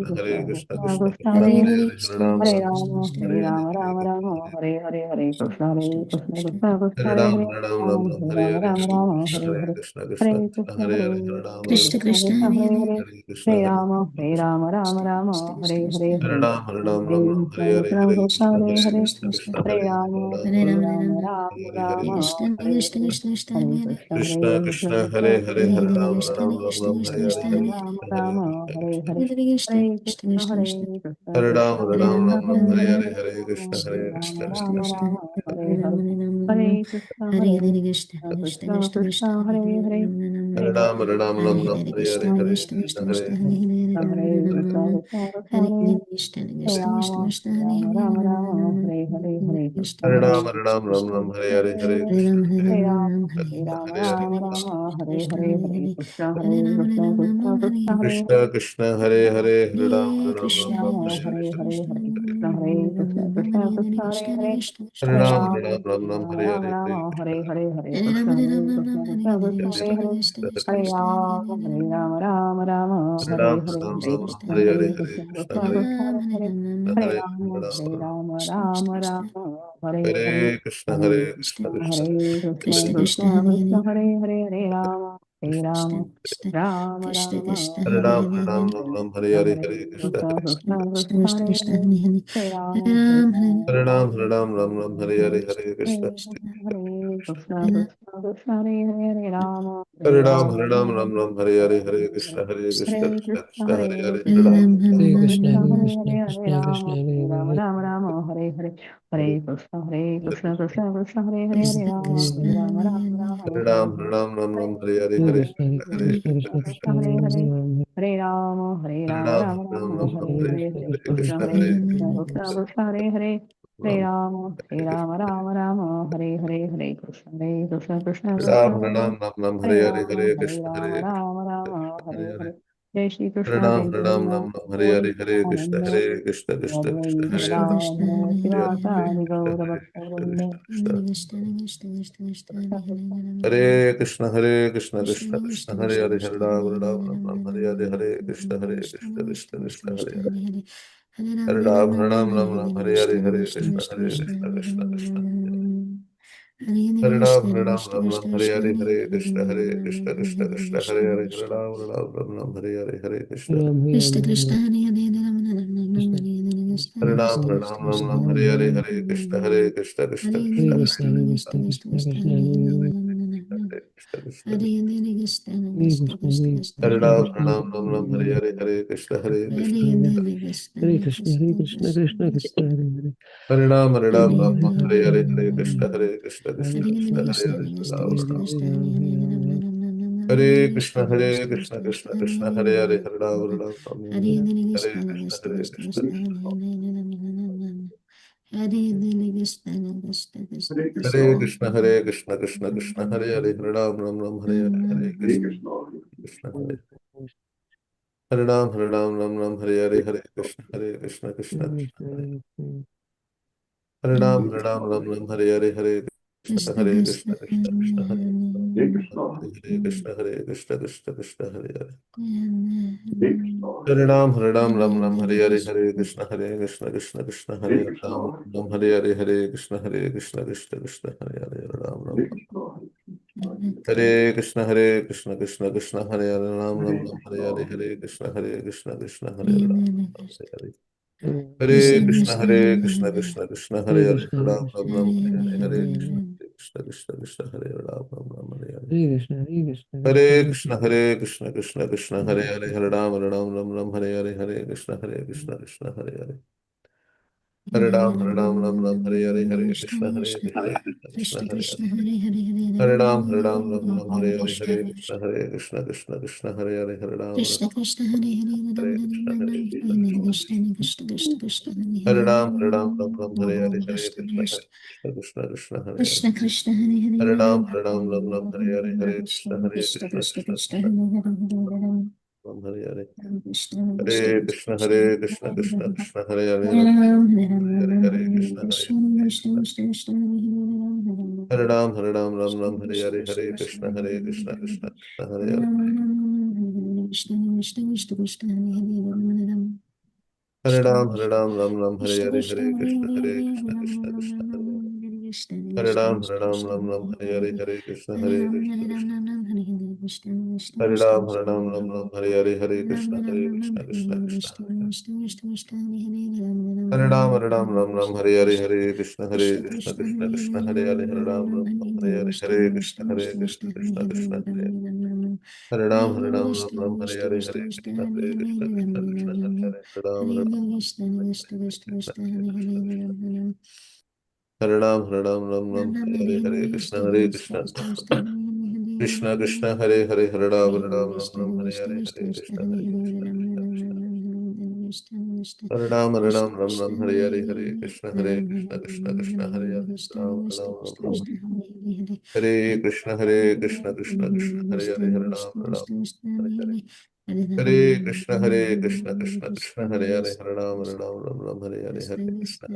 Krishna Hare Krishna Krishna Krishna Krishna Krishna Hare Hare Hare Hare Hare Ram Hare Ram Ram Rama Ram Hare Hare Hare Rama Hare Rama Krishna Rama Hare Hare Hare Hare Krishna Hare Krishna Krishna Krishna Hare Hare Ram Hare Hare Ram Ram Rama Ram Hare Hare Rama Hare Rama Hare Rama Krishna Hare Hare Hare Krishna Krishna Hare Krishna Krishna Hare Hare Hare Hare Ram Hare Ram Krishna Ram Krishna Hare Hare Hare Krishna Hare Hare Rama Hare Rama Rama Rama Hare Hare Hare Hare Ram Krishna Hare Ram Ram Ram Hare Hare Hare Krishna Hare Krishna Krishna Hare Hare Hare Krishna Krishna Hare Hare Hare Rama Ram Hare Ram Rama Rama Hare Hare Rama Krishna Hare Hare Hare Krishna Krishna Hare Krishna Krishna Krishna Hare Hare Hare Hare Ram Hare Ram Ram Ram Hare Hare Rama Hare Rama Krishna Hare Rama Krishna Hare Krishna Hare Hare Krishna Hare Krishna Hare Ram Krishna Hare Hare Ram Ram Ram Hare Hare Hare Hare Hare Krishna Hare Hare Rama Krishna Krishna Rama Rama Hare Hare Hare Krishna Hare Krishna Krishna Hare Hare Hare Ram, Hare Ram, Ram Ram, Hare Hare, Hare Krishna, Krishna Hare Krishna Hare Krishna Krishna Krishna Hare Hare Rama Rama Rama Rama Hare Hare Hare Krishna Hare Hare Ram, Hare Ram, Ram Ram, Hare Hare, Hare Krishna, Hare Hare Rama Hare Krishna, Rama Hare Hare, Rama Rama Hare Hare Hare Krishna Hare Krishna Krishna Krishna Hare Krishna Krishna, Hare Hare, Hare Ram, Hare Hare Ram, Ram Krishna, Ram, Rama Hare Krishna Hare, Hare Hare Hare Krishna, Hare Krishna, Krishna Hare Krishna Krishna Krishna Hare Hare Hare Hare Ram, Hare Rama Ram, Ram Hare Ram, Rama Hare Rama Hare, Hare Rama Hare Krishna, Hare Hare Hare Krishna Rama, Hare Hare Rama, Krishna Rama, Krishna Hare Krishna Krishna, Hare Hare Krishna, Krishna, Hare Krishna, Rama Hare Rama Rama Rama Hare Hare Ram, Hare Hare Ram, Hare Ram Ram, Krishna Hare Hare Hare, Krishna Hare Krishna, Krishna Hare Krishna Hare Hare Hare Rama, Hare Hare Rama Ram, Hare Rama Krishna, Rama Krishna, Krishna, Rama Hare Hare Hare Krishna, Hare Hare Krishna, Krishna Hare Krishna Krishna, Krishna Krishna, Krishna Hare Hare Hare Hare Rama Hare Krishna, Rama Krishna, Rama Krishna, Rama Krishna, Hare Hare Hare Ram, Hare Hare Hare Ram, Hare Ram Krishna Ram, Hare Hare, Hare Hare Krishna, Krishna Hare Krishna, Krishna Krishna, Krishna Krishna, Hare Krishna, Hare Hare Hare Hare Rama Hare Ram, Hare Rama Hare Ram, Rama Hare Ram, Ram Ram, Hare Hare, Hare Krishna, Hare Krishna Hare Krishna Krishna Hare Hare Rama Hare Hare Ram, Rama Hare Ram, Rama Ram Ram, Hare Hare, Hare Krishna, Hare Krishna, Hare Krishna Krishna Krishna, Hare Hare Hare, Hare Krishna Ram, Ram, Ram Krishna Hare Ram, Krishna Ram, Hare Hare Hare Rama Hare Rama Rama Rama Hare Hare Hare Krishna Krishna Krishna Hare Hare Hare Krishna, Rama Krishna, Hare Rama Hare Rama Hare Rama Hare Hare Ram, Hare Hare Ram, Ram Ram, Hare Hare, Hare Hare Krishna Krishna, Hare Hare Hare Krishna, Krishna Krishna Krishna Hare Hare Hare Rama Hare Hare Rama Ram, Rama Hare Ram, Rama Ram Ram, Hare Hare Hare Hare Hare Krishna Krishna, Hare Hare Krishna Krishna, Krishna Krishna Hare Hare Hare Ram, Rama Hare Hare Rama Rama Rama Hare Hare Hare Krishna Krishna Krishna Ram, Hare Hare Ram, Ram Ram, Hare Hare Hare, Rama Hare Hare Krishna, Rama Hare Rama Krishna, Rama Hare Hare Hare Hare Jai Shri Hare Krishna Ram, Jai Hare Ram, Ram Ram, Hare Gaur Hare, Hare Krishna, Nityananda Hare Krishna, Krishna Krishna, Advaita Hare Krishna, Hare, Krishna, Gadadhara Hare Hare Srivasadi Krishna, Gaura Hare Bhaktavrinda Krishna, Krishna, Hare Krishna, Hare Krishna, Krishna, Krishna Krishna, Hare Hare, Hare Ram, Hare Ram, Ram Ram, Hare Hare, Hare Krishna, Hare Krishna, Krishna Krishna, Hare Hare, Hare Ram, Hare Ram, Ram Ram, Hare Hare, Hare Krishna, Hare Krishna, Krishna Krishna, Hare Ram, Hare Ram, Ram Ram, Hare Hare, Hare Krishna, Hare Krishna, Krishna Krishna, Hare Hare, Hare Ram, Ram Ram, Hare Hare, Hare Krishna, Krishna, Hare Ram, Hare Ram, Ram Ram, Hare Hare, Hare Krishna, Hare Krishna, Krishna Krishna, Hare Hare Krishna, Krishna Hare Ram, Hare Ram, Ram Ram, Hare Hare, Hare Krishna, Hare Krishna, Hare Ram, Hare Ram, Ram Ram, Hare Hare, Hare Krishna, Hare Krishna, Krishna Krishna, Hare Hare, Hare Ram, Hare Krishna, Hare Krishna, Krishna Krishna, Hare Hare, Hare Ram, Hare Ram, Hare Krishna, Hare Krishna, Hare Krishna, Hare Krishna, Krishna Krishna, Hare Hare, Hare Ram, Ram Ram, Hare Hare, Hare Krishna, Krishna Hare Hare Ram, Hare Ram, Ram Ram, Hare Hare, Hare Krishna, Hare Krishna, Krishna Krishna, Hare Ram, Hare Ram, Ram Ram, Hare Hare, Hare Krishna, Hare Krishna, Krishna Krishna, Hare Hare Krishna, Hare Krishna, Krishna Krishna, Hare Hare Hare Ram, Hare Ram, Ram Ram, Hare Hare, Hare Krishna, Krishna Krishna, Hare Ram, Ram Hare Hare, Hare Krishna, Krishna Krishna, Hare Hare, Hare Ram, Ram Hare Krishna, Krishna Krishna, Hare Hare, Ram Ram Ram, Hare Hare, Hare Krishna, Krishna, Hare Ram, Hare Hare Hare Krishna, Krishna Krishna, Hare Hare, Ram Ram Ram, Hare Hare, Hare Krishna, Krishna, Hare Ram, Ram Ram, Hare Hare Hare Krishna, Krishna Krishna, Hare Hare, Hare Ram, Ram Ram, Hare Hare, Hare Krishna, Krishna, Hare Hare Hare Ram, Ram Ram, Hare Hare, Hare Krishna, Krishna, Hare Hare Hare Ram, Ram Ram, Hare Hare, Hare Krishna, Krishna Krishna, Hare Hare, Hare Ram, Krishna Krishna Hare Hare Hare Krishna, Hare Krishna, Krishna Krishna Krishna Krishna Hare Hare Ram, Ram Ram, Hare Hare, Hare Krishna, Krishna Krishna, Hare Hare Krishna Krishna Hare Hare Hare Ram, Ram Hare Hare, Hare Krishna, Krishna Krishna Krishna Krishna, Hare Ram Hare Hare Krishna Krishna Hare Krishna, Hare Krishna, Krishna Krishna, Hare Hare, Hare Hare, Hare Krishna, Hare Krishna, Hare Ram, Ram Hare Hare, Hare Krishna, Krishna Krishna, Hare Hare, Ram Hare Hare, Hare Krishna, Krishna Hare Hare, Hare Ram, Hare Hare, Hare Krishna, Krishna, Ram Hare Hare, Hare Krishna, Krishna Hare Ram, Hare Hare, Hare Krishna, Krishna, Hare Hare, Hare Hare Hare Krishna, Krishna Hare Hare Ram, Hare Hare, Hare Krishna, Krishna, Hare Krishna, Hare Ram, Hare Ram, Hare Hare, Hare Krishna, Krishna. Krishna Krishna Hare Hare Hare Ram Ram Ram Ram Hare Hare Hare Krishna Hare Krishna Krishna Krishna Hare Ram Ram Ram Hare Hare Hare Krishna Hare Krishna Krishna Krishna Hare Hare Ram Ram Ram Ram Hare Krishna Krishna Krishna Hare Hare Hare Ram Ram Hare Hare Hare Krishna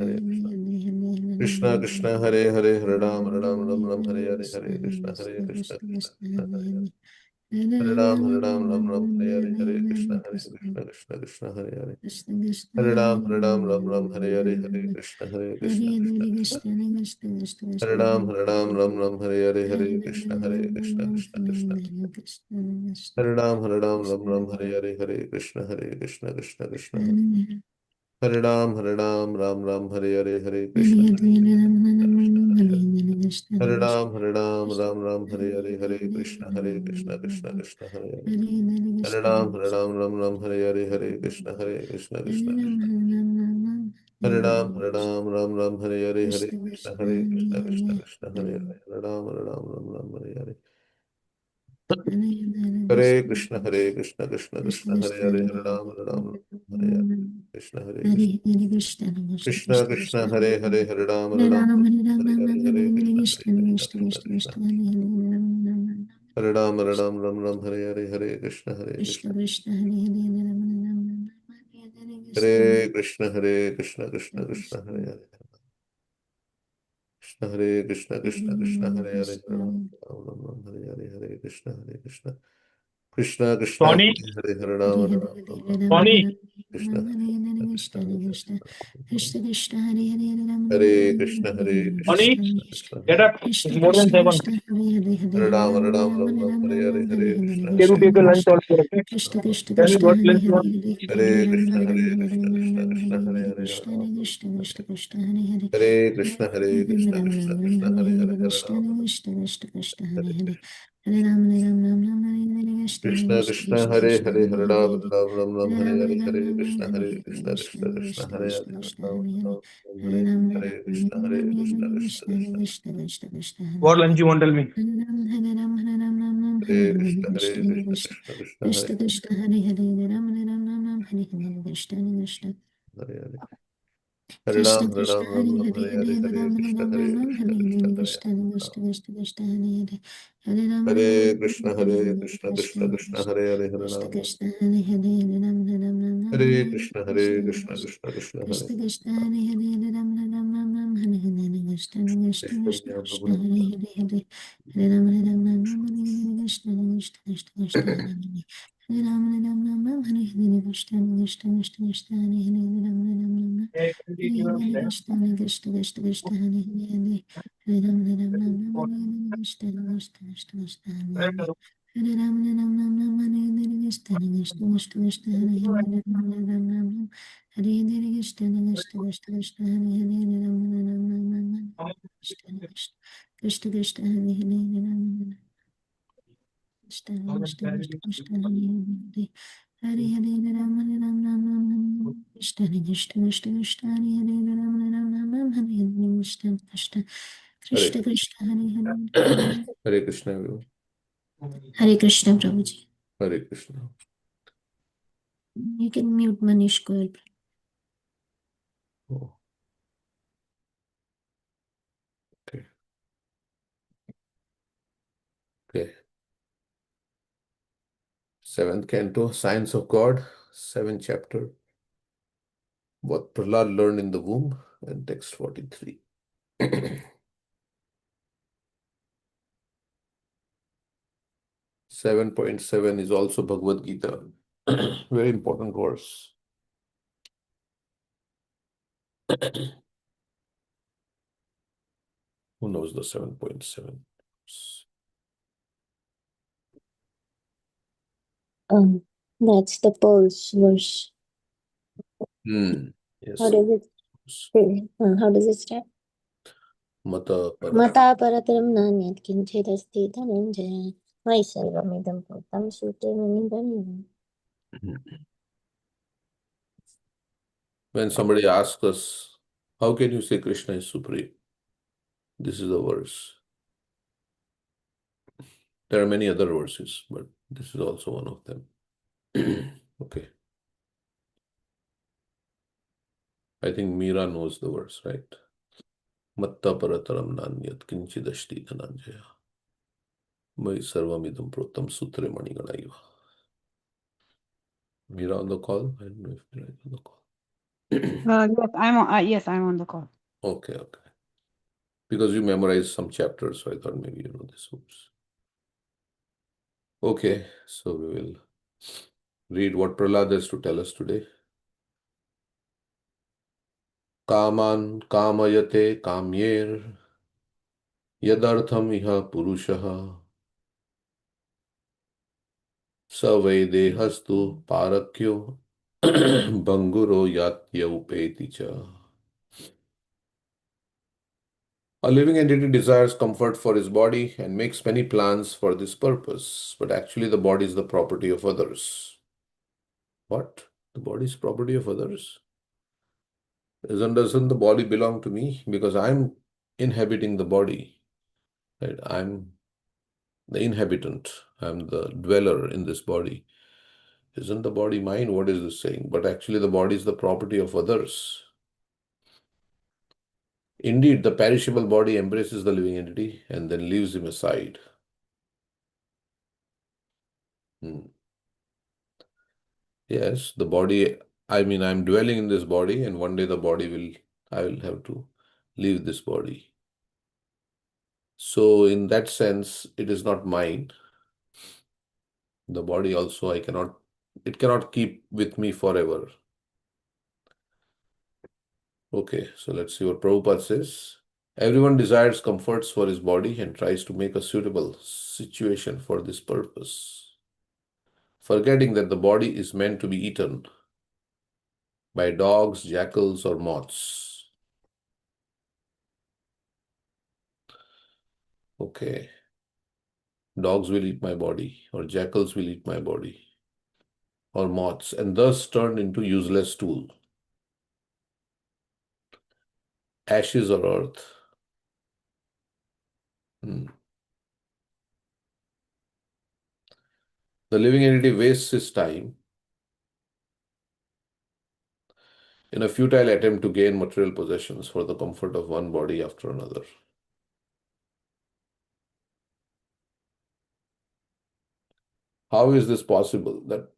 Krishna Krishna Krishna Hare Hare Hare Ram Ram Ram Ram Hare Hare Hare Krishna Hare Krishna Krishna Krishna Hare Hare Hare Ram Ram Ram Hare Hare Hare Krishna Krishna Krishna Krishna Hare Hare Hare Ram Ram Ram Hare Hare Hare Krishna Krishna Krishna Hare Hare Hare Ram Ram Hare Hare Hare Krishna Krishna Krishna Hare Ram Ram Hare Hare Hare Krishna Krishna Krishna Hare Ram Ram Hare Hare Hare Krishna Krishna Krishna Hare Ram Ram Hare Hare Hare Krishna Krishna Hare Ram Ram Hare Hare Hare Krishna Krishna Krishna Hare Hare Hare Ram Hare Hare Hare Krishna Krishna Krishna Hare Ram Hare Hare Hare Krishna Krishna Krishna Hare Hare Hare Ram Hare Hare Hare Krishna Krishna Krishna Hare Hare Hare Ram Hare Hare Krishna Krishna Krishna Hare Hare Hare Ram Hare Hare Hare Krishna Krishna Krishna Hare Ram Hare Hare Hare Krishna Krishna Krishna Hare Hare Hare Krishna Krishna Krishna Hare Hare Krishna Krishna Hare Hare Ram Hare Hare Hare Krishna Krishna Krishna Krishna Tony, Hare Hare Hare Ram Tony, Krishna Krishna Krishna Krishna Hare Hare Hare Krishna Tony, Krishna Krishna get up. Krishna It's more than Krishna 7. Krishna Hare Hare Hare Hare Hare Hare Hare Krishna Can you Krishna take a lunch Krishna also? Okay? Krishna Krishna Tell me Krishna what Hare lunch you Hare want. Hare Krishna Hare Hare Hare Krishna Krishna Krishna Hare Hare Hare Krishna Krishna Hare Hare Hare Krishna Ram Krishna Krishna Hare Hare Hare Ram Ram Ram Ram Hare Krishna Krishna Hare Hare Hare Ram Ram Hare Hare Ram Hare Ram Hare Ram Ram Krishna Hare Krishna Krishna Hare Hare Hare Krishna Ram Hare Hare Hare Ram Ram Hare Krishna Hare Krishna Krishna Krishna Krishna Hare What Hare lunch you want? Tell me. Hare Ram Hare Ram Ram Ram Hare Hare Hare Krishna Krishna Krishna Krishna Krishna Hare Krishna Krishna Hare Hare Ram Ram Ram Ram Hare Hare Krishna Krishna Hare Krishna Hare Krishna Hare Ram Hare Hare Hare Hare Ram Krishna Ram Ram Hare Ram Hare Krishna Krishna Hare Hare Krishna Krishna Krishna Krishna Hare Hare Hare Ram Ram Hare Ram Krishna Hare Krishna Krishna Krishna Krishna Hare Hare Hare Krishna Ram Krishna Hare Hare Ram Ram Ram Ram Hare Hare Krishna Krishna Krishna Krishna Hare Krishna Krishna Hare Hare Ram Ram Ram Ram Hare Hare Krishna Krishna Krishna Krishna Krishna Hare Hare Hare Ram Ram Ram Ram Hare Krishna Krishna Krishna Krishna Hare Hare Hare Ram Ram Ram Ram Hare Hare Krishna Krishna Krishna Krishna Hare Hare Ram Ram Ram Hey, can you take your lunch there? Hare Krishna Krishna Krishna Hare Hare Hare Ram Ram Ram Ram Hare Krishna Krishna Krishna Krishna Hare Hare Hare Ram Ram Ram Ram Hare Krishna Krishna Krishna Krishna Hare Hare Ram Ram Ram Hare Krishna Krishna Krishna Krishna Hare Hare Ram Ram Ram Krishna Krishna Krishna Krishna Hare Hare Ram Krishna Krishna Krishna Krishna Hare Hare Hare Ram Ram Ram Ram Krishna Krishna Krishna Krishna Hare Hare Ram Ram Ram Hare Krishna Krishna Hare Krishna Krishna Hare Hare Hare Krishna everyone. Hare Krishna Prabhuji. Hare Krishna. You can mute Manish Goyal. Oh, okay. Okay. Seventh canto, Science of God, seventh chapter. What Prahlad learned in the womb, and text 43. 7.7 is also Bhagavad Gita. Very important verse. Who knows the 7.7? That's the Pulse verse. Yes. How does it start? Mata Mata parataram nanyat kinchidasti dhananjaya Vaisarvamidam putam sute manidhanam. When somebody asks us, how can you say Krishna is supreme? This is the verse. There are many other verses, but this is also one of them. Okay. I think Meera knows the verse, right? Matta parataram nanyat kinchidashti dhananjaya. Mai sarvamidam protam sutre maniganaiva. Meera on the call? I don't know if Meera is on the call. Yes, I'm on the call. Okay. Because you memorized some chapters, so I thought maybe you know this verse. Okay, so we will read what Prahlad has to tell us today. Kaman kamayate kamyer yadartham iha purushaha savaidehastu parakyo banguro yatya upeti cha. A living entity desires comfort for his body and makes many plans for this purpose, but actually the body is the property of others. What? The body is property of others? Doesn't the body belong to me? Because I'm inhabiting the body. Right? I'm the inhabitant. I'm the dweller in this body. Isn't the body mine? What is this saying? But actually the body is the property of others. Indeed, the perishable body embraces the living entity and then leaves him aside. Yes, the body, I'm dwelling in this body, and one day I will have to leave this body. So in that sense, it is not mine. The body also, it cannot keep with me forever. Okay, so let's see what Prabhupada says. Everyone desires comforts for his body and tries to make a suitable situation for this purpose, forgetting that the body is meant to be eaten by dogs, jackals, or moths. Okay. Dogs will eat my body, or jackals will eat my body, or moths, and thus turn into useless stool, ashes or earth. The living entity wastes his time in a futile attempt to gain material possessions for the comfort of one body after another. How is this possible that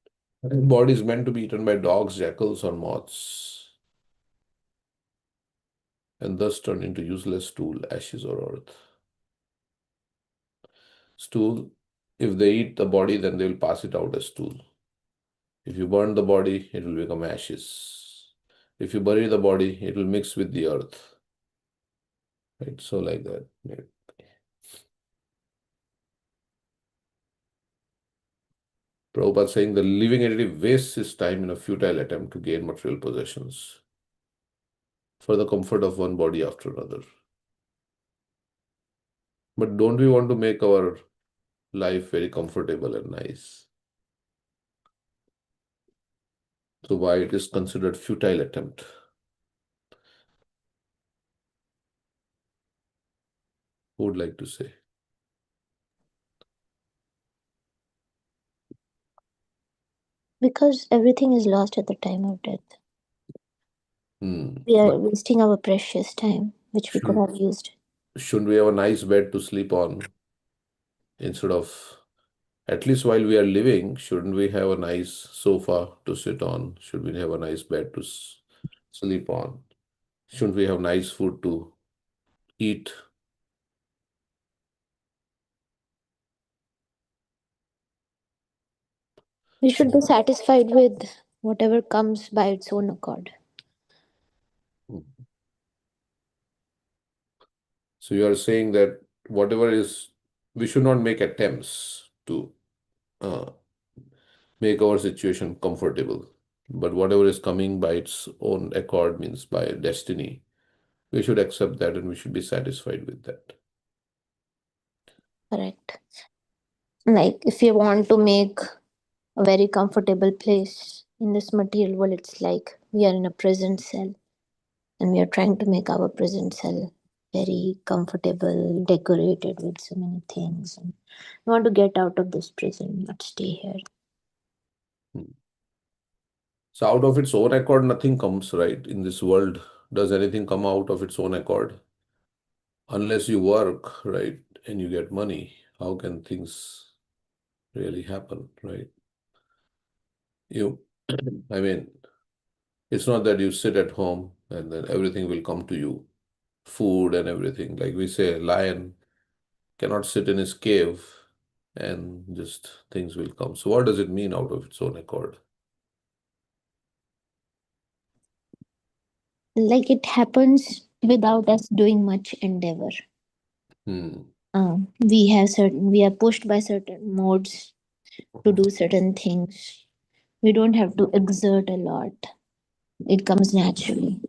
the body is meant to be eaten by dogs, jackals, or moths, and thus turn into useless stool, ashes, or earth? Stool, if they eat the body, then they will pass it out as stool. If you burn the body, it will become ashes. If you bury the body, it will mix with the earth. Right? So like that. Right? Prabhupada saying the living entity wastes his time in a futile attempt to gain material possessions for the comfort of one body after another. But don't we want to make our life very comfortable and nice? So why it is considered futile attempt? Who would like to say? Because everything is lost at the time of death. We are wasting our precious time, which we could have used. Shouldn't we have a nice bed to sleep on instead of, at least while we are living, shouldn't we have a nice sofa to sit on? Should we have a nice bed to sleep on? Shouldn't we have nice food to eat? We should be satisfied with whatever comes by its own accord. So you are saying that we should not make attempts to make our situation comfortable. But whatever is coming by its own accord, means by destiny, we should accept that and we should be satisfied with that. Correct. Like if you want to make a very comfortable place in this material world, it's like we are in a prison cell and we are trying to make our prison cell very comfortable, decorated with so many things. And we want to get out of this prison, not stay here. So out of its own accord, nothing comes, right? In this world, does anything come out of its own accord? Unless you work, right, and you get money, how can things really happen, right? I mean, it's not that you sit at home and then everything will come to you, food and everything. Like we say, a lion cannot sit in his cave and just things will come. So what does it mean out of its own accord? Like it happens without us doing much endeavor. We are pushed by certain modes to do certain things. We don't have to exert a lot. It comes naturally.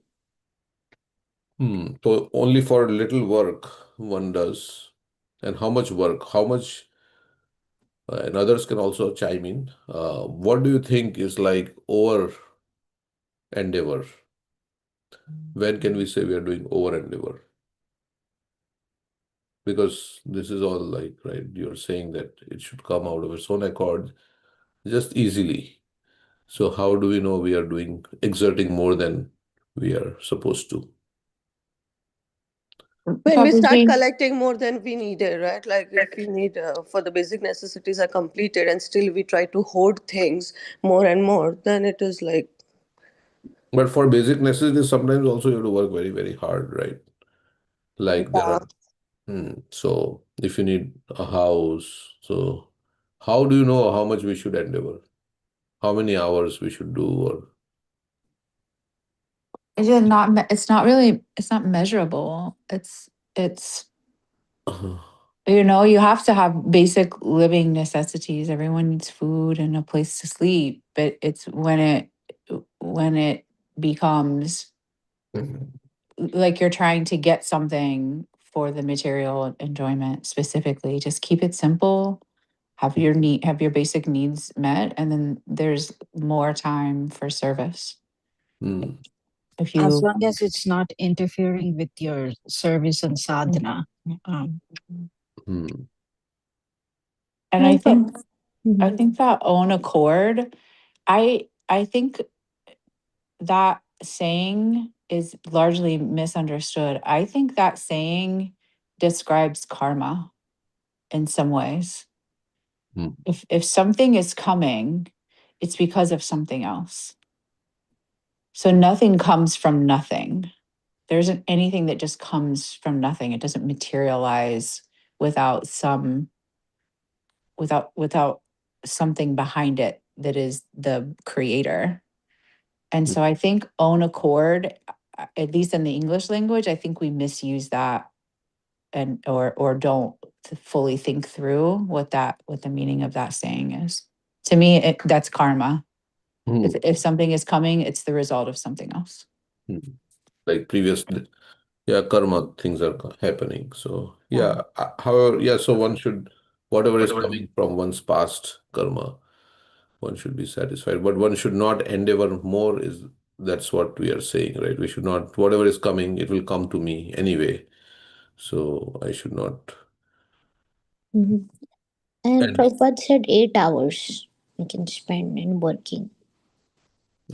So only for little work one does. And how much work? How much, and others can also chime in. What do you think is like over endeavor? When can we say we are doing over endeavor? Because this is all like, right, you're saying that it should come out of its own accord just easily. So how do we know we are exerting more than we are supposed to? When we start Probably. collecting more than we needed, right? Like if we need for the basic necessities are completed and still we try to hoard things more and more, then it is like. But for basic necessities, sometimes also you have to work very, very hard, right? Like there Yeah. are, so if you need a house, so how do you know how much we should endeavor? How many hours we should do or It's not really, it's not measurable. It's, you have to have basic living necessities. Everyone needs food and a place to sleep, but it's when it becomes like you're trying to get something for the material enjoyment specifically. Just keep it simple, have your basic needs met, and then there's more time for service. Hmm. If As you long as it's not interfering with your service and sadhana. Hmm. and I think that own accord, I think that saying is largely misunderstood. I think that saying describes karma in some ways. Hmm. If something is coming, it's because of something else. So nothing comes from nothing. There isn't anything that just comes from nothing. It doesn't materialize without without something behind it that is the creator. And so I think own accord, at least in the English language, I think we misuse that and or don't fully think through what the meaning of that saying is. To me, that's karma. Hmm. If something is coming, it's the result of something else. Like previously, yeah, karma things are happening. So yeah, however, yeah, so one should, whatever is coming from one's past karma, one should be satisfied. But one should not endeavor more that's what we are saying, right? We should not, whatever is coming, it will come to me anyway. So I should not. And And Prabhupada said 8 hours we can spend in working.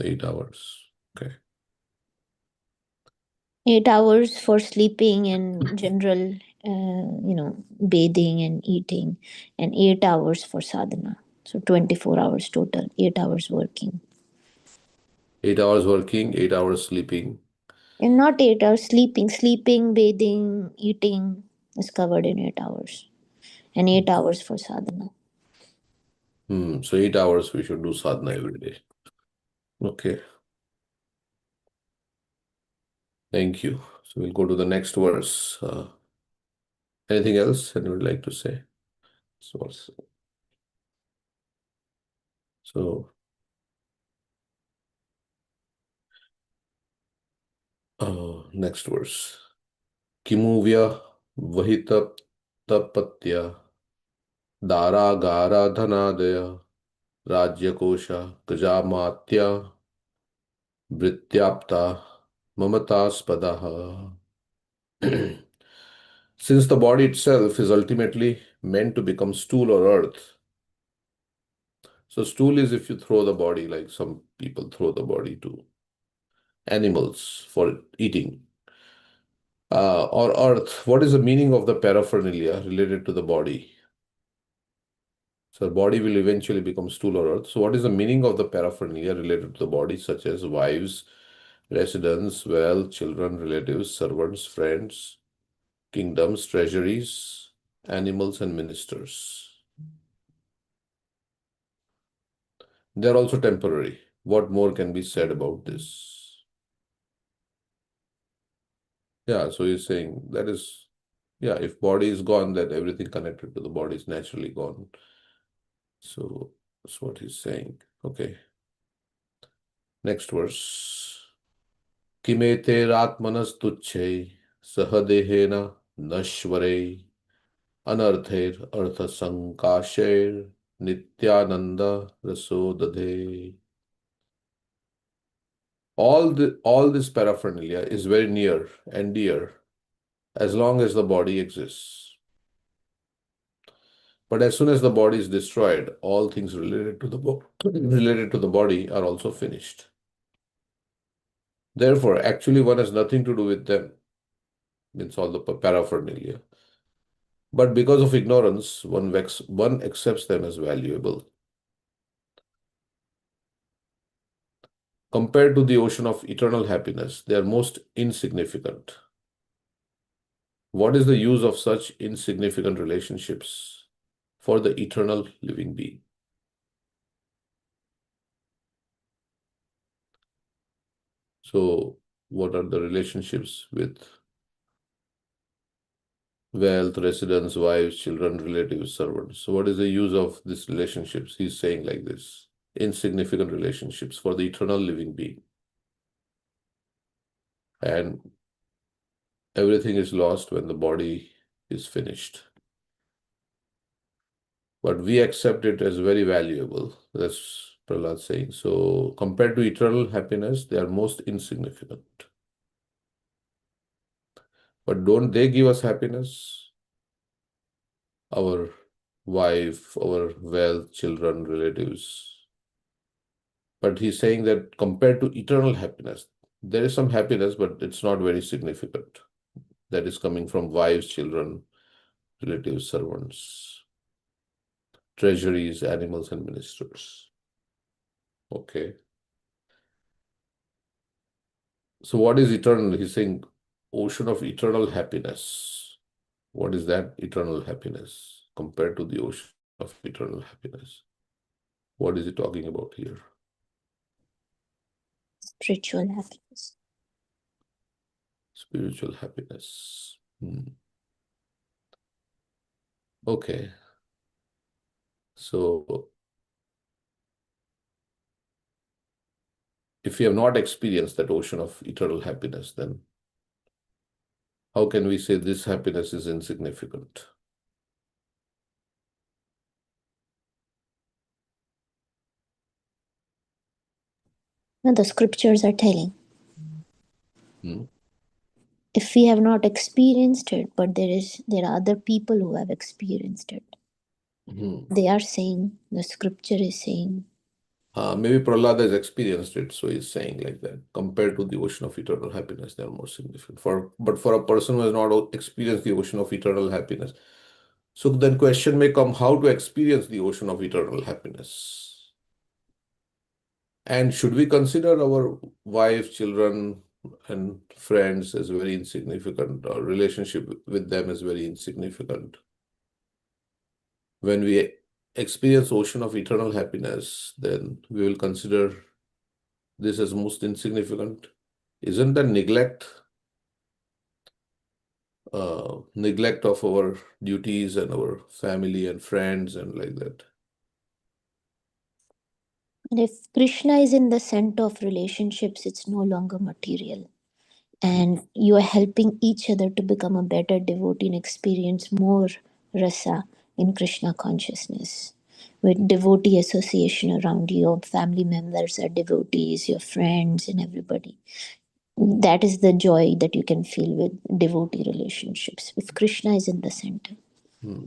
8 hours. Okay. 8 hours for sleeping and general, bathing and eating, and 8 hours for sadhana. So 24 hours total, 8 hours working. 8 hours working, 8 hours sleeping. And not 8 hours sleeping, bathing, eating is covered in 8 hours. And 8 hours for sadhana. So 8 hours we should do sadhana every day. Okay. Thank you. So we'll go to the next verse. Anything else that you would like to say? So next verse. Kimuvya vahita tapatya daragara dhanadaya rajyakosha gajamatya vrityapta mamataspadaha. Since the body itself is ultimately meant to become stool or earth. So stool is if you throw the body, like some people throw the body to animals for eating. Or earth. What is the meaning of the paraphernalia related to the body? So the body will eventually become stool or earth. So what is the meaning of the paraphernalia related to the body, such as wives, residence, wealth, children, relatives, servants, friends, kingdoms, treasuries, animals, and ministers? They are also temporary. What more can be said about this? Yeah, so he's saying that is, yeah, if body is gone, then everything connected to the body is naturally gone. So that's what he's saying. Okay. Next verse. Kimeter tuchhe sahadehena nashvare anarther artha sankasher nityananda rasodade. All this paraphernalia is very near and dear as long as the body exists. But as soon as the body is destroyed, all things related to the body are also finished. Therefore, actually, one has nothing to do with them, means all the paraphernalia. But because of ignorance, one accepts them as valuable. Compared to the ocean of eternal happiness, they are most insignificant. What is the use of such insignificant relationships for the eternal living being? So, what are the relationships with wealth, residence, wives, children, relatives, servants? So, what is the use of these relationships? He's saying like this: insignificant relationships for the eternal living being. And everything is lost when the body is finished. But we accept it as very valuable. That's Prahlad saying. So, compared to eternal happiness, they are most insignificant. But don't they give us happiness? Our wife, our wealth, children, relatives. But he's saying that compared to eternal happiness, there is some happiness, but it's not very significant. That is coming from wives, children, relatives, servants, treasuries, animals, and ministers. Okay. So what is eternal? He's saying ocean of eternal happiness. What is that eternal happiness compared to the ocean of eternal happiness? What is he talking about here? Spiritual happiness. Spiritual happiness. Okay. So if we have not experienced that ocean of eternal happiness, then how can we say this happiness is insignificant? Now the scriptures are telling. If we have not experienced it, but there are other people who have experienced it. They are saying, the scripture is saying. Maybe Prahlad has experienced it, so he's saying like that. Compared to the ocean of eternal happiness, they are more significant. But for a person who has not experienced the ocean of eternal happiness, so then question may come, how to experience the ocean of eternal happiness? And should we consider our wife, children, and friends as very insignificant, or relationship with them as very insignificant? When we experience ocean of eternal happiness, then we will consider this as most insignificant. Isn't that neglect of our duties and our family and friends and like that? And if Krishna is in the center of relationships, it's no longer material. And you are helping each other to become a better devotee and experience more rasa in Krishna consciousness. With devotee association around you, your family members are devotees, your friends and everybody. That is the joy that you can feel with devotee relationships, if Krishna is in the center.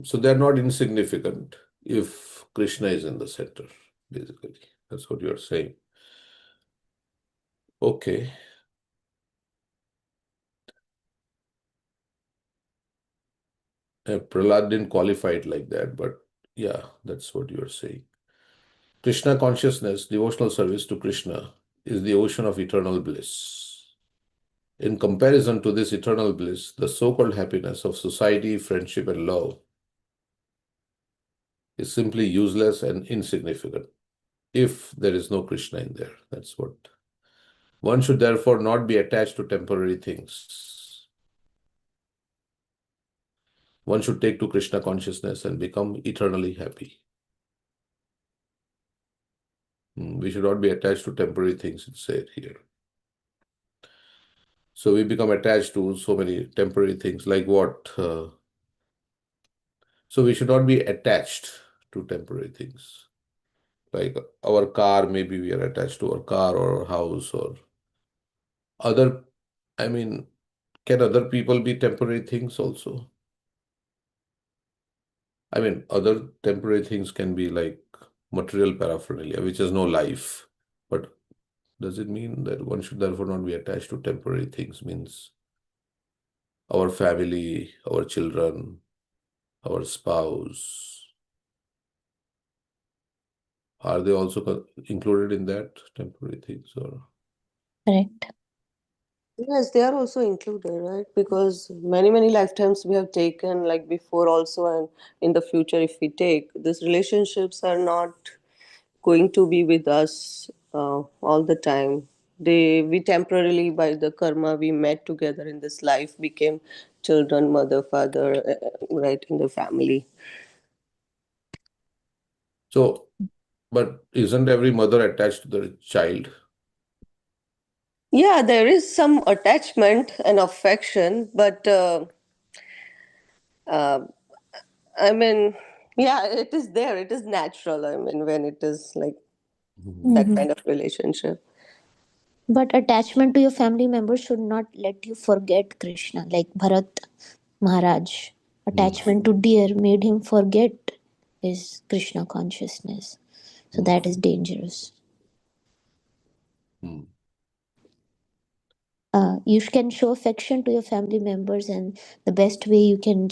So they're not insignificant if Krishna is in the center, basically. That's what you're saying. Okay. Prahlad didn't qualify it like that, but yeah, that's what you're saying. Krishna consciousness, devotional service to Krishna, is the ocean of eternal bliss. In comparison to this eternal bliss, the so-called happiness of society, friendship, and love is simply useless and insignificant if there is no Krishna in there. That's what. One should therefore not be attached to temporary things. One should take to Krishna consciousness and become eternally happy. We should not be attached to temporary things, it's said here. So we become attached to so many temporary things, like what? So we should not be attached to temporary things. Like our car, maybe we are attached to our car or our house or other, I mean, can other people be temporary things also? I mean, other temporary things can be like material paraphernalia, which has no life. But does it mean that one should therefore not be attached to temporary things? Means our family, our children, our spouse, are they also included in that temporary things or? Correct. Yes, they are also included, right? Because many, many lifetimes we have taken, like before also, and in the future, if we take, these relationships are not going to be with us all the time. We temporarily, by the karma we met together in this life, became children, mother, father, right, in the family. So, but isn't every mother attached to the child? Yeah, there is some attachment and affection, but uh, I mean, yeah, it is there. It is natural. I mean, when it is like that Mhm. kind of relationship. But attachment to your family members should not let you forget Krishna. Like Bharat Maharaj, Hmm. attachment to deer made him forget his Krishna consciousness. So Hmm. that is dangerous. Hmm. You can show affection to your family members, and the best way you can,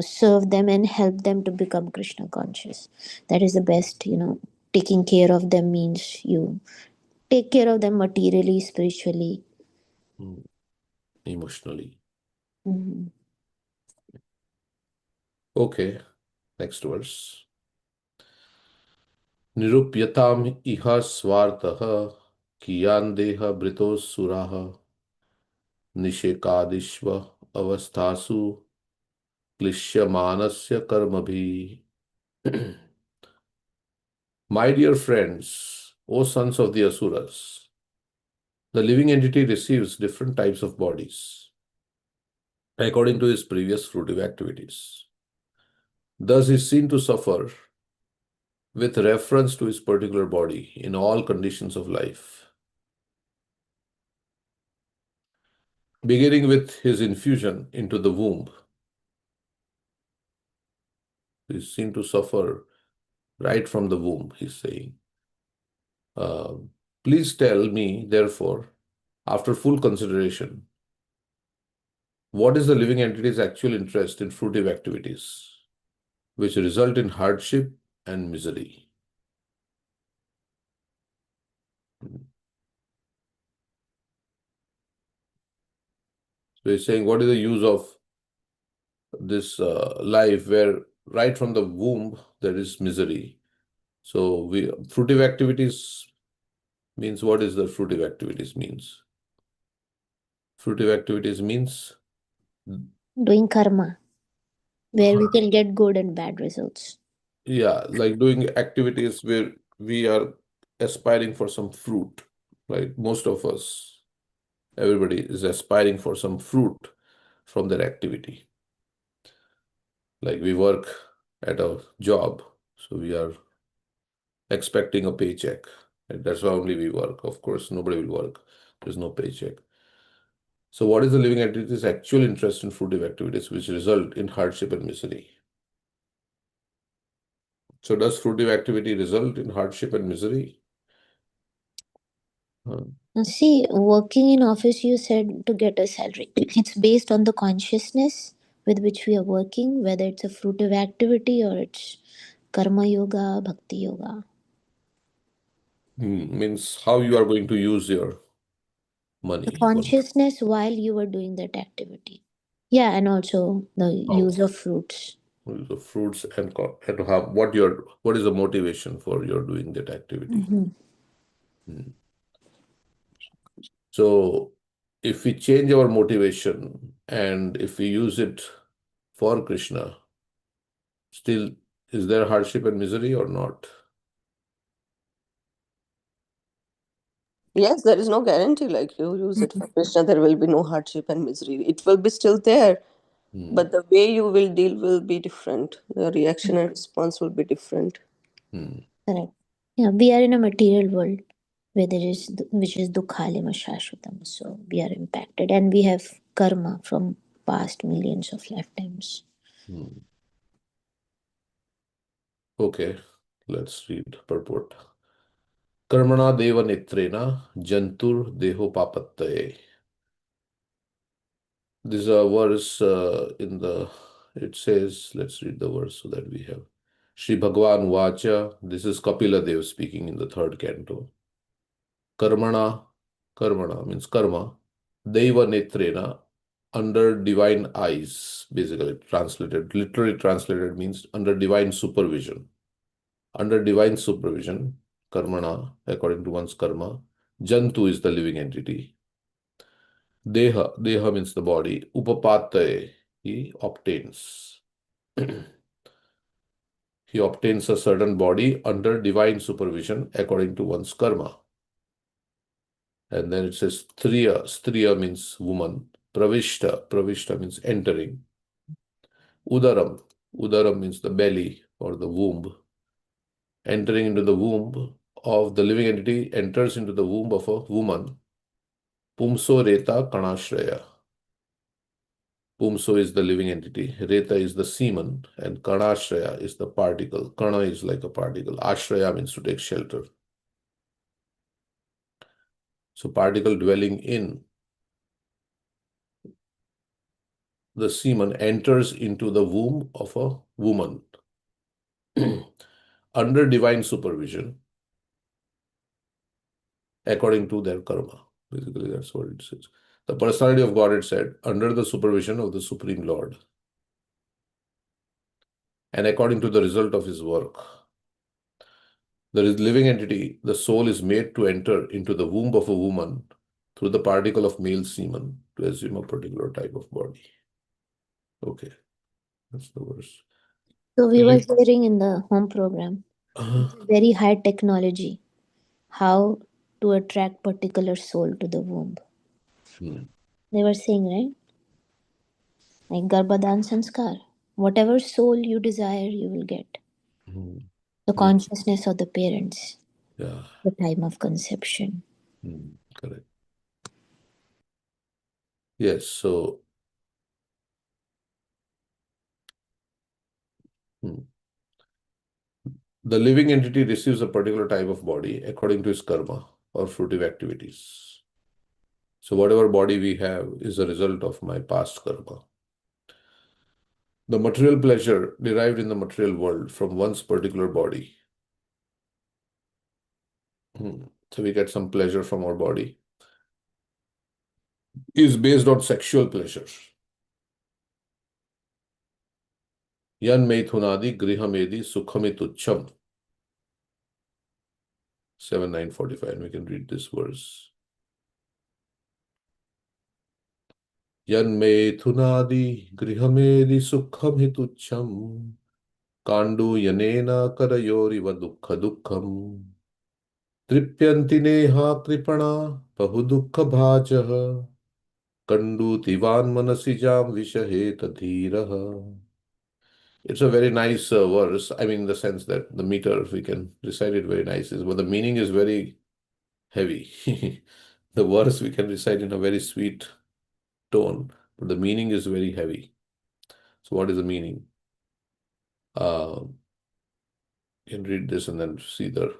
serve them and help them to become Krishna conscious. That is the best. Taking care of them means you take care of them materially, spiritually. Hmm. Emotionally. Mhm. Okay, next verse. Nirupyatam iha swartaha kiyan deha britos suraha निषेकादिष्व अवस्थासु क्लिश्यमानस्य कर्मभिः. My dear friends, O sons of the Asuras, the living entity receives different types of bodies according to his previous fruitive activities. Thus, he is seen to suffer with reference to his particular body in all conditions of life. Beginning with his infusion into the womb, he is seen to suffer right from the womb, he's saying. Please tell me, therefore, after full consideration, what is the living entity's actual interest in fruitive activities, which result in hardship and misery? So he's saying, what is the use of this life where right from the womb there is misery? So fruitive activities means, what is the fruitive activities means? Fruitive activities means, Doing karma, where we can get good and bad results. yeah, like doing activities where we are aspiring for some fruit. Like most of us, everybody is aspiring for some fruit from their activity. Like we work at a job, so we are expecting a paycheck. And that's why only we work. Of course, nobody will work. There's no paycheck. So what is the living entity's actual interest in fruitive activities which result in hardship and misery? So does fruitive activity result in hardship and misery? See, working in office, you said to get a salary. It's based on the consciousness with which we are working, whether it's a fruitive activity or it's karma yoga, bhakti yoga. Means how you are going to use your The money. consciousness while you were doing that activity. Yeah, and also the How? use of fruits. The fruits and how what is the motivation for your doing that activity? Hmm. So if we change our motivation and if we use it for Krishna, still is there hardship and misery or not? Yes, there is no guarantee. Like you use it for Krishna, there will be no hardship and misery. It will be still there, Hmm. but the way you will deal will be different. The reaction and response will be different. Hmm. Correct. Yeah, we are in a material world where there is which is dukhalima shashvatam. So we are impacted, and we have karma from past millions of lifetimes. Hmm. Okay, let's read purport. Karmana deva netrena jantur deho papattaye. This is a verse in the, it says, let's read the verse so that we have. Shri Bhagavan Vacha, this is Kapila Dev speaking in the third canto. Karmana, karmana means karma, deva netrena, under divine eyes, basically translated, literally translated means under divine supervision. Under divine supervision, karmana, according to one's karma, jantu is the living entity. Deha means the body. Upapataye, he obtains. He obtains a certain body under divine supervision according to one's karma. And then it says striya means woman. Pravishta means entering. Udaram means the belly or the womb. Entering into the womb of the living entity enters into the womb of a woman. Pumso reta kanashraya. Pumso is the living entity, Reta is the semen, and Kanashraya is the particle. Kana is like a particle. Ashraya means to take shelter. So particle dwelling in the semen enters into the womb of a woman under divine supervision according to their karma. Basically, that's what it says. The personality of God, it said, under the supervision of the Supreme Lord and according to the result of his work. The living entity, the soul, is made to enter into the womb of a woman through the particle of male semen to assume a particular type of body. Okay, that's the verse. So we were hearing in the home program, Uh, it's a very high technology, how to attract particular soul to the womb. hmm, They were saying, right? Like Garbhadan Sanskar. Whatever soul you desire, you will get. hmm, The yeah, consciousness of the parents, yeah, the time of conception. correct. Yes, so hmm, the living entity receives a particular type of body according to his karma or fruitive activities. So whatever body we have is a result of my past karma. The material pleasure derived in the material world from one's particular body. So we get some pleasure from our body, is based on sexual pleasure. Yan Maithunadi Grihamedi Sukhamitucham. 7945. And we can read this verse. Yan Maithunadi Grihamedi Sukhamitucham. Kandu Yanena Karayoriva Dukha Dukham. Tripyanti Neha Kripana Pahudukha Bhajaha. Kandu Tivan Manasijam Vishaheta Dhiraha. It's a very nice verse. I mean, in the sense that the meter, we can recite it very nicely, but the meaning is very heavy. The verse we can recite in a very sweet tone, but the meaning is very heavy. So what is the meaning? You can read this and then see the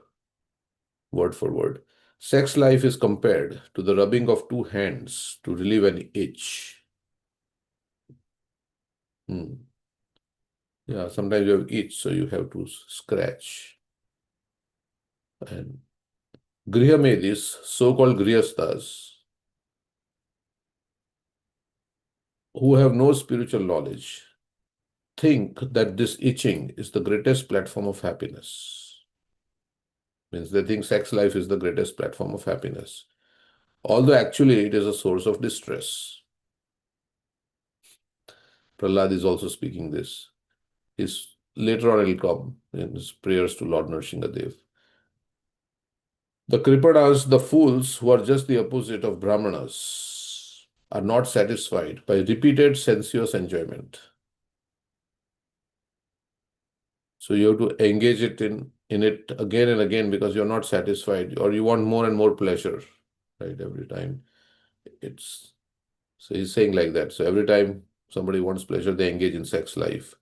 word for word. Sex life is compared to the rubbing of two hands to relieve an itch. Yeah, sometimes you have itch, so you have to scratch. And Grihamedis, so-called Grihasthas, who have no spiritual knowledge, think that this itching is the greatest platform of happiness. Means they think sex life is the greatest platform of happiness. Although actually it is a source of distress. Prahlad is also speaking this. Later on it will come in his prayers to Lord Nrsingadev. The Kripadas, the fools who are just the opposite of Brahmanas, are not satisfied by repeated sensuous enjoyment. So you have to engage in it again and again because you're not satisfied or you want more and more pleasure, right? Every time. So he's saying like that. So every time somebody wants pleasure, they engage in sex life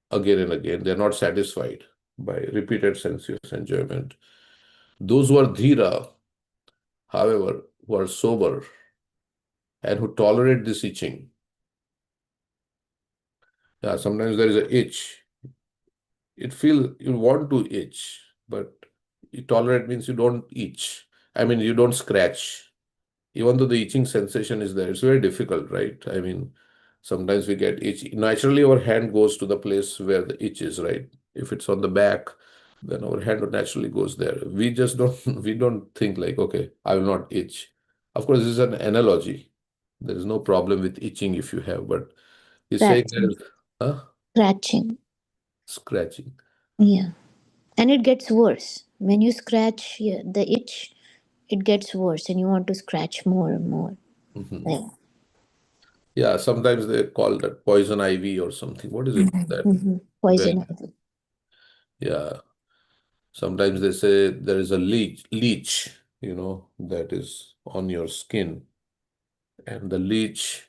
again and again. They're not satisfied by repeated sensuous enjoyment. Those who are dhira, however, who are sober and who tolerate this itching. Yeah, sometimes there is an itch. You want to itch, but you tolerate means you don't itch. I mean, you don't scratch. Even though the itching sensation is there, it's very difficult, right? I mean, sometimes we get itch. Naturally, our hand goes to the place where the itch is, right? If it's on the back, then our hand naturally goes there. We just don't, we don't think like, okay, I will not itch. Of course, this is an analogy. There is no problem with itching if you have, but he's saying there Scratching. is, huh? Scratching. Scratching. Yeah. And it gets worse. When you scratch the itch, it gets worse and you want to scratch more and more. Mhm. Yeah. Yeah, sometimes they call that poison ivy or something. What is it? That very, Poison ivy. yeah. Sometimes they say there is a leech, that is on your skin, and the leech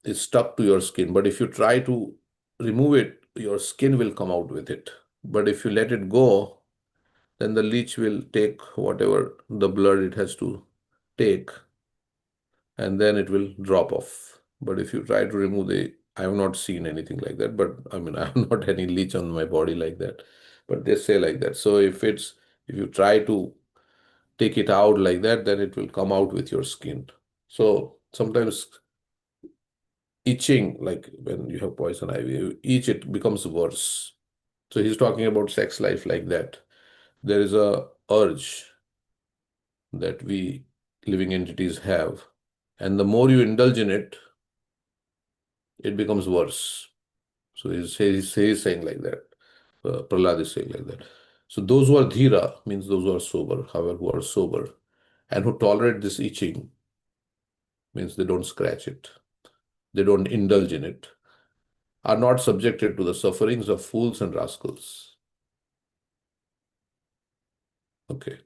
is stuck to your skin. But if you try to remove it, your skin will come out with it. But if you let it go, then the leech will take whatever the blood it has to take, and then it will drop off. But if you try to remove I have not seen anything like that, but I mean, I have not any leech on my body like that, but they say like that. So if you try to take it out like that, then it will come out with your skin. So sometimes itching, like when you have poison ivy, you itch, it becomes worse. So he's talking about sex life like that. There is a urge that we living entities have, and the more you indulge in it, it becomes worse. So he's saying like that. Prahlad is saying like that. So those who are dhira means those who are sober, however, who are sober and who tolerate this itching means they don't scratch it, they don't indulge in it, are not subjected to the sufferings of fools and rascals. Okay.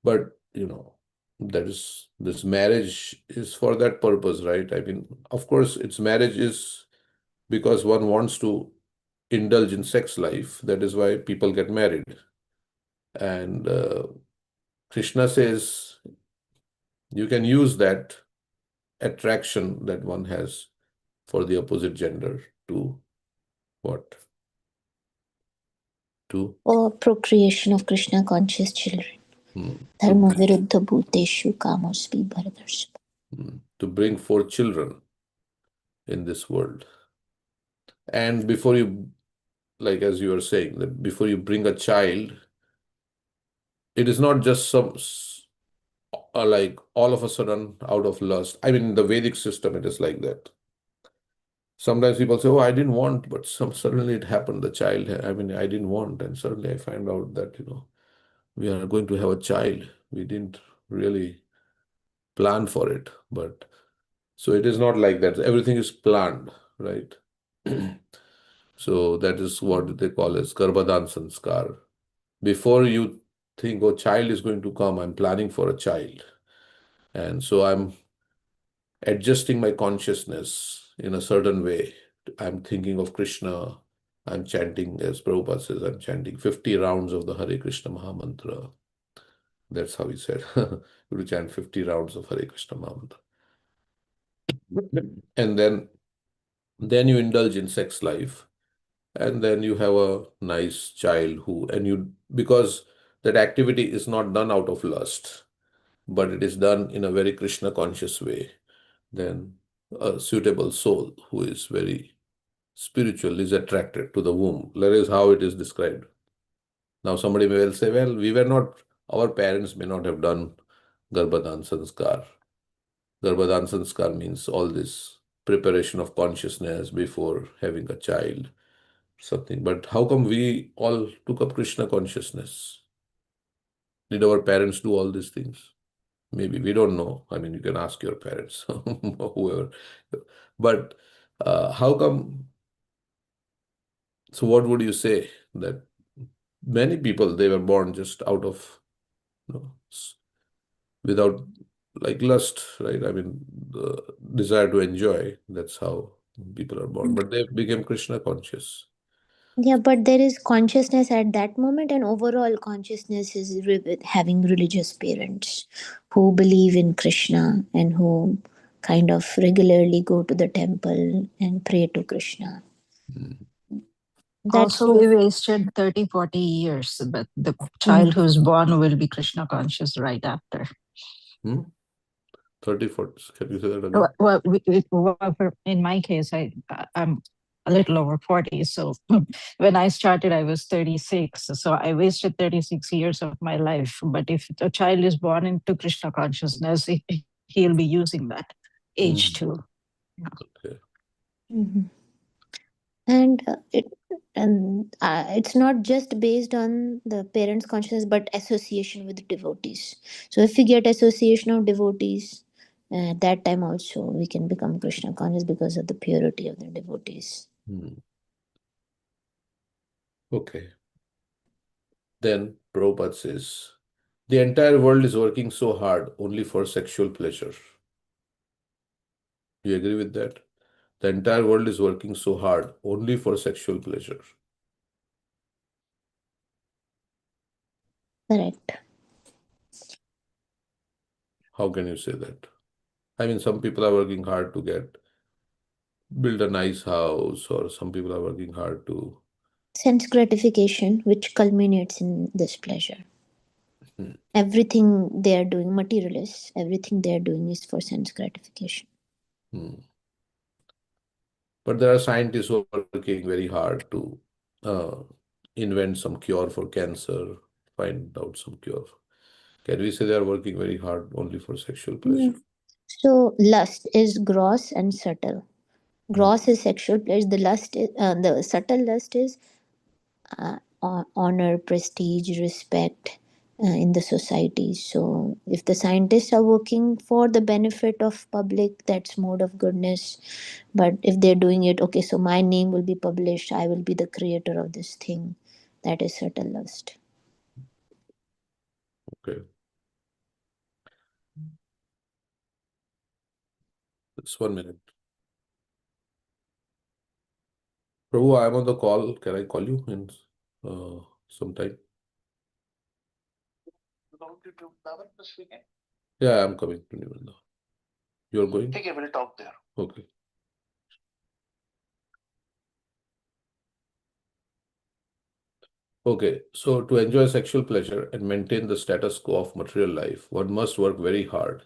But, this marriage is for that purpose, right? I mean, of course, marriage is because one wants to indulge in sex life. That is why people get married. And Krishna says you can use that attraction that one has for the opposite gender to what? Or procreation of Krishna conscious children. To Dharma viruddha bhuteshu kamospi bharadarsha. to bring forth children in this world. And before you, like as you were saying, that before you bring a child, it is not just like all of a sudden out of lust. I mean, in the Vedic system, it is like that. Sometimes people say, "Oh, I didn't want," but suddenly it happened. The child, I mean, I didn't want, and suddenly I find out that we are going to have a child. We didn't really plan for it, but so it is not like that. Everything is planned, right? So that is what they call as Garbhadan Sanskar. Before you think, oh, child is going to come, I'm planning for a child. And so I'm adjusting my consciousness in a certain way. I'm thinking of Krishna. I'm chanting, as Prabhupada says, I'm chanting 50 rounds of the Hare Krishna Mahamantra. That's how he said. You to chant 50 rounds of Hare Krishna Mahamantra. And then you indulge in sex life, and then you have a nice child because that activity is not done out of lust, but it is done in a very Krishna conscious way, then a suitable soul who is very spiritual is attracted to the womb. That is how it is described. Now somebody may well say, well, our parents may not have done Garbhadan Sanskar. Garbhadan Sanskar means all this preparation of consciousness before having a child, something. But how come we all took up Krishna consciousness? Did our parents do all these things? Maybe we don't know. I mean, you can ask your parents, whoever. But how come? So, what would you say that many people they were born just out of without like lust, right? I mean, the desire to enjoy. That's how people are born, but they became Krishna conscious. Yeah, but there is consciousness at that moment, and overall consciousness is with having religious parents who believe in Krishna and who kind of regularly go to the temple and pray to Krishna. Mm. That's Also, what. we wasted 30, 40 years, but the child Mm. who's born will be Krishna conscious right after. Hmm? 30, 40. Can you say that again? In my case, I'm a little over 40. So when I started, I was 36. So I wasted 36 years of my life. But if a child is born into Krishna consciousness, he'll be using that age Mm. too. Yeah. Okay. Mhm. And it's not just based on the parents' consciousness, but association with devotees. So if we get association of devotees, at that time also we can become Krishna conscious because of the purity of the devotees. Mm. Okay. Then Prabhupada says, the entire world is working so hard only for sexual pleasure. You agree with that? The entire world is working so hard only for sexual pleasure. Correct. How can you say that? I mean, some people are working hard to build a nice house, or some people are working hard to. Sense gratification, which culminates in this pleasure. Hmm. Everything they are doing, materialists, everything they are doing is for sense gratification. Hmm. But there are scientists who are working very hard to uh, invent some cure for cancer, find out some cure. Can we say they are working very hard only for sexual pleasure? Mm. So lust is gross and subtle. Hmm. Gross is sexual pleasure. The subtle lust is honor, prestige, respect in the society. So if the scientists are working for the benefit of public, that's mode of goodness. But if they're doing it, okay, so my name will be published, I will be the creator of this thing, that is subtle lust. Okay. Just 1 minute. Prabhu, I'm on the call. Can I call you in some time? Yeah, I'm coming to Nirvana. You're going? Okay, we'll talk there. Okay. Okay, so to enjoy sexual pleasure and maintain the status quo of material life, one must work very hard.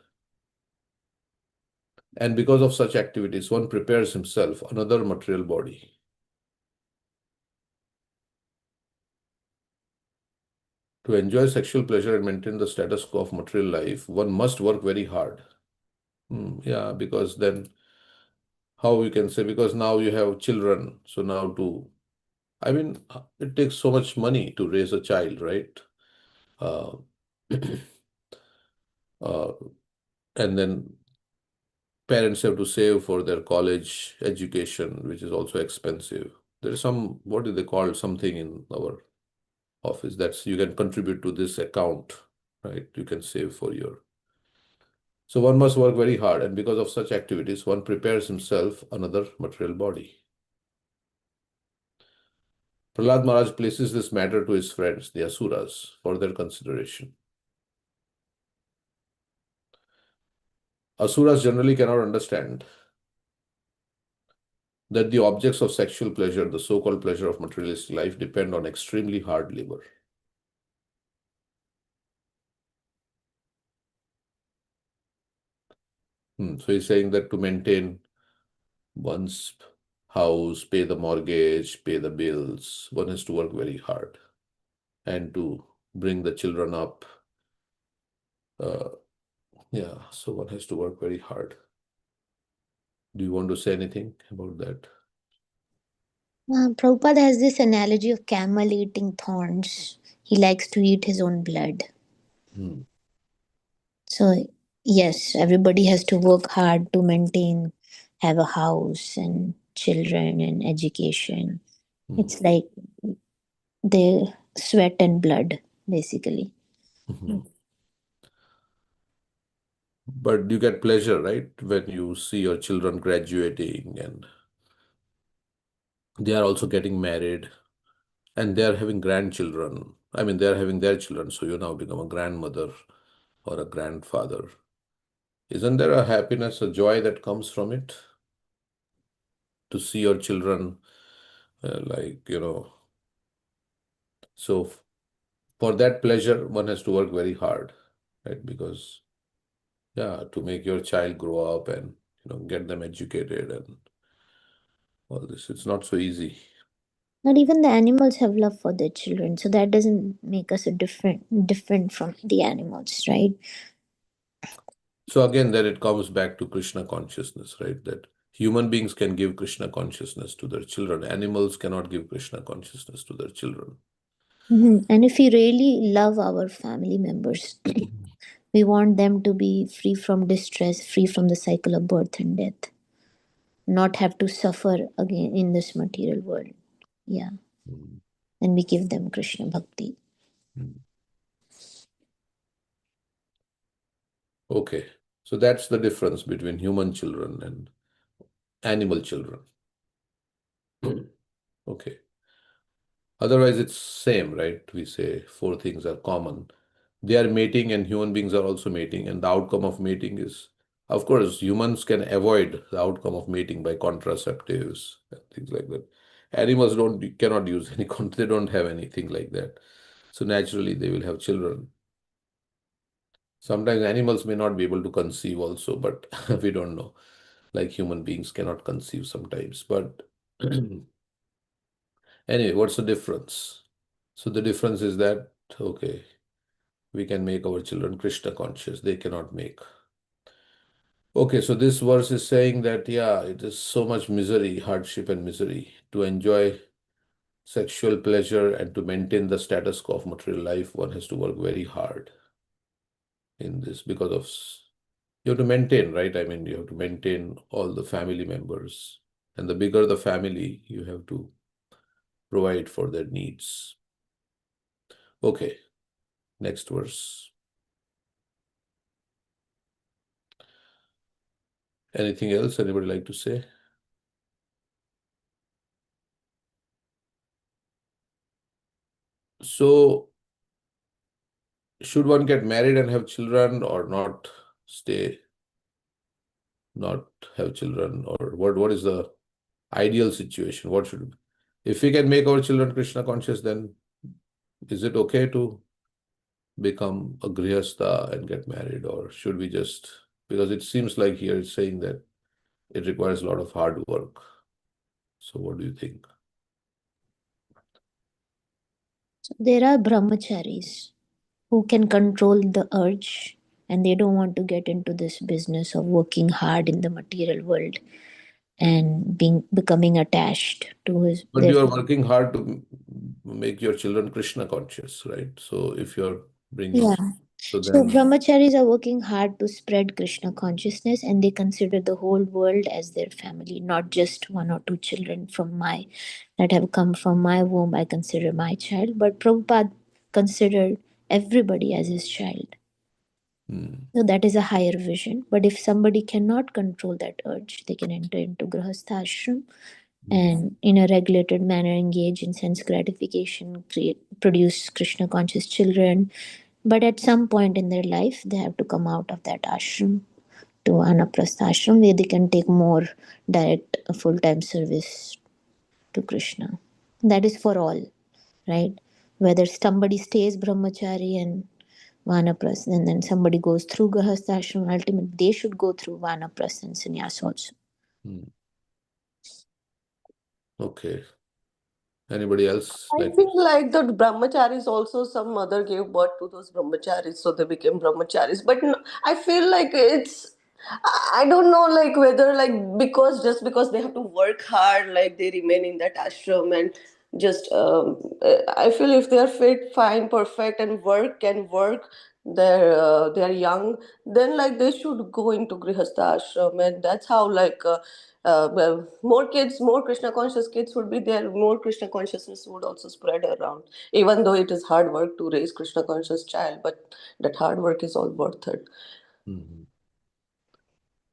And because of such activities, one prepares himself another material body. To enjoy sexual pleasure and maintain the status quo of material life, one must work very hard. Yeah, because then how you can say, because now you have children, so now I mean, it takes so much money to raise a child, right? Uh, uh, and then parents have to save for their college education, which is also expensive. There is some, what do they call something in our office. That's, you can contribute to this account, right? You can save for your. So one must work very hard, and because of such activities, one prepares himself another material body. Prahlad Maharaj places this matter to his friends, the Asuras, for their consideration. Asuras generally cannot understand that the objects of sexual pleasure, the so-called pleasure of materialistic life, depend on extremely hard labor. So he's saying that to maintain one's house, pay the mortgage, pay the bills, one has to work very hard. And to bring the children up, so one has to work very hard. Do you want to say anything about that? Prabhupada has this analogy of camel eating thorns. He likes to eat his own blood. So, yes, everybody has to work hard to maintain, have a house and children and education. It's like the sweat and blood, basically. But you get pleasure, right? When you see your children graduating and they are also getting married and they are having grandchildren. I mean, they are having their children. So you now become a grandmother or a grandfather. Isn't there a happiness, a joy that comes from it? To see your children, so for that pleasure, one has to work very hard, right? Because, to make your child grow up and, get them educated and all this, it's not so easy. Not even the animals have love for their children, so that doesn't make us a different from the animals, right? So again, then it comes back to Krishna consciousness, right? That human beings can give Krishna consciousness to their children. Animals cannot give Krishna consciousness to their children. And if we really love our family members, we want them to be free from distress, free from the cycle of birth and death, not have to suffer again in this material world. Yeah. And we give them Krishna Bhakti. Okay. So that's the difference between human children and animal children. Okay. Otherwise, it's same, right? We say four things are common. They are mating and human beings are also mating. And the outcome of mating is, of course, humans can avoid the outcome of mating by contraceptives and things like that. Animals cannot use any, they don't have anything like that. So naturally, they will have children. Sometimes animals may not be able to conceive also, but we don't know. Like human beings cannot conceive sometimes. But anyway, what's the difference? So the difference is that, okay, we can make our children Krishna conscious. They cannot make. Okay, so this verse is saying that, it is so much misery, hardship and misery to enjoy sexual pleasure and to maintain the status quo of material life. One has to work very hard in this because of, you have to maintain, right? I mean, you have to maintain all the family members. And the bigger the family, you have to provide for their needs. Okay, next verse. Anything else anybody like to say? So, should one get married and have children or not not have children, or what is the ideal situation? What should, if we can make our children Krishna conscious, then is it okay to become a grihastha and get married, or should we just, because it seems like here it's saying that it requires a lot of hard work. So what do you think? So there are brahmacharis who can control the urge and they don't want to get into this business of working hard in the material world and becoming attached to But you are working hard to make your children Krishna conscious, right? So if you're bringing, yeah. So So then, brahmacharis are working hard to spread Krishna consciousness, and they consider the whole world as their family, not just one or two children from my that have come from my womb. I consider my child, but Prabhupada considered everybody as his child. hmm, So that is a higher vision. But if somebody cannot control that urge, they can enter into grahastha ashram hmm, and in a regulated manner engage in sense gratification, produce Krishna conscious children. But at some point in their life, they have to come out of that ashram to anaprastha ashram where they can take more direct full-time service to Krishna. That is for all, right? Whether somebody stays brahmachari and vanaprastha and then somebody goes through grahastha ashram, ultimately they should go through vanaprastha and sannyas also. hmm. Okay. Anybody else I like to? feel like the brahmacharis also some mother gave birth to those brahmacharis, so they became brahmacharis. But no, I feel like it's I don't know like whether like because just because they have to work hard, like they remain in that ashram and just I feel if they are fit, fine, perfect, and work can work. They're young, then like they should go into grihastha ashram, and that's how like. Well, more kids, more Krishna conscious kids would be there, more Krishna consciousness would also spread around. Even though it is hard work to raise Krishna conscious child, but that hard work is all worth it. Mhm.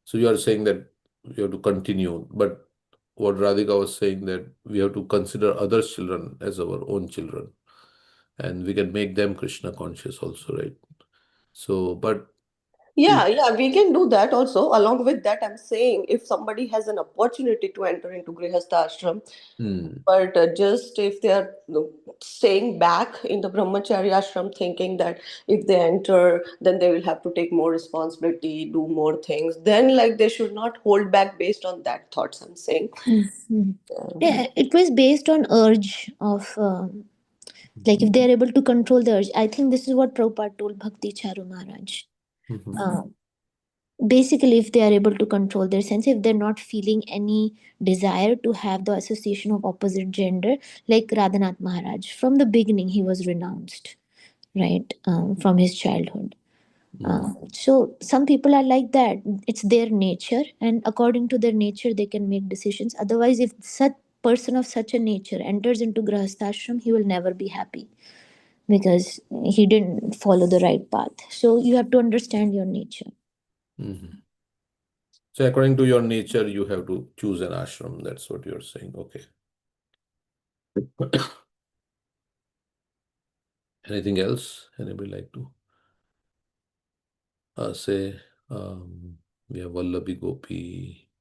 So you are saying that we have to continue, but what Radhika was saying that we have to consider other children as our own children, and we can make them Krishna conscious also, right? So, but Yeah, yeah, we can do that also. Along with that, I'm saying if somebody has an opportunity to enter into Grihastha ashram, hmm, but just if they are staying back in the Brahmacharya ashram, thinking that if they enter, then they will have to take more responsibility, do more things, then like they should not hold back based on that thoughts. I'm saying. Mhm. Yeah, it was based on urge of like if they are able to control the urge. I think this is what Prabhupada told Bhakti Charu Maharaj. mhm, Uh, Basically, if they are able to control their sense, if they're not feeling any desire to have the association of opposite gender, like Radhanath Maharaj, from the beginning he was renounced, right, from his childhood. mhm, So some people are like that. It's their nature, and according to their nature, they can make decisions. Otherwise, if such person of such a nature enters into grahasthashram, he will never be happy because he didn't follow the right path. So you have to understand your nature. mhm. So according to your nature, you have to choose an ashram. That's what you're saying. Okay. Anything else? Anybody like to say? We have Vallabi Gopi,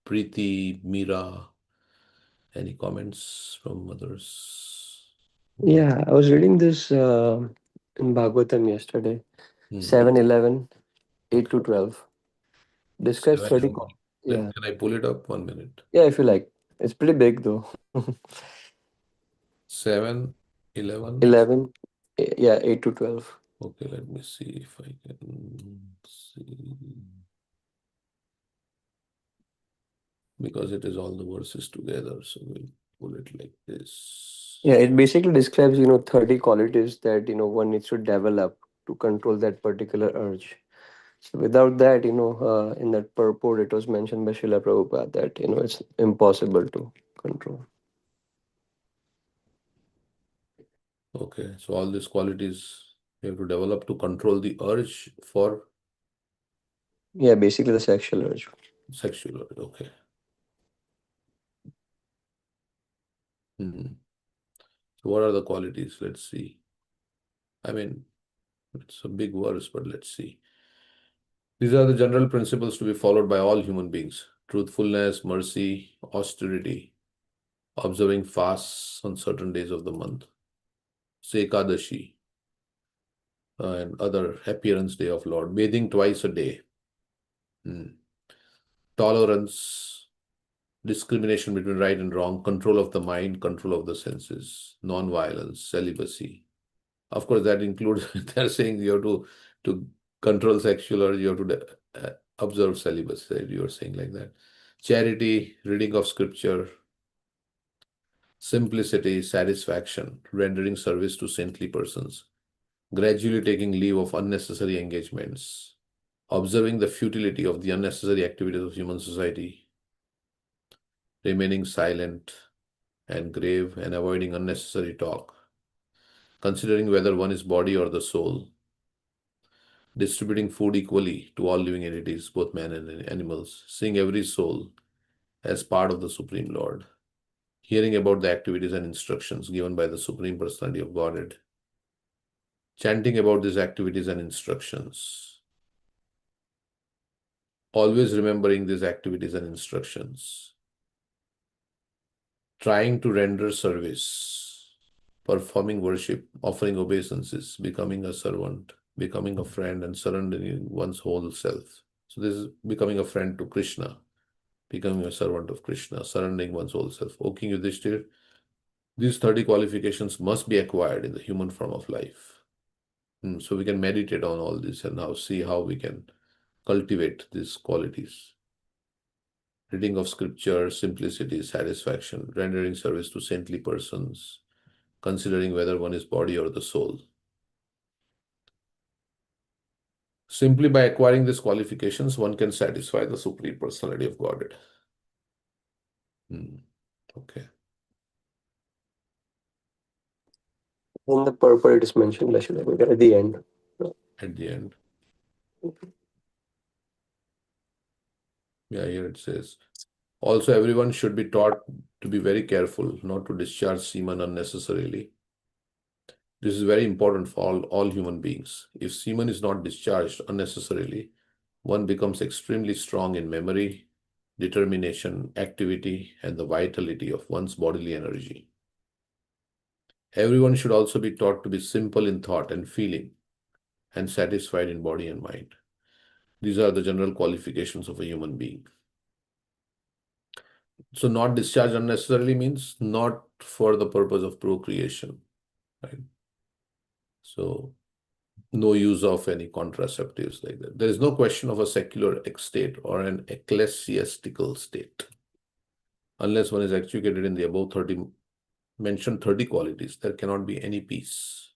Preeti, Meera. Any comments from others? Yeah, I was reading this in Bhagavatam yesterday. Hmm. 7:11, 8 to 12. Describes 30. 7:11. Yeah. Can I pull it up 1 minute? Yeah, if you like. It's pretty big though. 7:11. 11. Yeah, 8 to 12. Okay, let me see if I can see, because it is all the verses together. So we'll pull it like Yeah, this. it basically describes, 30 qualities that, one needs to develop to control that particular urge. So without that, in that purport, it was mentioned by Srila Prabhupada that, it's impossible to control. Okay, so all these qualities we have to develop to control the urge for Yeah, basically the sexual urge. sexual urge. Okay. Hmm. So what are the qualities? Let's see. I mean, it's a big verse, but let's see. These are the general principles to be followed by all human beings: truthfulness, mercy, austerity, observing fasts on certain days of the month, Sekadashi, and other appearance day of Lord, bathing twice a day, tolerance, discrimination between right and wrong, control of the mind, control of the senses, non-violence, celibacy. Of course, that includes, they're saying you have to control sexual urge, you have to observe celibacy, right? You're saying like that. Charity, reading of scripture, simplicity, satisfaction, rendering service to saintly persons, gradually taking leave of unnecessary engagements, observing the futility of the unnecessary activities of human society, remaining silent and grave and avoiding unnecessary talk, considering whether one is body or the soul, distributing food equally to all living entities, both man and animals, seeing every soul as part of the Supreme Lord, hearing about the activities and instructions given by the Supreme Personality of Godhead, chanting about these activities and instructions, always remembering these activities and instructions, trying to render service, performing worship, offering obeisances, becoming a servant, becoming a friend, and surrendering one's whole self. So this is becoming a friend to Krishna, becoming a servant of Krishna, surrendering one's whole self. O King Yudhishthir, these 30 qualifications must be acquired in the human form of life. So we can meditate on all this and now see how we can cultivate these qualities. Reading of scripture, simplicity, satisfaction, rendering service to saintly persons, considering whether one is body or the soul. Simply by acquiring these qualifications, one can satisfy the Supreme Personality of Godhead. Okay. In the purport, it is mentioned at the end. At the end. Yeah, here it says, also everyone should be taught to be very careful not to discharge semen unnecessarily. This is very important for all human beings. If semen is not discharged unnecessarily, one becomes extremely strong in memory, determination, activity, and the vitality of one's bodily energy. Everyone should also be taught to be simple in thought and feeling and satisfied in body and mind. These are the general qualifications of a human being. So not discharge unnecessarily means not for the purpose of procreation, right? So no use of any contraceptives like that. There is no question of a secular state or an ecclesiastical state. Unless one is educated in the above 30 mentioned 30 qualities, there cannot be any peace.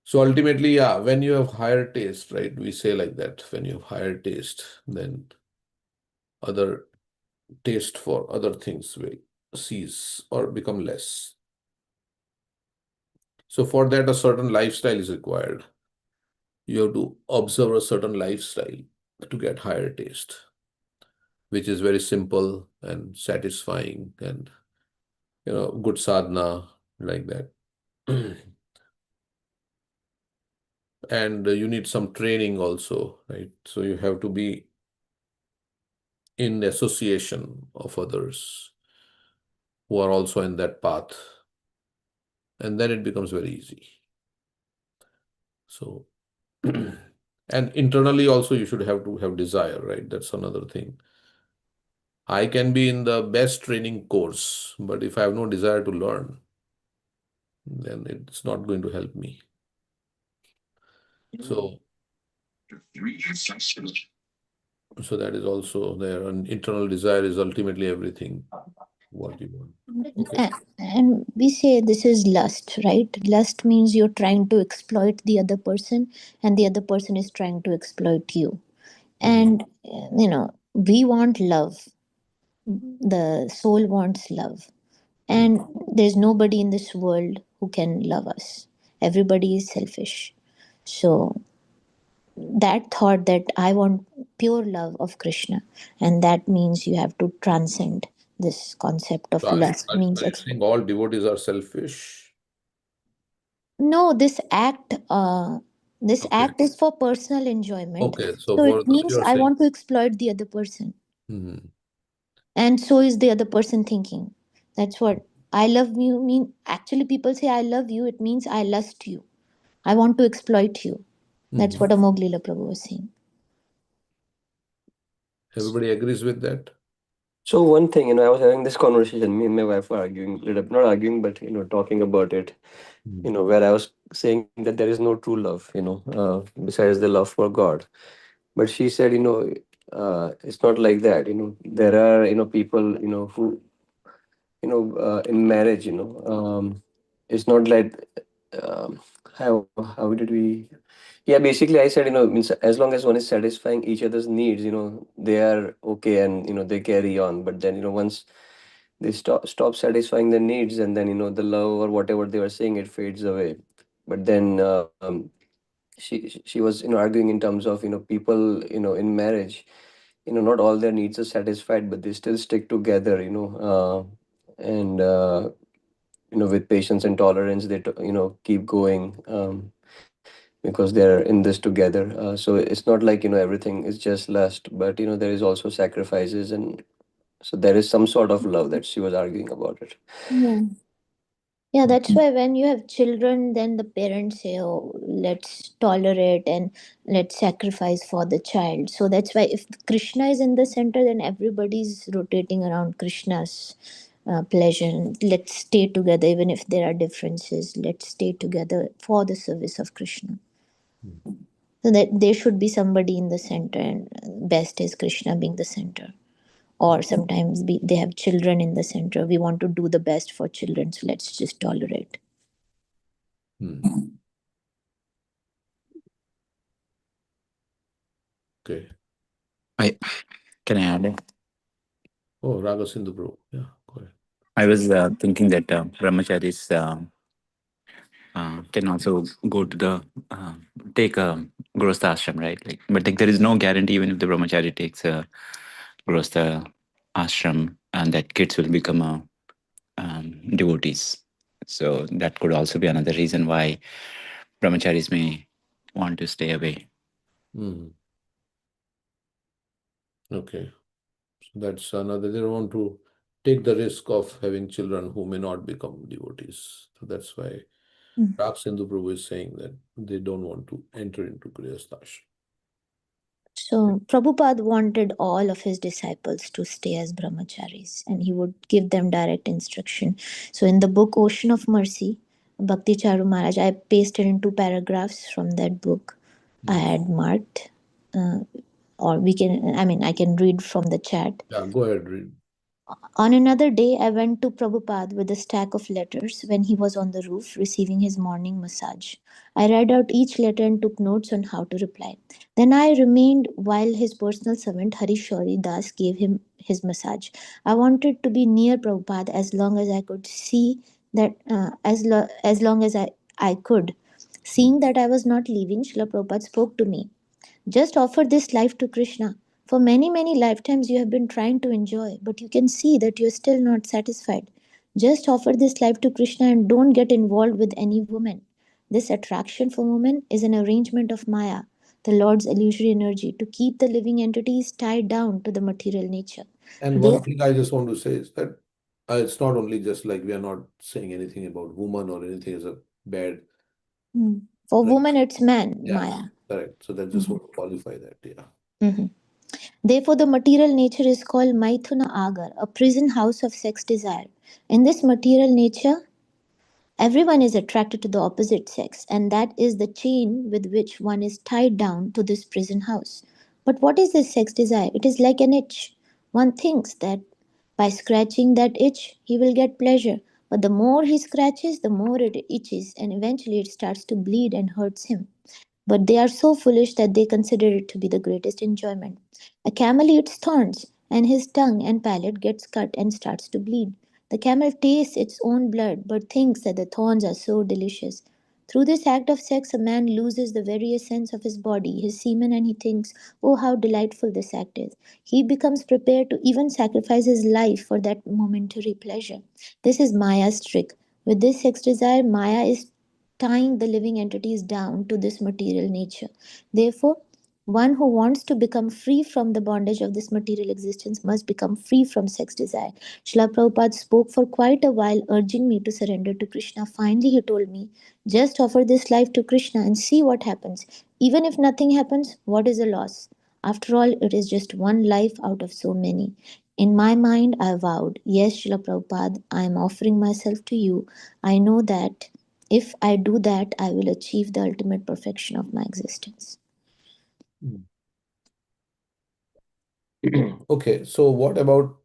So ultimately, yeah, when you have higher taste, right? We say like that, when you have higher taste, then other taste for other things will cease or become less. So for that, a certain lifestyle is required. You have to observe a certain lifestyle to get higher taste, which is very simple and satisfying and, good sadhana like that. And you need some training also, right? So you have to be in association of others who are also in that path. And then it becomes very easy. So, and internally also you should have to have desire, right? That's another thing. I can be in the best training course, but if I have no desire to learn, then it's not going to help me. So that is also there. And internal desire is ultimately everything what you want. Okay. And we say this is lust, right? Lust means you're trying to exploit the other person, and the other person is trying to exploit you. And, we want love. The soul wants love. And there's nobody in this world who can love us. Everybody is selfish. So that thought that I want pure love of Krishna, and that means you have to transcend this concept of So lust means are you saying all devotees are selfish? no, this Okay. act is for personal enjoyment. Okay. So So for it the, means you are I saying, want to exploit the other person. Mhm. And so is the other person thinking. That's what I love you mean. Actually, people say I love you, it means I lust you. I want to exploit you. That's what Amoglila Prabhu was saying. Everybody agrees with that? So one thing, I was having this conversation, me and my wife were arguing, not arguing, but talking about it. Where I was saying that there is no true love, besides the love for God. But she said, it's not like that. There are people, who in marriage, it's not like um, how did we? Yeah, basically, I said, means as long as one is satisfying each other's needs, they are okay, and they carry on. But then, once they stop satisfying their needs, and then the love or whatever they were saying, it fades away. But then she was arguing in terms of people in marriage, not all their needs are satisfied, but they still stick together, and with patience and tolerance they keep going, because they're in this together. So it's not like everything is just lust, but there is also sacrifices, and so there is some sort of love that she was arguing about it. Yeah. Yeah, that's why when you have children, then the parents say, oh, let's tolerate and let's sacrifice for the child. So that's why if Krishna is in the center, then everybody's rotating around Krishna's pleasure. Let's stay together, even if there are differences. Let's stay together for the service of Krishna. So that there should be somebody in the center, and best is Krishna being the center. Or sometimes they have children in the center. We want to do the best for children, so let's just tolerate. Okay. I can I add? Oh, Raga Sindhu Bro. Yeah, go ahead. I was thinking that brahmacharis can also go to the take a grostha ashram, right? But there is no guarantee even if the brahmachari takes a grostha ashram, and that kids will become devotees. So that could also be another reason why brahmacharis may want to stay away. Okay. So that's another. They don't want to take the risk of having children who may not become devotees. So that's why Rak Sindhu Prabhu is saying that they don't want to enter into Grihastha. So Prabhupada wanted all of his disciples to stay as brahmacharis, and he would give them direct instruction. So in the book Ocean of Mercy, Bhakti Charu Maharaj, I pasted in 2 paragraphs from that book. I had marked, or I can read from the chat. Yeah, go ahead, read. On another day, I went to Prabhupada with a stack of letters when he was on the roof receiving his morning massage. I read out each letter and took notes on how to reply. Then I remained while his personal servant Hari Shori Das gave him his massage. I wanted to be near Prabhupada as long as I could see that, as long as I could. Seeing that I was not leaving, Srila Prabhupada spoke to me. Just offer this life to Krishna. For many, many lifetimes you have been trying to enjoy, but you can see that you are still not satisfied. Just offer this life to Krishna and don't get involved with any woman. This attraction for women is an arrangement of Maya, the Lord's illusory energy, to keep the living entities tied down to the material nature. And one thing I just want to say is that it's not only just like we are not saying anything about woman or anything as a bad. For Like, woman, it's man, yeah, Maya. correct. So that just want to qualify that. Mhm. Therefore, the material nature is called Maithuna Agar, a prison house of sex desire. In this material nature, everyone is attracted to the opposite sex, and that is the chain with which one is tied down to this prison house. But what is this sex desire? It is like an itch. One thinks that by scratching that itch, he will get pleasure. But the more he scratches, the more it itches, and eventually it starts to bleed and hurts him. But they are so foolish that they consider it to be the greatest enjoyment. A camel eats thorns, and his tongue and palate gets cut and starts to bleed. The camel tastes its own blood, but thinks that the thorns are so delicious. Through this act of sex, a man loses the very essence of his body, his semen, and he thinks, oh, how delightful this act is. He becomes prepared to even sacrifice his life for that momentary pleasure. This is Maya's trick. With this sex desire, Maya is tying the living entities down to this material nature. Therefore, one who wants to become free from the bondage of this material existence must become free from sex desire. Srila Prabhupada spoke for quite a while, urging me to surrender to Krishna. Finally, he told me, just offer this life to Krishna and see what happens. Even if nothing happens, what is the loss? After all, it is just one life out of so many. In my mind, I vowed, yes, Srila Prabhupada, I am offering myself to you. I know that if I do that, I will achieve the ultimate perfection of my existence. Okay, so what about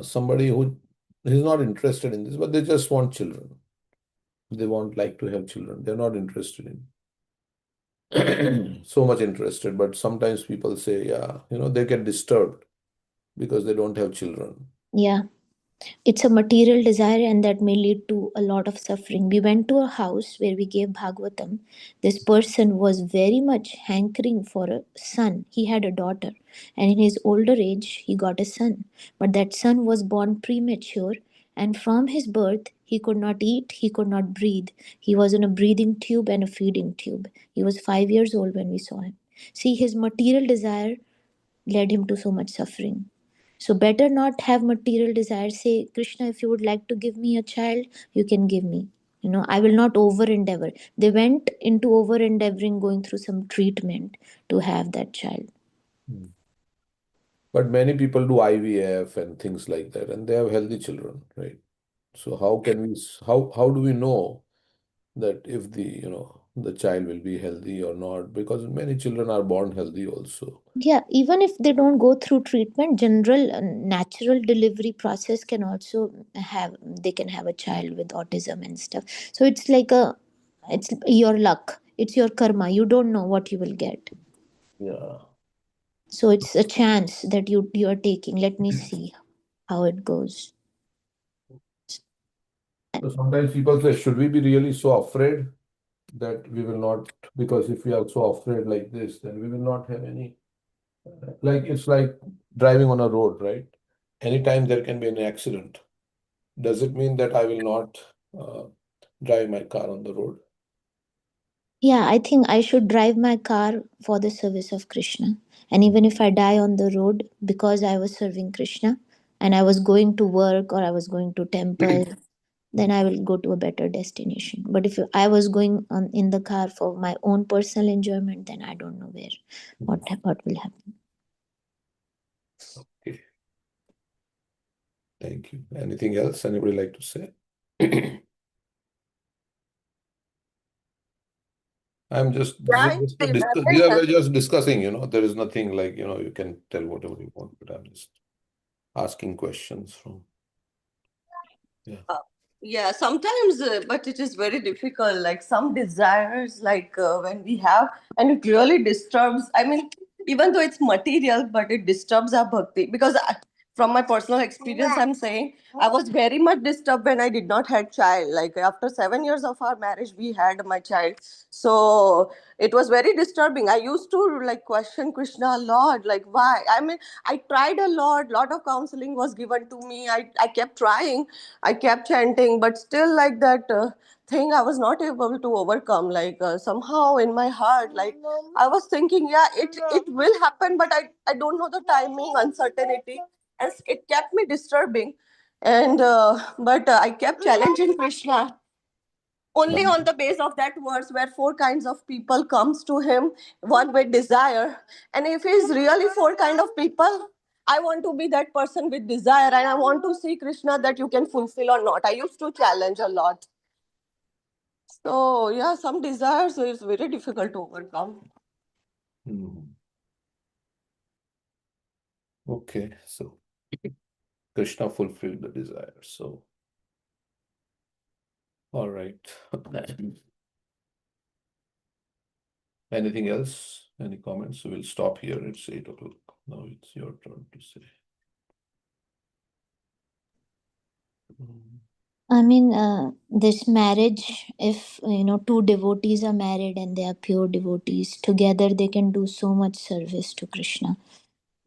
somebody who is not interested in this, but they just want children? They won't like to have children. They're not interested in so much interested. But sometimes people say, yeah, they get disturbed because they don't have children. Yeah. It's a material desire, and that may lead to a lot of suffering. We went to a house where we gave Bhagavatam. This person was very much hankering for a son. He had a daughter, and in his older age, he got a son. But that son was born premature, and from his birth, he could not eat, he could not breathe. He was in a breathing tube and a feeding tube. He was 5 years old when we saw him. See, his material desire led him to so much suffering. So better not have material desires. Say, Krishna, if you would like to give me a child, you can give me. I will not over endeavor. They went into over endeavoring, going through some treatment to have that child. But many people do IVF and things like that, and they have healthy children, right? So how do we know that if the child will be healthy or not? Because many children are born healthy also. Yeah, even if they don't go through treatment, general natural delivery process can also they can have a child with autism and stuff. So it's your luck. It's your karma. You don't know what you will get. Yeah. So it's a chance that you are taking. Let me see how it goes. So sometimes people say, should we be really so afraid that we will not, because if we are so afraid like this, then we will not have any, like it's like driving on a road, right? Anytime there can be an accident. Does it mean that I will not drive my car on the road? Yeah, I think I should drive my car for the service of Krishna. And even if I die on the road because I was serving Krishna and I was going to work or I was going to temple, then I will go to a better destination. But if I was going on in the car for my own personal enjoyment, then I don't know what will happen. Okay. Thank you. Anything else anybody like to say? I'm just, Yeah, we're just discussing, there is nothing like, you can tell whatever you want, but I'm just asking questions from, yeah. Yeah, sometimes, but it is very difficult. Like some desires, like when we have, and it really disturbs. I mean, even though it's material, but it disturbs our bhakti. Because from my personal experience, I'm saying I was very much disturbed when I did not had child. Like after 7 years of our marriage, we had my child. So it was very disturbing. I used to like question Krishna a lot. Like why? I mean, I tried a lot. Lot of counseling was given to me. I kept trying. I kept chanting, but still, like that thing, I was not able to overcome. Like somehow in my heart, like I was thinking, yeah, it will happen, but I don't know the timing, uncertainty, and it kept me disturbing. And but I kept challenging Krishna only on the base of that verse where four kinds of people comes to him, one with desire. And if he's really four kind of people, I want to be that person with desire, and I want to see Krishna that you can fulfill or not. I used to challenge a lot. So yeah, some desires is very difficult to overcome. Hmm. Okay, so Krishna fulfilled the desire. So, all right. Anything else? Any comments? We'll stop here. It's 8 o'clock. Now it's your turn to say. I mean, this marriage, if two devotees are married and they are pure devotees, together they can do so much service to Krishna,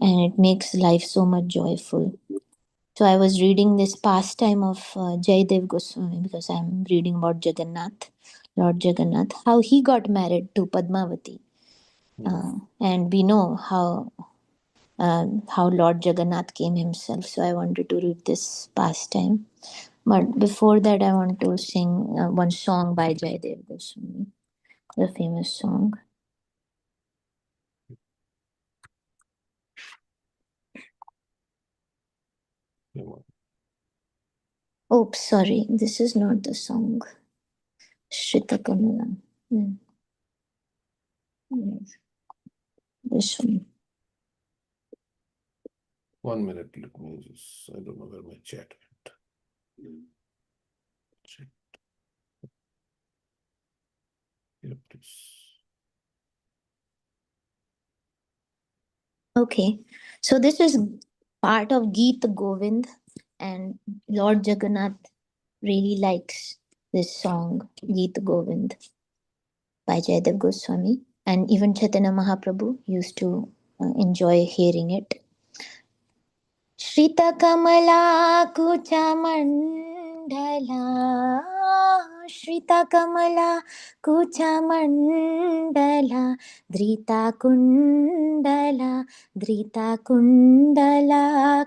and it makes life so much joyful. So I was reading this pastime of Jaidev Goswami because I'm reading about Jagannath, Lord Jagannath, how he got married to Padmavati, and we know how Lord Jagannath came himself. So I wanted to read this pastime. But before that, I want to sing one song by Jaidev Goswami, the famous song. Oops, sorry, this is not the song. Shrita Kamala. This one. 1 minute. Let me just, I don't know where my chat went. Chat. Okay, so this is part of Geet Govind, and Lord Jagannath really likes this song, Geet Govind, by Jayadev Goswami, and even Chaitanya Mahaprabhu used to enjoy hearing it. श्रितकमलाकुचमण्डला श्रितकमला कुचमण्डला धृताकुण्डला धृताकुण्डला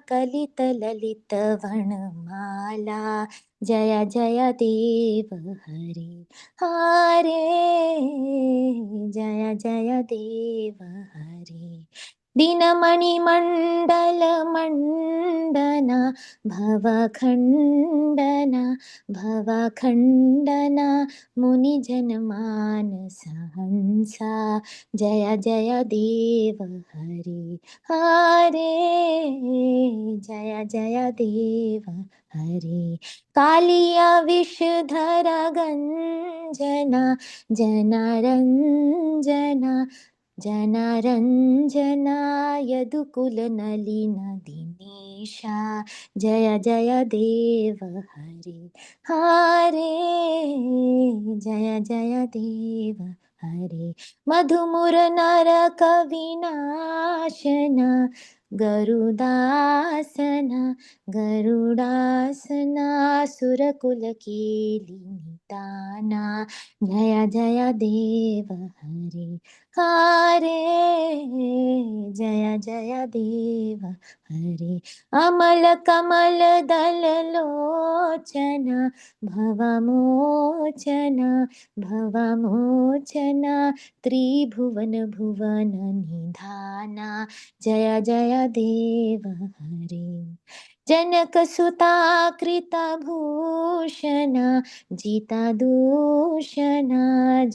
कलितललितवनमाला जय जय देव हरे हरे जय जय देव हरे दिनमणिमण्डलमण्डना भवखण्डना भवखण्डना मुनिजनमानसहंसा जय जय देव हरे हरे जय जय देव हरे कालिया विषधर गञ्जना जनारञ्जना जनारञ्जना यदुकुलनलिनदिनेशा जय जय देव हरे हरे जय जय देव हरे मधुमुरनरकविनाशना गरुडासना गरुडासना सुरकुलकेलिनिदाना जय जय देव हरे हरे जय जय देव हरे अमल कमल दल लोचना भवमोचना भवमोचना त्रिभुवन भुवन निधाना जय जय देव हरे जनकसुता कृतभूषणा जितादूषणा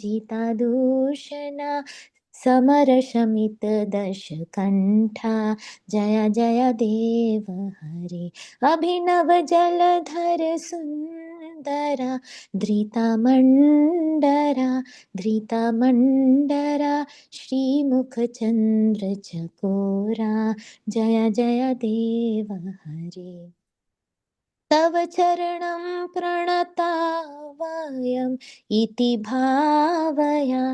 जितादूषणा समरशमितदशकण्ठा जय जय देव हरे अभिनव जलधर सुन्दरा धृतमण्डरा धृतमण्डरा श्रीमुखचन्द्रचकोरा जय जय देव हरे तव चरणं प्रणतावयम् इति भावया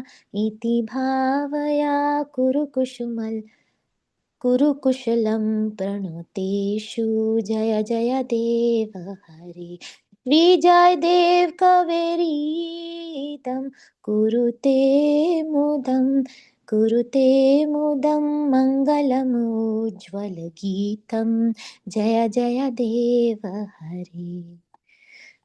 कुरु कुशलं प्रणतेषु जय जय देव हरे विजय देव कवेरीतं कुरुते मुदं मङ्गलमुज्ज्वलगीतं जय जय देव हरे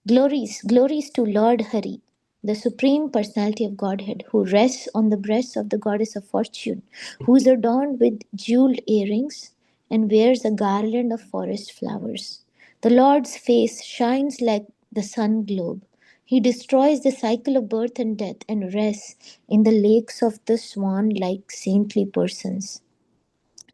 Glories to Lord Hari, the Supreme Personality of Godhead, who rests on the breast of the Goddess of Fortune, who is adorned with jeweled earrings and wears a garland of forest flowers. The Lord's face shines like the sun globe. He destroys the cycle of birth and death and rests in the lakes of the swan like saintly persons.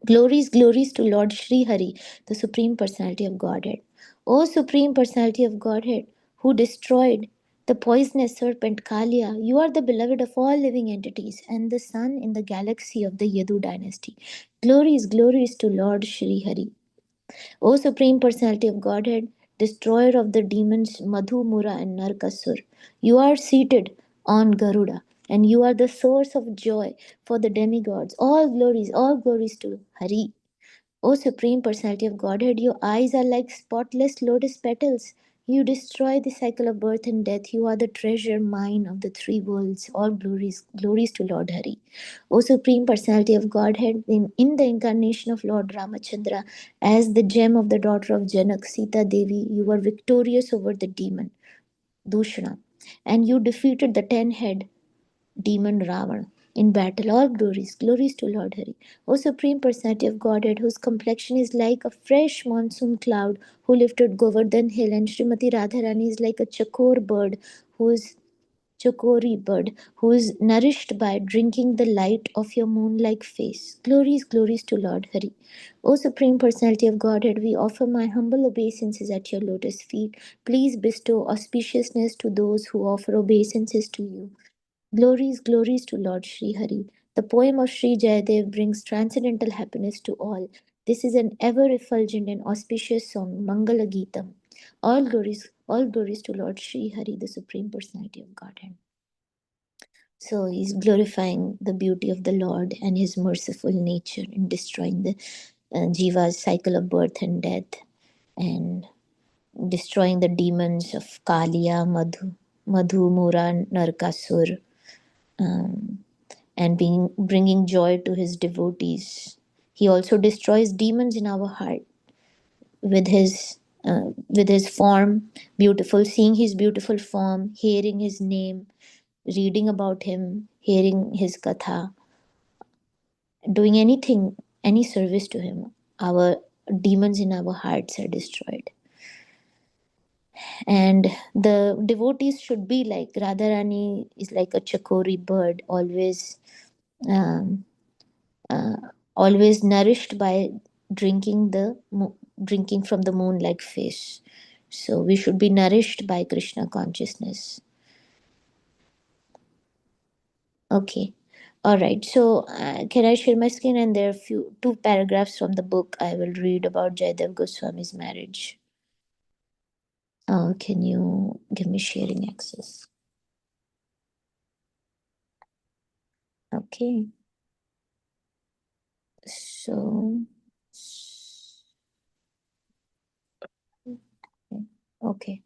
Glories to Lord Sri Hari, the Supreme Personality of Godhead. O Supreme Personality of Godhead, who destroyed the poisonous serpent Kalia, you are the beloved of all living entities and the sun in the galaxy of the Yadu dynasty. Glories to Lord Sri Hari. O Supreme Personality of Godhead, destroyer of the demons Madhu, Mura, and Narkasur, you are seated on Garuda, and you are the source of joy for the demigods. All glories to Hari. O Supreme Personality of Godhead, your eyes are like spotless lotus petals. You destroy the cycle of birth and death. You are the treasure mine of the three worlds. All glories to Lord Hari. O Supreme Personality of Godhead, in the incarnation of Lord Ramachandra, as the gem of the daughter of Janak, Sita Devi, you were victorious over the demon, Dushana, and you defeated the 10-head demon Ravana in battle. All glories to Lord Hari. O Supreme Personality of Godhead, whose complexion is like a fresh monsoon cloud, who lifted Govardhan Hill, and Srimati Radharani is like a chakori bird, who is nourished by drinking the light of your moon-like face. Glories to Lord Hari. O Supreme Personality of Godhead, we offer my humble obeisances at your lotus feet. Please bestow auspiciousness to those who offer obeisances to you. Glories, glories to Lord Sri Hari. The poem of Sri Jayadev brings transcendental happiness to all. This is an ever effulgent and auspicious song, Mangala Geetam. All glories to Lord Sri Hari, the Supreme Personality of Godhead. So he's glorifying the beauty of the Lord and his merciful nature in destroying the Jiva's cycle of birth and death, and destroying the demons of Kaliya, Madhu, Mura, Narkasur, and bringing joy to his devotees. He also destroys demons in our heart with his form, beautiful, seeing his beautiful form, hearing his name, reading about him, hearing his katha, doing anything, any service to him. Our demons in our hearts are destroyed. And the devotees should be like Radharani is like a chakori bird, um, uh, always nourished by drinking drinking from the moon like fish. So we should be nourished by Krishna consciousness. Okay. All right. So can I share my screen? And there are two paragraphs from the book I will read about Jaydev Goswami's marriage. Can you give me sharing access? Okay. So, okay.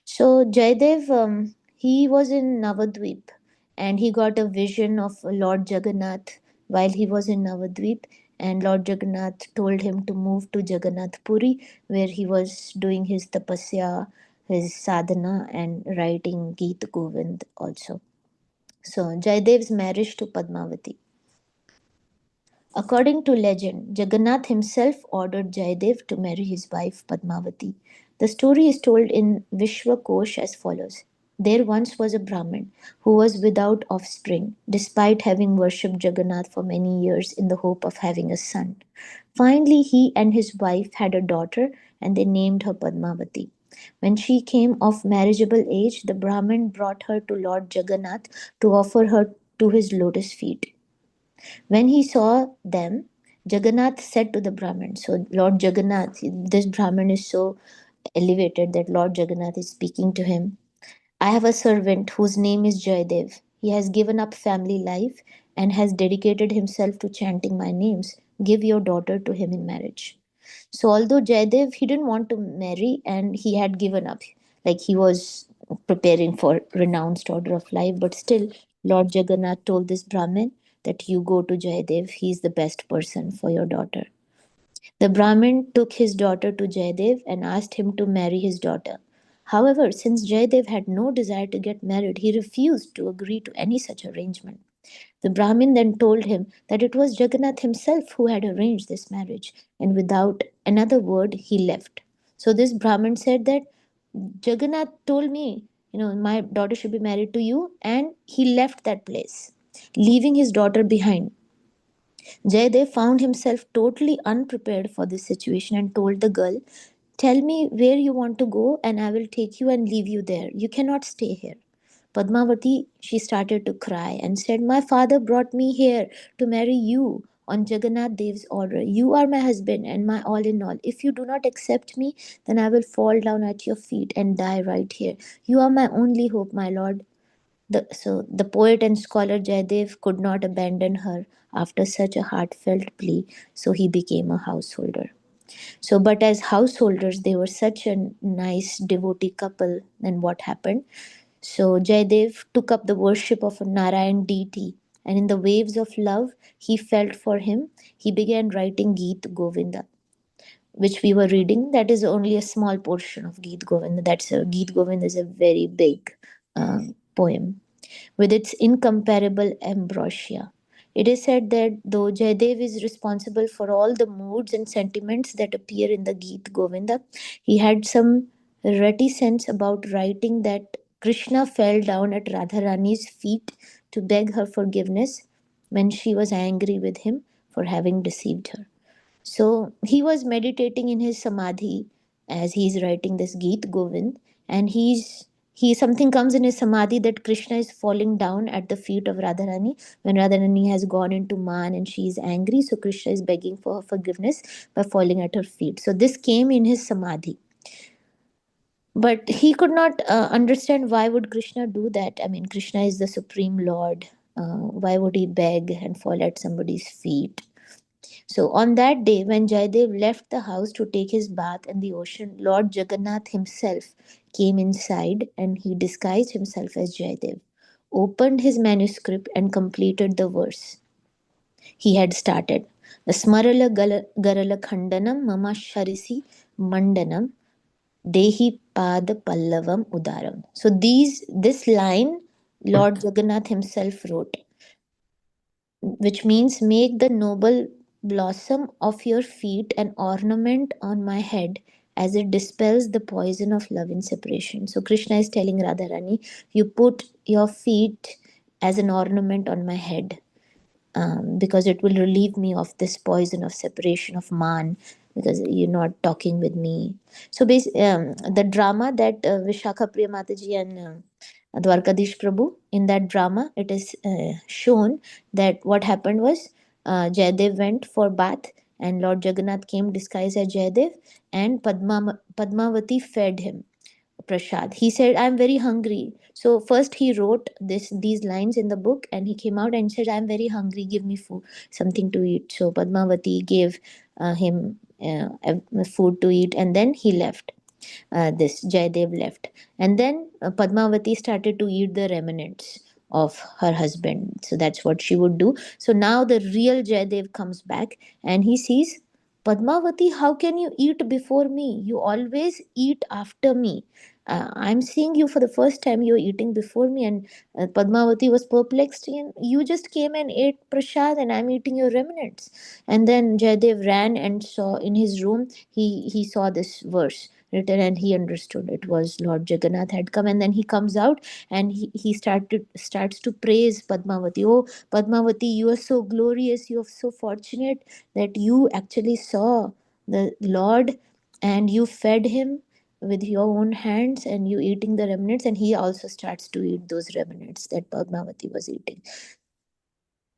So Jaydev, he was in Navadvip, and he got a vision of Lord Jagannath while he was in Navadvip, and Lord Jagannath told him to move to Jagannath Puri, where he was doing his tapasya, his sadhana, and writing Geet Govind also. So Jaydev's marriage to Padmavati. According to legend, Jagannath himself ordered Jayadev to marry his wife Padmavati. The story is told in Vishwakosh as follows. There once was a Brahmin who was without offspring, despite having worshipped Jagannath for many years in the hope of having a son. Finally, he and his wife had a daughter, and they named her Padmavati. When she came of marriageable age, the Brahmin brought her to Lord Jagannath to offer her to his lotus feet. When he saw them, Jagannath said to the Brahmin, so Lord Jagannath, this Brahmin is so elevated that Lord Jagannath is speaking to him. I have a servant whose name is Jayadev. He has given up family life and has dedicated himself to chanting my names. Give your daughter to him in marriage. So although Jayadev, he didn't want to marry and he had given up, like he was preparing for renounced order of life, but still Lord Jagannath told this Brahmin that you go to Jayadev, he is the best person for your daughter. The Brahmin took his daughter to Jayadev and asked him to marry his daughter. However, since Jayadev had no desire to get married, he refused to agree to any such arrangement. The Brahmin then told him that it was Jagannath himself who had arranged this marriage, and without another word, he left. So this Brahmin said that Jagannath told me, my daughter should be married to you, and he left that place, leaving his daughter behind. Jayadev found himself totally unprepared for this situation and told the girl, tell me where you want to go, and I will take you and leave you there. You cannot stay here. Padmavati, she started to cry and said, my father brought me here to marry you on Jagannath Dev's order. You are my husband and my all in all. If you do not accept me, then I will fall down at your feet and die right here. You are my only hope, my lord. So the poet and scholar Jayadev could not abandon her after such a heartfelt plea, so he became a householder. So, but as householders, they were such a nice devotee couple. Then what happened? So Jayadev took up the worship of a Narayan deity, and in the waves of love he felt for him, he began writing Geet Govinda, which we were reading. That is only a small portion of Geet Govinda. Geet Govinda is a very big poem with its incomparable ambrosia. It is said that though Jayadev is responsible for all the moods and sentiments that appear in the Geet Govinda, he had some reticence about writing that Krishna fell down at Radharani's feet to beg her forgiveness when she was angry with him for having deceived her. So he was meditating in his samadhi as he's writing this Geet Govind, and he's something comes in his samadhi that Krishna is falling down at the feet of Radharani when Radharani has gone into man and she is angry. So Krishna is begging for her forgiveness by falling at her feet. So this came in his samadhi. But he could not understand why would Krishna do that. I mean, Krishna is the supreme Lord. Why would he beg and fall at somebody's feet? So on that day, when Jayadev left the house to take his bath in the ocean, Lord Jagannath himself came inside and he disguised himself as Jayadev, opened his manuscript and completed the verse he had started. The Smarala Garala Khandanam Mama Sharisi Mandanam Dehi Pada Pallavam Udaram. So this line Lord Jagannath himself wrote, which means make the noble blossom of your feet an ornament on my head as it dispels the poison of love and separation. So Krishna is telling Radharani, you put your feet as an ornament on my head, because it will relieve me of this poison of separation of man, because you're not talking with me. So the drama that Vishakha Priya Mataji and Dwarkadish Prabhu, in that drama, it is shown that what happened was Jayadev went for bath and Lord Jagannath came disguised as Jayadev, and Padmavati fed him prasad. He said, I'm very hungry. So first he wrote these lines in the book and he came out and said, I'm very hungry, give me food, something to eat. So Padmavati gave him food to eat, and then he left. This Jayadev left, and then Padmavati started to eat the remnants of her husband. So that's what she would do. So now the real Jayadev comes back and he sees, Padmavati, how can you eat before me? You always eat after me. I'm seeing you for the first time, you're eating before me. And Padmavati was perplexed. And you just came and ate prasad and I'm eating your remnants. And then Jayadev ran and saw in his room, he saw this verse written and he understood it was Lord Jagannath had come. And then he comes out and he starts to praise Padmavati. Oh, Padmavati, you are so glorious, you are so fortunate that you actually saw the Lord and you fed him with your own hands and you eating the remnants. And he also starts to eat those remnants that Padmavati was eating.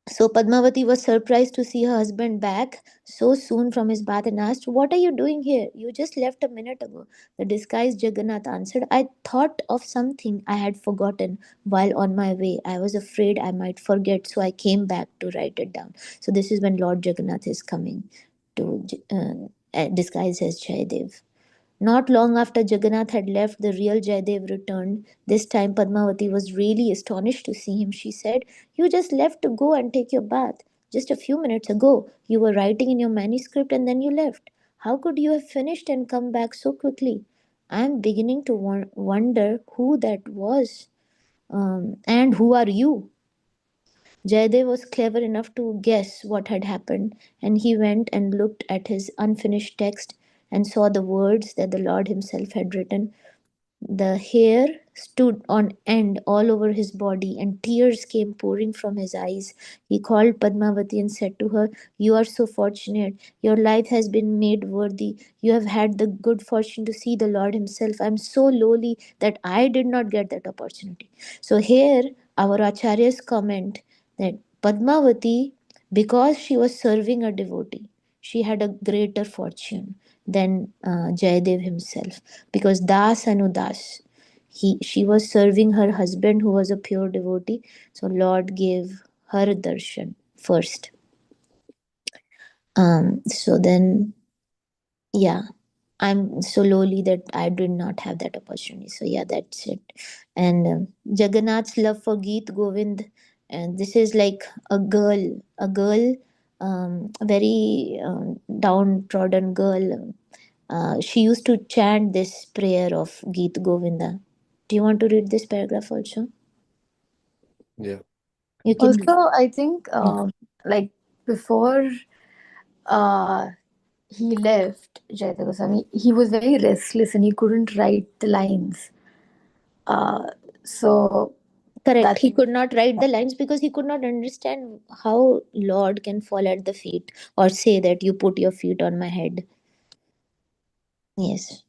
So Padmavati was surprised to see her husband back so soon from his bath and asked, what are you doing here? You just left a minute ago. The disguised Jagannath answered, I thought of something I had forgotten while on my way. I was afraid I might forget, so I came back to write it down. So this is when Lord Jagannath is coming to disguise as Jayadev. Not long after Jagannath had left, the real Jayadev returned. This time Padmavati was really astonished to see him. She said, you just left to go and take your bath. Just a few minutes ago, you were writing in your manuscript and then you left. How could you have finished and come back so quickly? I am beginning to wonder who that was. And who are you? Jayadev was clever enough to guess what had happened, and he went and looked at his unfinished text and saw the words that the Lord himself had written. The hair stood on end all over his body, and tears came pouring from his eyes. He called Padmavati and said to her, you are so fortunate. Your life has been made worthy. You have had the good fortune to see the Lord himself. I am so lowly that I did not get that opportunity. So here our acharyas comment that Padmavati, because she was serving a devotee, she had a greater fortune than Jayadev himself, because Das Anudas, she was serving her husband who was a pure devotee. So Lord gave her darshan first. So then, yeah, I'm so lowly that I did not have that opportunity. So yeah, that's it. And Jagannath's love for Geet Govind, and this is like a girl, very downtrodden girl. She used to chant this prayer of Geet Govinda. Do you want to read this paragraph also? Yeah. You can read. Also, I think Yeah. like before uh, he left Jayata Goswami, he was very restless and he couldn't write the lines. So Correct. that He could not write the lines because he could not understand how Lord can fall at the feet or say that you put your feet on my head. Yes.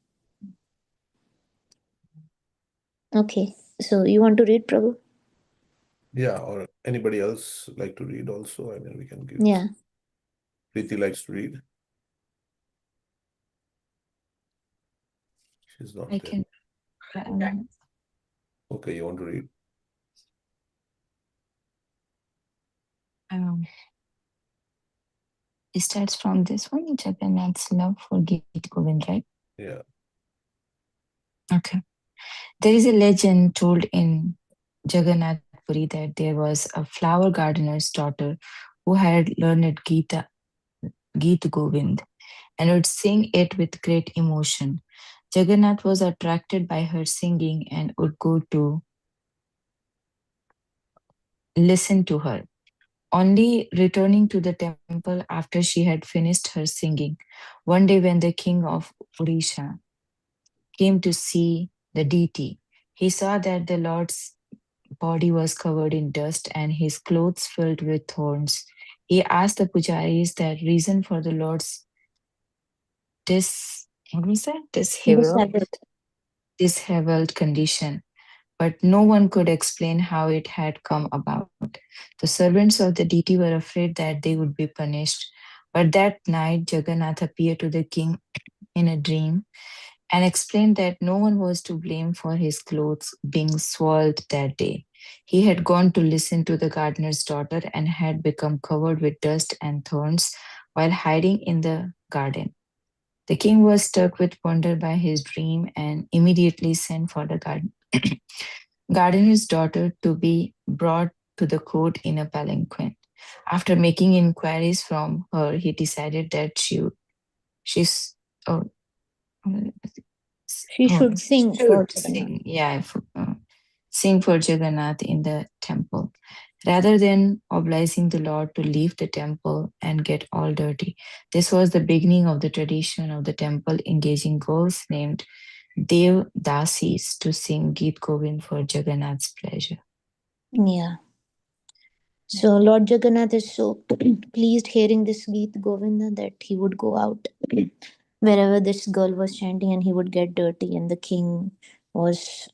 Okay. So you want to read, Prabhu? Yeah, or anybody else like to read also? I mean, we can give. Yeah. Preeti likes to read. She's not I there. can. Okay, you want to read? It starts from this one, Jagannath's love for Gita Govind, right? Yeah. Okay. There is a legend told in Jagannath Puri that there was a flower gardener's daughter who had learned Gita Govind, and would sing it with great emotion. Jagannath was attracted by her singing and would go to listen to her. Only returning to the temple after she had finished her singing. One day, when the king of Odisha came to see the deity, he saw that the Lord's body was covered in dust and his clothes filled with thorns. He asked the pujaris the reason for the Lord's what was that? This habit. Disheveled condition, but no one could explain how it had come about. The servants of the deity were afraid that they would be punished. But that night, Jagannath appeared to the king in a dream and explained that no one was to blame for his clothes being soiled that day. He had gone to listen to the gardener's daughter and had become covered with dust and thorns while hiding in the garden. The king was struck with wonder by his dream and immediately sent for the gardener's daughter to be brought to the court in a palanquin. After making inquiries from her, he decided that she's oh, She should sing for should Jagannath. sing, sing for Jagannath in the temple, rather than obliging the Lord to leave the temple and get all dirty. This was the beginning of the tradition of the temple engaging girls named Dev Dasis to sing Geet Govind for Jagannath's pleasure. Yeah. So Lord Jagannath is so pleased hearing this Geet Govinda that he would go out wherever this girl was chanting and he would get dirty, and the king was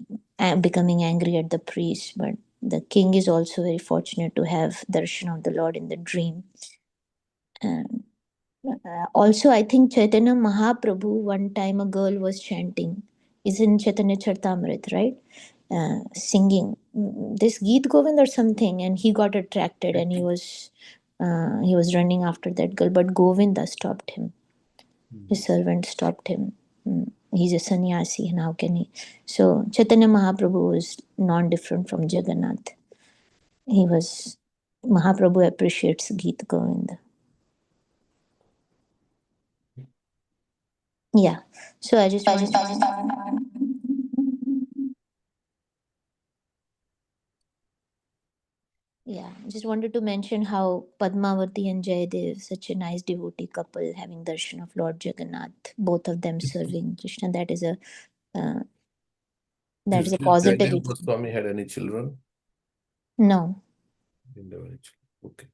becoming angry at the priest. But the king is also very fortunate to have darshan of the Lord in the dream. And also, I think Chaitanya Mahaprabhu, one time a girl was chanting, is in Chaitanya Charitamrita, right? Singing this Geet Govind or something, and he got attracted and he was running after that girl, but Govinda stopped him. His servant stopped him. He's a sannyasi, and how can he? So Chaitanya Mahaprabhu is non-different from Jagannath. Mahaprabhu appreciates Geet Govinda. Yeah. So I just want. Yeah, just wanted to mention how Padmavati and Jayadev, such a nice devotee couple, having darshan of Lord Jagannath, both of them serving Krishna. Uh, that is a Did Jaidev positivity. Goswami had any children? No. Didn't have any children.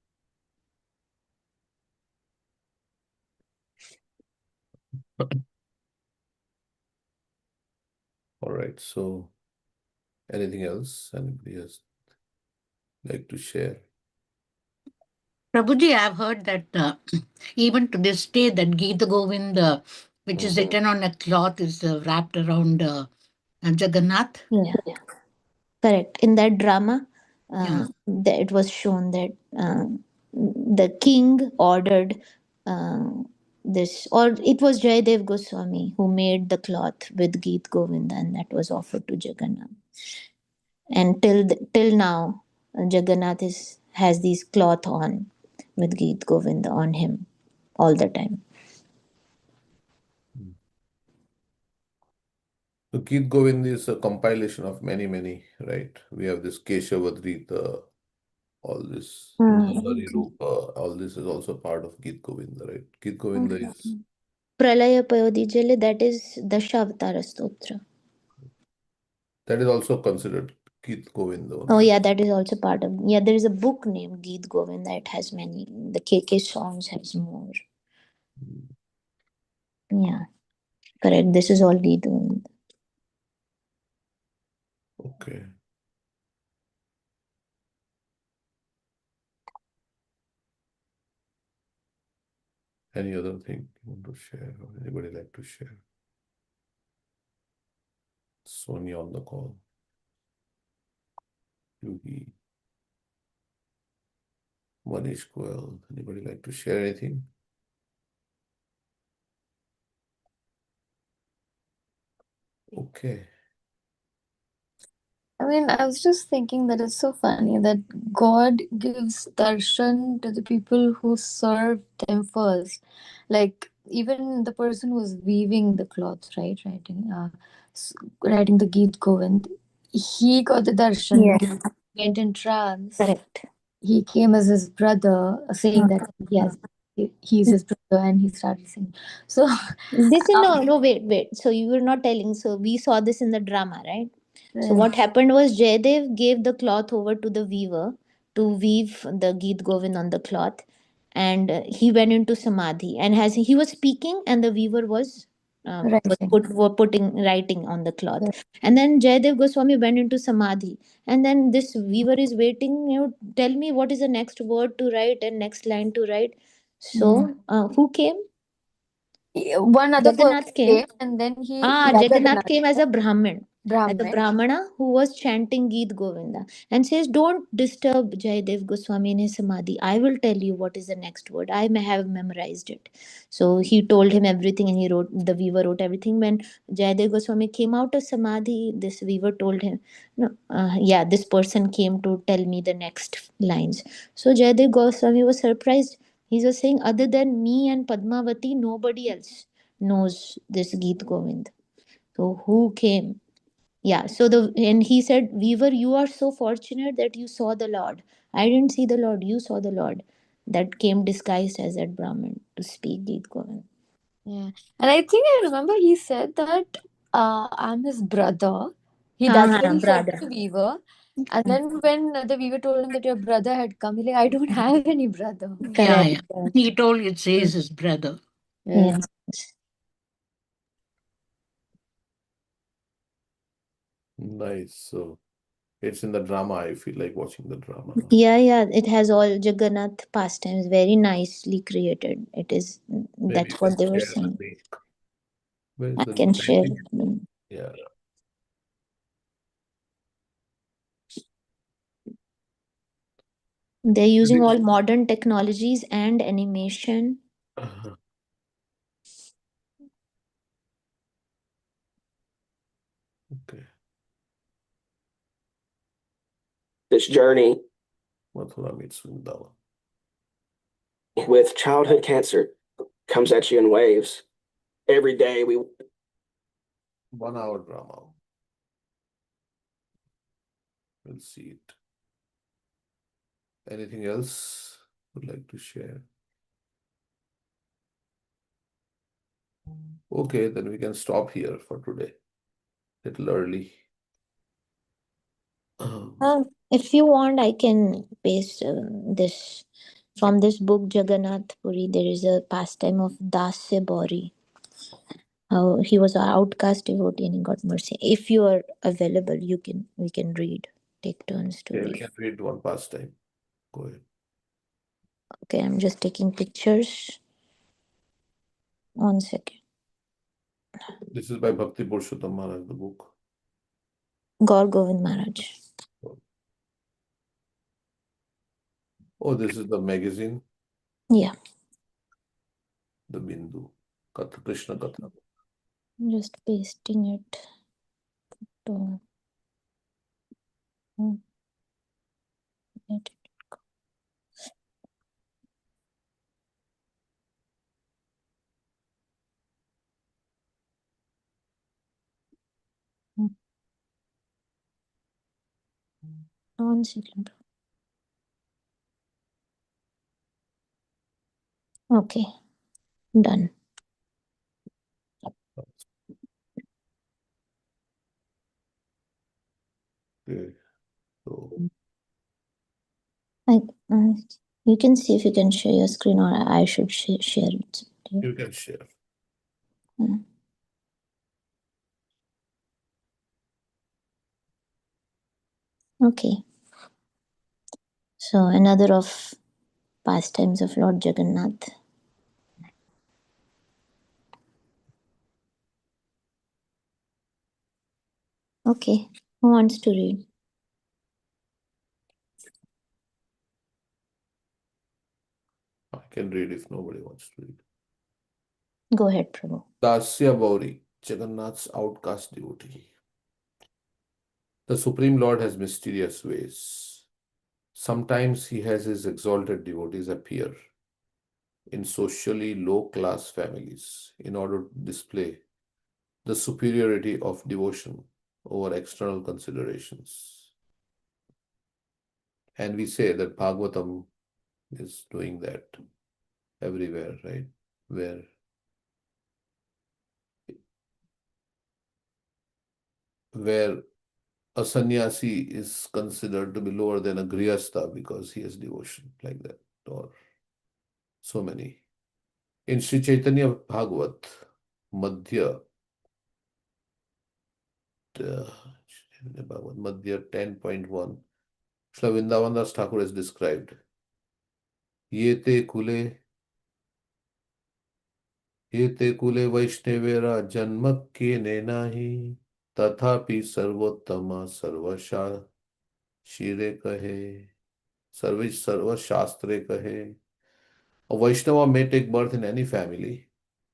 Okay. All right. So, anything else anybody else like to share? Prabhuji, I've heard that even to this day, that Gita Govind, which is written on a cloth, is wrapped around Jagannath. Yeah, correct. In that drama, Yeah. it was shown that the king ordered this, or it was Jayadev Goswami who made the cloth with Geet Govinda, and that was offered to Jagannath. And till now, Jagannath has these cloth on with Geet Govinda on him all the time. So, Geet Govind is a compilation of many, right? We have this Keshavadrita, all this Hari Rupa, all this is also part of Geet Govinda, right? Geet Govinda is. Pralaya Payodijale, that is Dashavatara Stotra. That is also considered Geet Govinda Oh only. yeah, that is also part of. Yeah, there is a book named Geet Govinda. It has many. The KK songs has more. Yeah, correct. This is all Geet Govinda. Okay. Any other thing you want to share, or anybody like to share? Sonia on the call. Yugi. Manish Goel. Anybody like to share anything? Okay. I mean, I was just thinking that it's so funny that God gives darshan to the people who serve them first. Like, even the person who's weaving the cloth, right? Writing the Geet Govind, he got the darshan Yeah, because he went in trance. correct. He came as his brother, saying that he's his brother, and he started singing. So, This is no, wait. So you were not telling. So we saw this in the drama, right? So yeah, what happened was Jaydev gave the cloth over to the weaver to weave the Geet Govind on the cloth, and he went into samadhi. And as he was speaking, and the weaver writing. were putting writing on the cloth. Yeah. And then Jaydev Goswami went into samadhi, and then this weaver is waiting. Tell me what is the next word to write and next line to write. So who came? One other person Jagannath came. came, and then he, Ah, yeah, Jagannath came as a Brahmin, as a Brahmin. Brahmana who was chanting Geet Govinda and says, don't disturb Jayadev Goswami in his samadhi. I will tell you what is the next word. I may have memorized it. So he told him everything and the weaver wrote everything. When Jayadev Goswami came out of samadhi, this weaver told him, no, yeah, this person came to tell me the next lines. So Jayadev Goswami was surprised. He was saying, other than me and Padmavati, nobody else knows this Geet Govind. So who came? Yeah. So and he said, Weaver, you are so fortunate that you saw the Lord. I didn't see the Lord. You saw the Lord that came disguised as that Brahmin to speak Geet Govind. Yeah, and I think I remember he said that I'm his brother. That's what he said to Brother. the weaver. And then when the weaver told him that your brother had come, he's like, I don't have any brother. Yeah, Correct. yeah. He told it says his brother. Yeah. Yes. Nice. So it's in the drama. I feel like watching the drama now. Yeah. It has all Jagannath pastimes, very nicely created. It is, Maybe you that's can what they were share the saying. link. Where is I the can link? I share think, them. yeah. They're using all modern technologies and animation. Uh-huh. Okay. This journey Mathura meets Vrindavan. with childhood cancer comes at you in waves. Every day we 1 hour drama. We'll see it. Anything else would like to share? Okay, then we can stop here for today. Little early. If you want, I can paste this from this book Jagannath Puri. There is a pastime of Dasya Bori. How he was an outcast devotee and he got mercy. If you are available, we can read. Take turns to Yeah, we read. can read one pastime. Go ahead. Okay, I'm just taking pictures. 1 second. This is by Bhakti Purushottam Maharaj, the book. Gaur Govind Maharaj. Oh, this is the magazine, Yeah, the Bindu. Katha, Krishna Katha. I'm just pasting it to let it go. Hmm. 1 second. Okay, done. Okay. So I, uh, you can see if you can share your screen, or I should share it. you can share. Hmm. Okay. So another of pastimes of Lord Jagannath. Okay. Who wants to read? I can read if nobody wants to read. Go ahead, Prabhu. Dasya Bauri, Jagannath's outcast devotee. The Supreme Lord has mysterious ways. Sometimes he has his exalted devotees appear in socially low-class families in order to display the superiority of devotion over external considerations. And we say that Bhagavatam is doing that everywhere, right? Where a sannyasi is considered to be lower than a grihastha because he has devotion, like that, or so many. In Sri Chaitanya Bhagavat, Madhya, Madhya 10.1, Srila Vrindavan Thakur has described, Yete kule Vaishnavera janma ke nenahi tathapi sarvottama sarvasha shire kahe sarva shastre kahe. A Vaishnava may take birth in any family.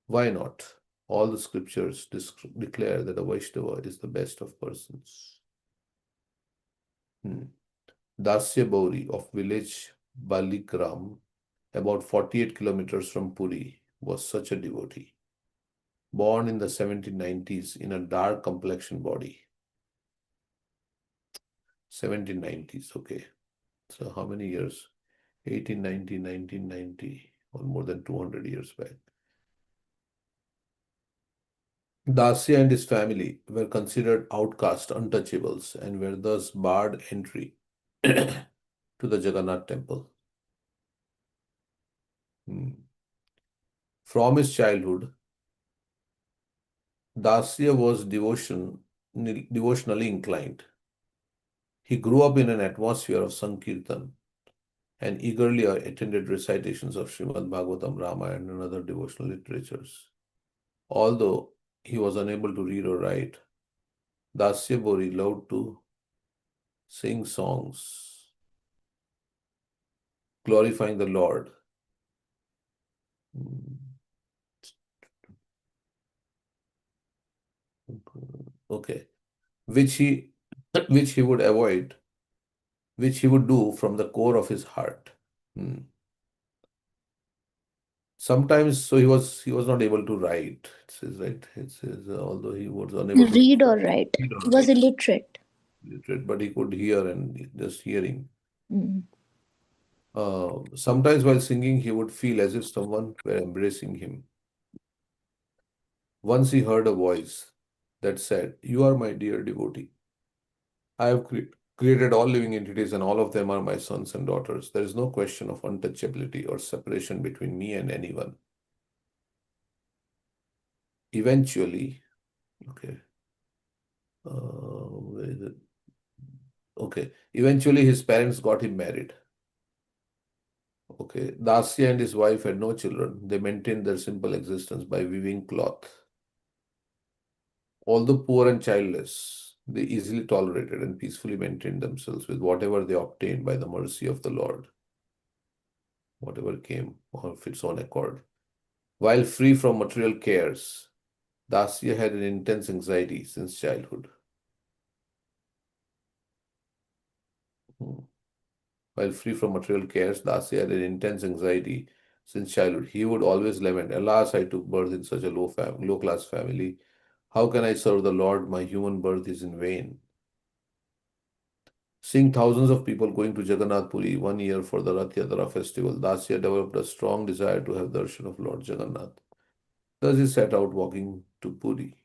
Why not? All the scriptures declare that a Vaishnava is the best of persons. Dasya Bauri of village Balikram, about 48 kilometers from Puri, was such a devotee. Born in the 1790s in a dark complexion body. 1790s, okay. So how many years? 1890, 1990, or more than 200 years back. Dasya and his family were considered outcast, untouchables, and were thus barred entry to the Jagannath temple. From his childhood, Dasya was devotionally inclined. He grew up in an atmosphere of Sankirtan and eagerly attended recitations of Srimad Bhagavatam, Ramayana, and other devotional literatures. Although he was unable to read or write, Dasya Bori loved to sing songs glorifying the Lord. Okay. Which he would avoid, which he would do from the core of his heart. Sometimes, so he was not able to write. It says, right? It says, although he was unable to Read or write. read or He was write, illiterate. but he could hear, and just hearing. Mm. Sometimes while singing, he would feel as if someone were embracing him. Once he heard a voice that said, "You are my dear devotee. I have created all living entities, and all of them are my sons and daughters. There is no question of untouchability or separation between me and anyone." Eventually, okay, where is it? Okay, eventually his parents got him married. Okay, Dasya and his wife had no children. They maintained their simple existence by weaving cloth. Although poor and childless, they easily tolerated and peacefully maintained themselves with whatever they obtained by the mercy of the Lord, whatever came of its own accord. While free from material cares, Dasya had an intense anxiety since childhood. While free from material cares, Dasya had an intense anxiety since childhood. He would always lament, "Alas, I took birth in such a low-class family. How can I serve the Lord? My human birth is in vain." Seeing thousands of people going to Jagannath Puri one year for the Rath Yatra festival, Dasya developed a strong desire to have darshan of Lord Jagannath. Thus he set out walking to Puri.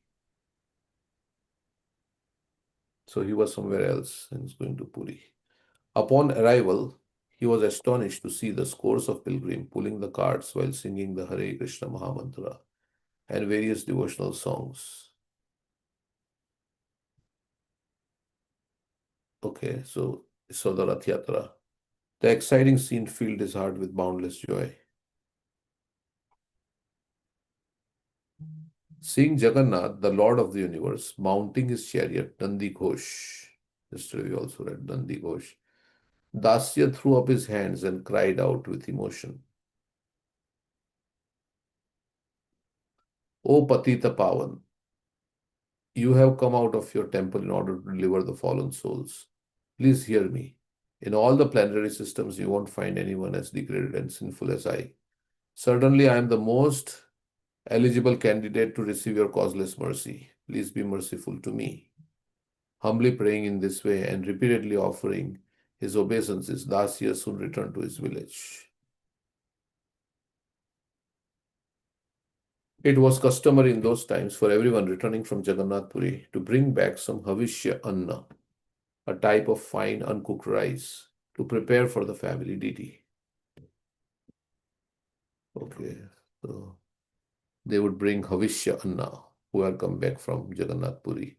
So he was somewhere else and was going to Puri. Upon arrival, he was astonished to see the scores of pilgrims pulling the carts while singing the Hare Krishna Mahamantra and various devotional songs. Okay, so the Rath Yatra. The exciting scene filled his heart with boundless joy. Seeing Jagannath, the Lord of the universe, mounting his chariot, Nandi Ghosh. Yesterday we also read Nandi Ghosh. Dasya threw up his hands and cried out with emotion, O Patita Pavan, you have come out of your temple in order to deliver the fallen souls. Please hear me. In all the planetary systems, you won't find anyone as degraded and sinful as I. Certainly, I am the most eligible candidate to receive your causeless mercy. Please be merciful to me. Humbly praying in this way and repeatedly offering his obeisances, Dasya soon returned to his village. It was customary in those times for everyone returning from Jagannath Puri to bring back some Havishya Anna, a type of fine uncooked rice, to prepare for the family deity. Okay, so they would bring Havishya Anna, who had come back from Jagannath Puri.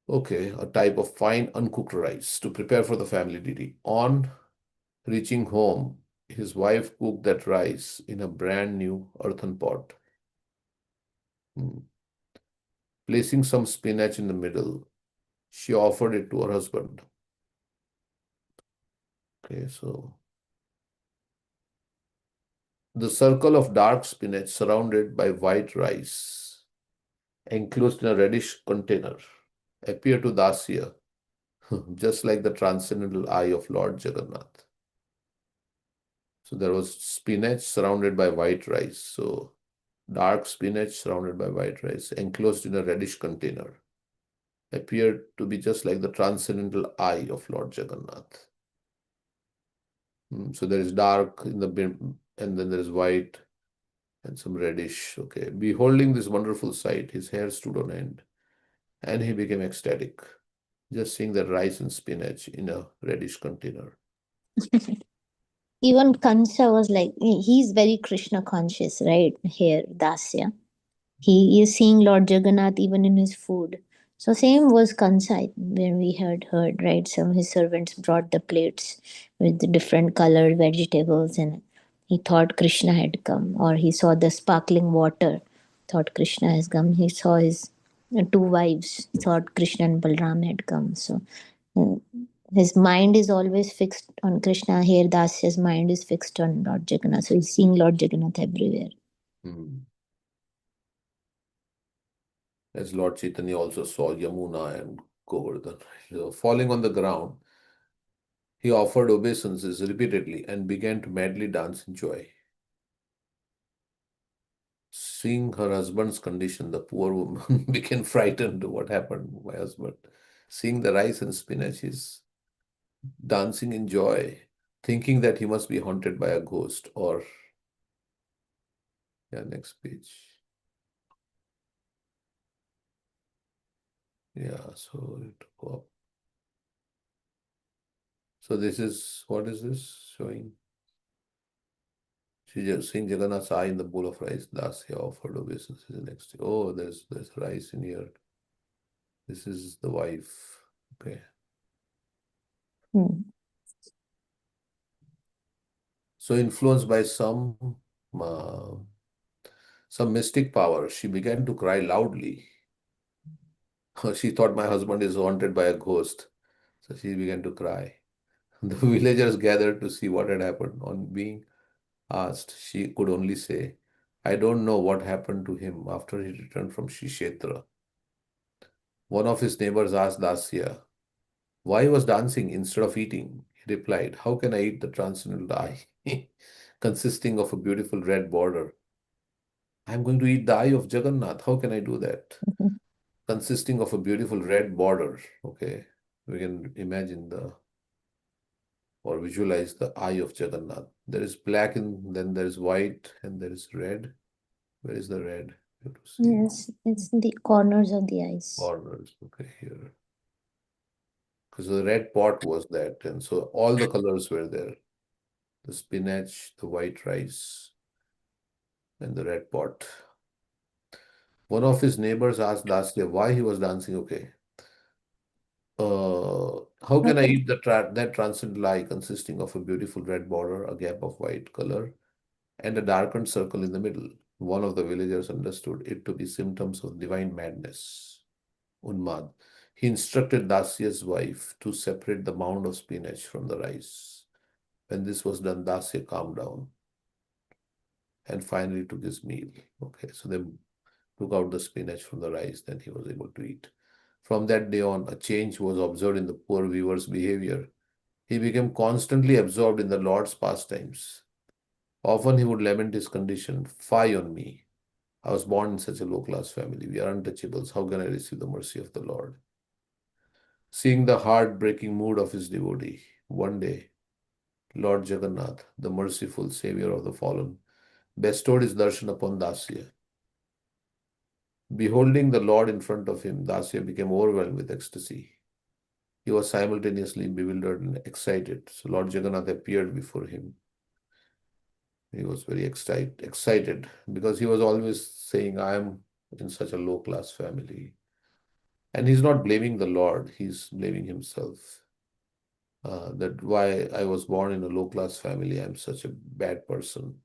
Okay, a type of fine uncooked rice to prepare for the family deity. On reaching home, his wife cooked that rice in a brand new earthen pot. Placing some spinach in the middle, she offered it to her husband. Okay, so the circle of dark spinach surrounded by white rice, enclosed in a reddish container, appeared to Dasya just like the transcendental eye of Lord Jagannath. So there was spinach surrounded by white rice. So dark spinach surrounded by white rice, enclosed in a reddish container, appeared to be just like the transcendental eye of Lord Jagannath. So there is dark in the bin, and then there is white and some reddish. Okay. Beholding this wonderful sight, his hair stood on end, and he became ecstatic, just seeing the rice and spinach in a reddish container. Even Kansa was like, he's very Krishna conscious, right? Here, Dasya. He is seeing Lord Jagannath even in his food. So same was Kansa when we had heard, right? Some of his servants brought the plates with the different colored vegetables, and he thought Krishna had come, or he saw the sparkling water, thought Krishna has come. He saw his two wives, thought Krishna and Balram had come. So uh, his mind is always fixed on Krishna. Here, Dasya's mind is fixed on Lord Jagannath. So he's seeing Lord Jagannath everywhere. As Lord Chaitanya also saw Yamuna and Govardhan. So falling on the ground, he offered obeisances repeatedly and began to madly dance in joy. Seeing her husband's condition, the poor woman became frightened. What happened to my husband? Seeing the rice and spinach, he's dancing in joy, thinking that he must be haunted by a ghost or... Yeah, next page. Yeah, so it go up. So this is, what is this showing? She just seeing Jagannath's eye in the bowl of rice. Dasya offered obeisances the next day. Oh, there's rice in here. This is the wife. Okay. So influenced by uh, some mystic power, she began to cry loudly. She thought my husband is haunted by a ghost. So she began to cry. The villagers gathered to see what had happened. On being asked, she could only say, I don't know what happened to him after he returned from Shishetra. One of his neighbors asked Dasya why he was dancing instead of eating. He replied, how can I eat the transcendental eye, consisting of a beautiful red border? I'm going to eat the eye of Jagannath. How can I do that? Consisting of a beautiful red border. Okay, we can imagine or visualize the eye of Jagannath. There is black and then there is white and there is red. Where is the red? You have to see. Yes, it's the corners of the eyes. Corners. Okay, here. Because the red pot was that, and so all the colors were there. The spinach, the white rice, and the red pot. One of his neighbors asked Dasya why he was dancing. Okay. how can I eat that transcendent lie consisting of a beautiful red border, a gap of white color, and a darkened circle in the middle? One of the villagers understood it to be symptoms of divine madness, Unmad. He instructed Dasya's wife to separate the mound of spinach from the rice. When this was done, Dasya calmed down and finally took his meal. Okay, so they took out the spinach from the rice, then he was able to eat. From that day on, a change was observed in the poor weaver's behavior. He became constantly absorbed in the Lord's pastimes. Often he would lament his condition, "Fie on me. I was born in such a low-class family. We are untouchables. How can I receive the mercy of the Lord?" Seeing the heart-breaking mood of his devotee, one day, Lord Jagannath, the merciful savior of the fallen, bestowed his darshan upon Dasya. Beholding the Lord in front of him, Dasya became overwhelmed with ecstasy. He was simultaneously bewildered and excited. So Lord Jagannath appeared before him. He was very excited because he was always saying, "I am in such a low-class family." And he's not blaming the Lord, he's blaming himself. That why I was born in a low-class family, I'm such a bad person.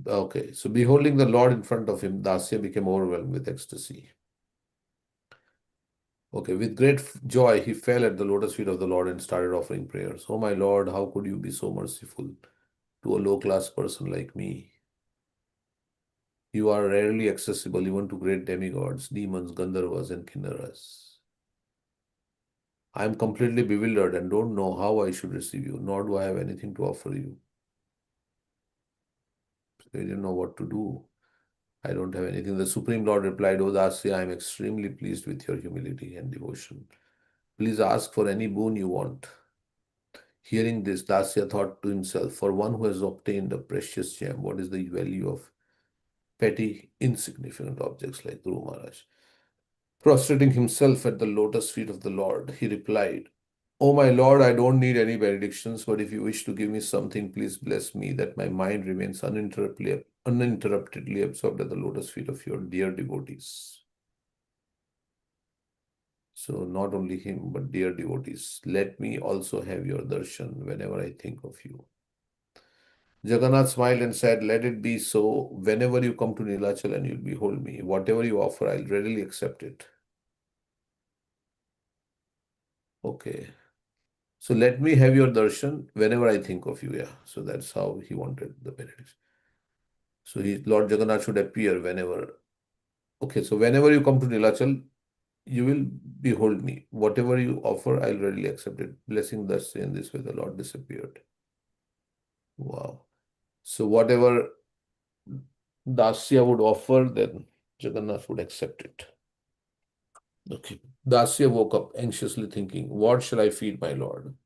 Okay, so beholding the Lord in front of him, Dasya became overwhelmed with ecstasy. Okay, with great joy, he fell at the lotus feet of the Lord and started offering prayers. "Oh my Lord, how could you be so merciful to a low-class person like me? You are rarely accessible even to great demigods, demons, Gandharvas, and Kinnaras. I am completely bewildered and don't know how I should receive you, nor do I have anything to offer you." They didn't know what to do. "I don't have anything." The Supreme Lord replied, "O Dasya, I am extremely pleased with your humility and devotion. Please ask for any boon you want." Hearing this, Dasya thought to himself, "For one who has obtained a precious gem, what is the value of petty, insignificant objects like Guru Maharaj?" Prostrating himself at the lotus feet of the Lord, he replied, "Oh my Lord, I don't need any benedictions, but if you wish to give me something, please bless me that my mind remains uninterruptedly absorbed at the lotus feet of your dear devotees." So not only him, but dear devotees, let me also have your darshan whenever I think of you. Jagannath smiled and said, "Let it be so. Whenever you come to Nilachal and you'll behold me, whatever you offer, I'll readily accept it." Okay. So let me have your darshan whenever I think of you. Yeah. So that's how he wanted the benediction. So Lord Jagannath should appear whenever. Okay. So whenever you come to Nilachal, you will behold me. Whatever you offer, I'll readily accept it. Blessing thus in this way, the Lord disappeared. Wow. So whatever Dasya would offer, then Jagannath would accept it. Okay. Dasya woke up anxiously thinking, "What shall I feed my Lord?"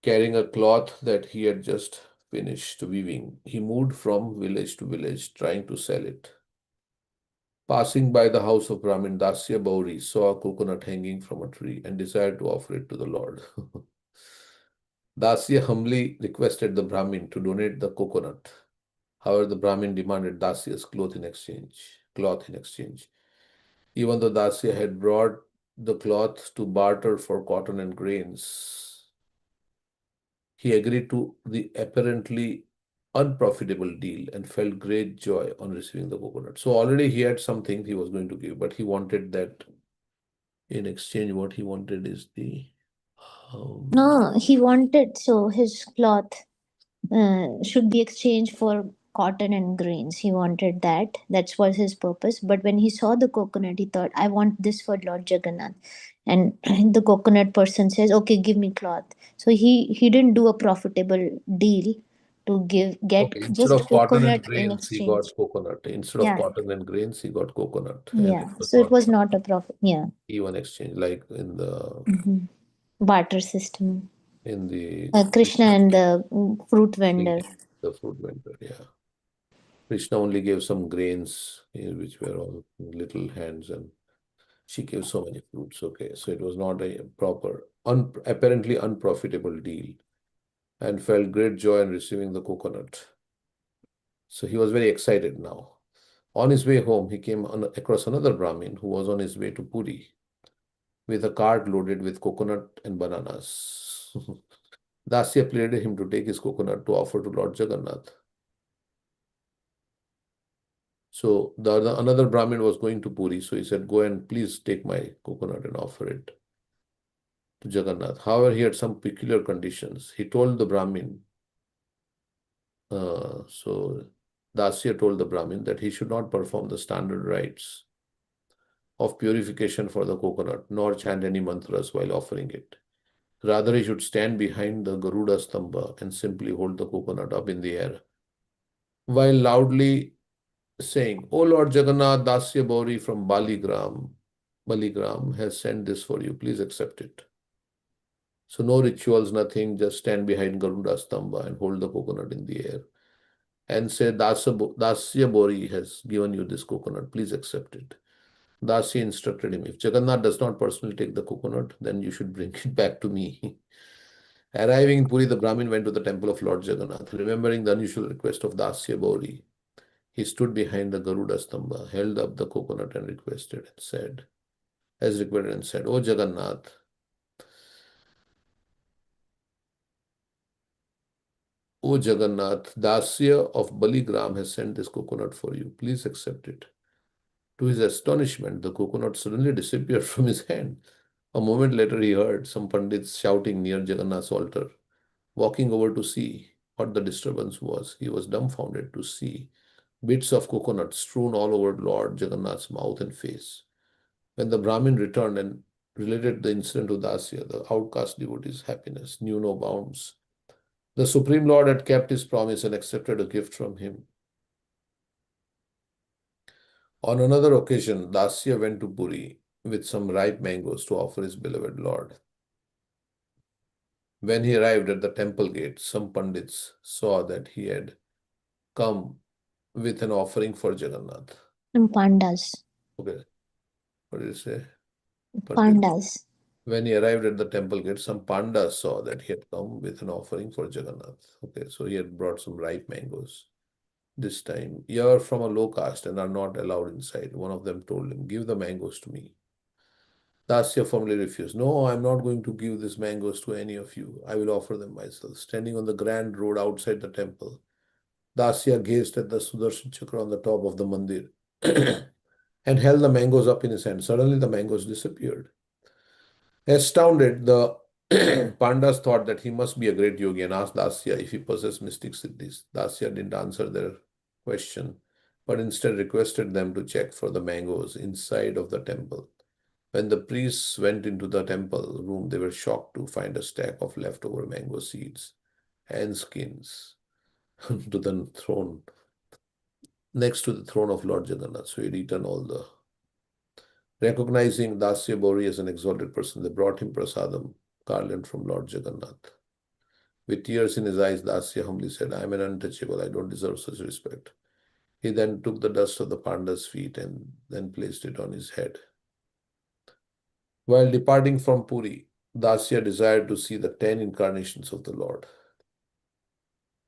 Carrying a cloth that he had just finished weaving, he moved from village to village trying to sell it. Passing by the house of Brahmin, Dasya Bauri saw a coconut hanging from a tree and desired to offer it to the Lord. Dasya humbly requested the Brahmin to donate the coconut. However, the Brahmin demanded Dasya's cloth in exchange. Even though Dasya had brought the cloth to barter for cotton and grains, he agreed to the apparently unprofitable deal and felt great joy on receiving the coconut. So already he had something he was going to give, but he wanted that in exchange. What he wanted is the No, he wanted, so his cloth should be exchanged for cotton and grains. He wanted that. That was his purpose. But when he saw the coconut, he thought, "I want this for Lord Jagannath." And the coconut person says, "Okay, give me cloth." So he didn't do a profitable deal to get okay, instead just of cotton and coconut in grains, he got exchange. coconut. Instead of Yeah, cotton and grains, he got coconut, and it yeah. was So it not was not a profit. Yeah. even exchange like in the Mhm. Barter system. in the Krishna and the fruit vendor. the fruit vendor. Yeah, Krishna only gave some grains, which were all little hands, and she gave so many fruits. Okay, so it was not a proper, apparently unprofitable deal, and felt great joy in receiving the coconut. So he was very excited now. On his way home, he came across another Brahmin who was on his way to Puri. with a cart loaded with coconut and bananas. Dasya pleaded him to take his coconut to offer to Lord Jagannath. So another Brahmin was going to Puri, so he said, "Go and please take my coconut and offer it to Jagannath." However, he had some peculiar conditions. He told the Brahmin, so Dasya told the Brahmin that he should not perform the standard rites of purification for the coconut, nor chant any mantras while offering it. Rather, he should stand behind the Garuda Stamba and simply hold the coconut up in the air, while loudly saying, "O Lord Jagannath, Dasya Bauri from Baligram has sent this for you. Please accept it." So no rituals, nothing, just stand behind Garuda Stamba and hold the coconut in the air and say, Dasya Bori has given you this coconut. Please accept it. Dasya instructed him, if Jagannath does not personally take the coconut, then you should bring it back to me. Arriving in Puri, the Brahmin went to the temple of Lord Jagannath. Remembering the unusual request of Dasya Bori, he stood behind the Garuda Stamba, held up the coconut and requested and said, "O Jagannath, O Jagannath, Dasya of Baligram has sent this coconut for you. Please accept it." To his astonishment, the coconut suddenly disappeared from his hand. A moment later, he heard some pandits shouting near Jagannath's altar. Walking over to see what the disturbance was, he was dumbfounded to see bits of coconut strewn all over Lord Jagannath's mouth and face. When the Brahmin returned and related the incident to Dasya, the outcast devotee's happiness knew no bounds. The Supreme Lord had kept his promise and accepted a gift from him. On another occasion, Dasya went to Puri with some ripe mangoes to offer his beloved Lord. When he arrived at the temple gate, some pandits saw that he had come with an offering for Jagannath. And pandas. Okay, what did you say? Pandas. When he arrived at the temple gate, some pandas saw that he had come with an offering for Jagannath. Okay, so he had brought some ripe mangoes. This time, "You are from a low caste and are not allowed inside." One of them told him, "Give the mangoes to me." Dasya firmly refused. "No, I am not going to give these mangoes to any of you. I will offer them myself." Standing on the grand road outside the temple, Dasya gazed at the Sudarshan Chakra on the top of the mandir and held the mangoes up in his hand. Suddenly, the mangoes disappeared. Astounded, the Pandas thought that he must be a great yogi and asked Dasya if he possessed mystic siddhis. Dasya didn't answer their question, but instead requested them to check for the mangoes inside of the temple. When the priests went into the temple room, they were shocked to find a stack of leftover mango seeds and skins to the throne, next to the throne of Lord Jagannath. So he had eaten all the. Recognizing Dasya Bori as an exalted person, they brought him prasadam, garland from Lord Jagannath. With tears in his eyes, Dasya humbly said, "I am an untouchable, I don't deserve such respect." He then took the dust of the panda's feet and then placed it on his head. While departing from Puri, Dasya desired to see the 10 incarnations of the Lord.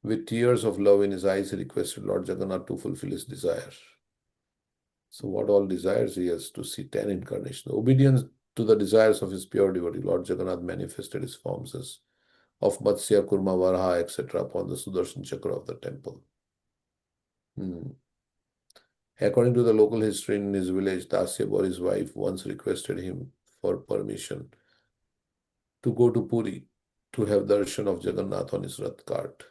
With tears of love in his eyes, he requested Lord Jagannath to fulfill his desire. So what all desires he has? To see 10 incarnations. Obedience to the desires of his pure devotee, Lord Jagannath manifested his forms as of Matsya, Kurma, Varaha, etc. upon the Sudarshan Chakra of the temple. According to the local history in his village, Dasya Bori's wife once requested him for permission to go to Puri to have darshan of Jagannath on his Rath cart.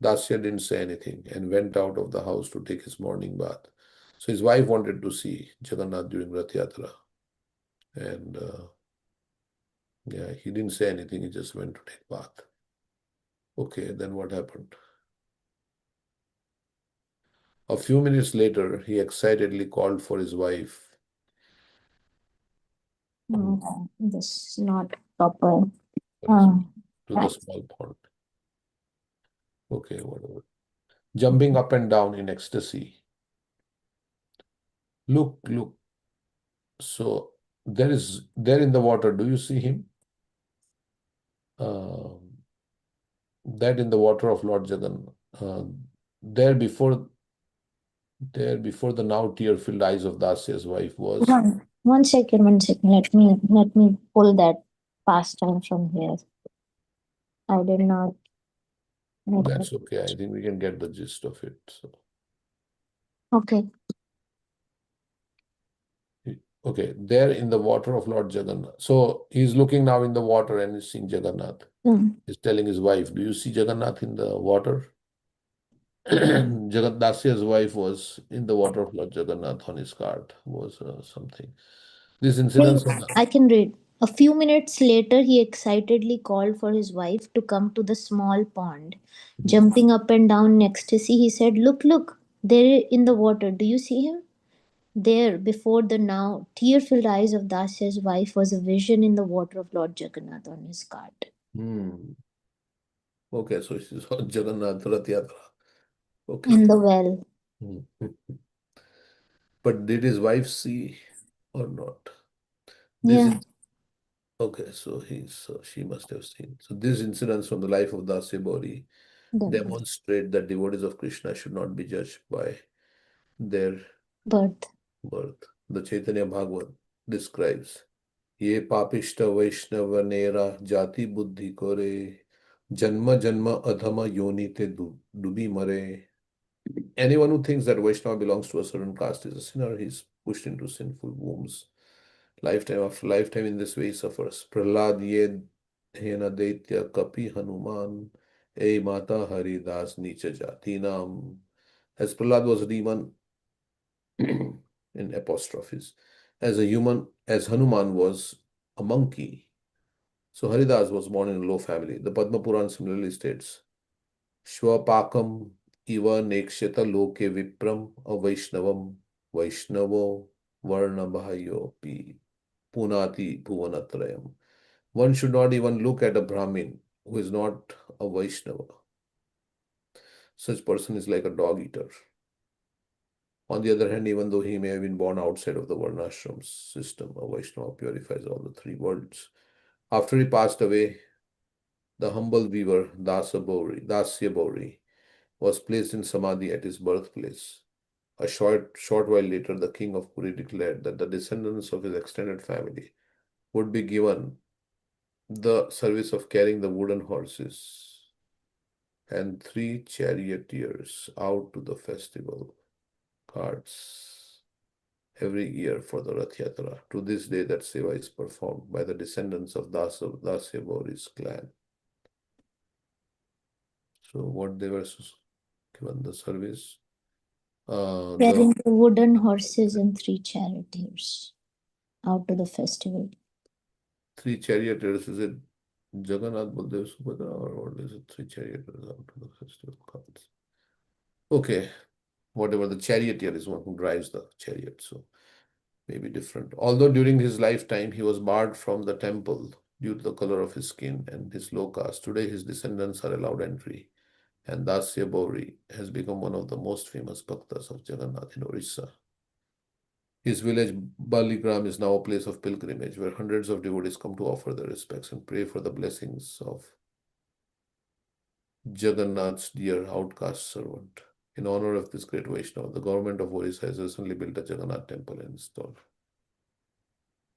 Dasya didn't say anything and went out of the house to take his morning bath. So his wife wanted to see Jagannath during Rath Yatra. And he didn't say anything. He just went to take bath. Okay, then what happened? A few minutes later, he excitedly called for his wife. This is not proper. To the small pond. Okay, whatever. Jumping up and down in ecstasy. Look. So there in the water. Do you see him? That in the water of Lord Jagannath. There before the now tear-filled eyes of Dasya's wife was One second. Let me pull that pastime from here. I did not. That's okay. I think we can get the gist of it. So. Okay. Okay, there in the water of Lord Jagannath. So he's looking now in the water and he's seeing Jagannath. He's telling his wife, "Do you see Jagannath in the water?" Jagadasya's wife was in the water of Lord Jagannath on his cart, was something. This incident. I can read. A few minutes later, he excitedly called for his wife to come to the small pond. Jumping up and down in ecstasy, he said, "Look, look, there in the water. Do you see him?" There, before the now tear-filled eyes of Dasya's wife, was a vision in the water of Lord Jagannath on his cart. Okay, so she's on Jagannath Rath Yatra. Okay. In the well. But did his wife see or not? This Yeah. Okay, so she must have seen. So these incidents from the life of Dasya Bauri demonstrate that devotees of Krishna should not be judged by their birth. The Chaitanya Bhagavat describes Ye papishta Vaishnava nera jati buddhi kore janma janma adhama yoni te dubi mare. Anyone who thinks that Vaishnava belongs to a certain caste is a sinner. He's pushed into sinful wombs. Lifetime after lifetime in this way he suffers. Prahlad ye hena daitya kapi hanuman e mata haridas nicha jatinam. As Prahlad was a demon in apostrophes, as Hanuman was a monkey. So Haridas was born in a low family. The Padma Puran similarly states, Shwapakam iva nekshata loke vipram a Vaishnavo varna bhayo pi punati bhuvanatrayam. One should not even look at a Brahmin who is not a Vaishnava. Such person is like a dog eater. On the other hand, even though he may have been born outside of the Varnashram system, a Vaishnava purifies all the three worlds. After he passed away, the humble weaver Dasya Bauri was placed in Samadhi at his birthplace. A short while later, the king of Puri declared that the descendants of his extended family would be given the service of carrying the wooden horses and 3 charioteers out to the festival carts every year for the Rath Yatra. To this day, that seva is performed by the descendants of Dasya Bauri's clan. So what they were given the service? Carrying the wooden horses and 3 charioteers out to the festival. 3 charioteers, is it Jagannath, Baldev, Subhadra, or what is it? 3 charioteers out to the festival carts. Okay, whatever, the charioteer is one who drives the chariot, so maybe different. Although during his lifetime he was barred from the temple due to the color of his skin and his low caste, today his descendants are allowed entry, and Dasya Bauri has become one of the most famous bhaktas of Jagannath in Orissa. His village Baligram is now a place of pilgrimage where hundreds of devotees come to offer their respects and pray for the blessings of Jagannath's dear outcast servant. In honor of this great Vaishnava, the government of Orissa has recently built a Jagannath temple and installed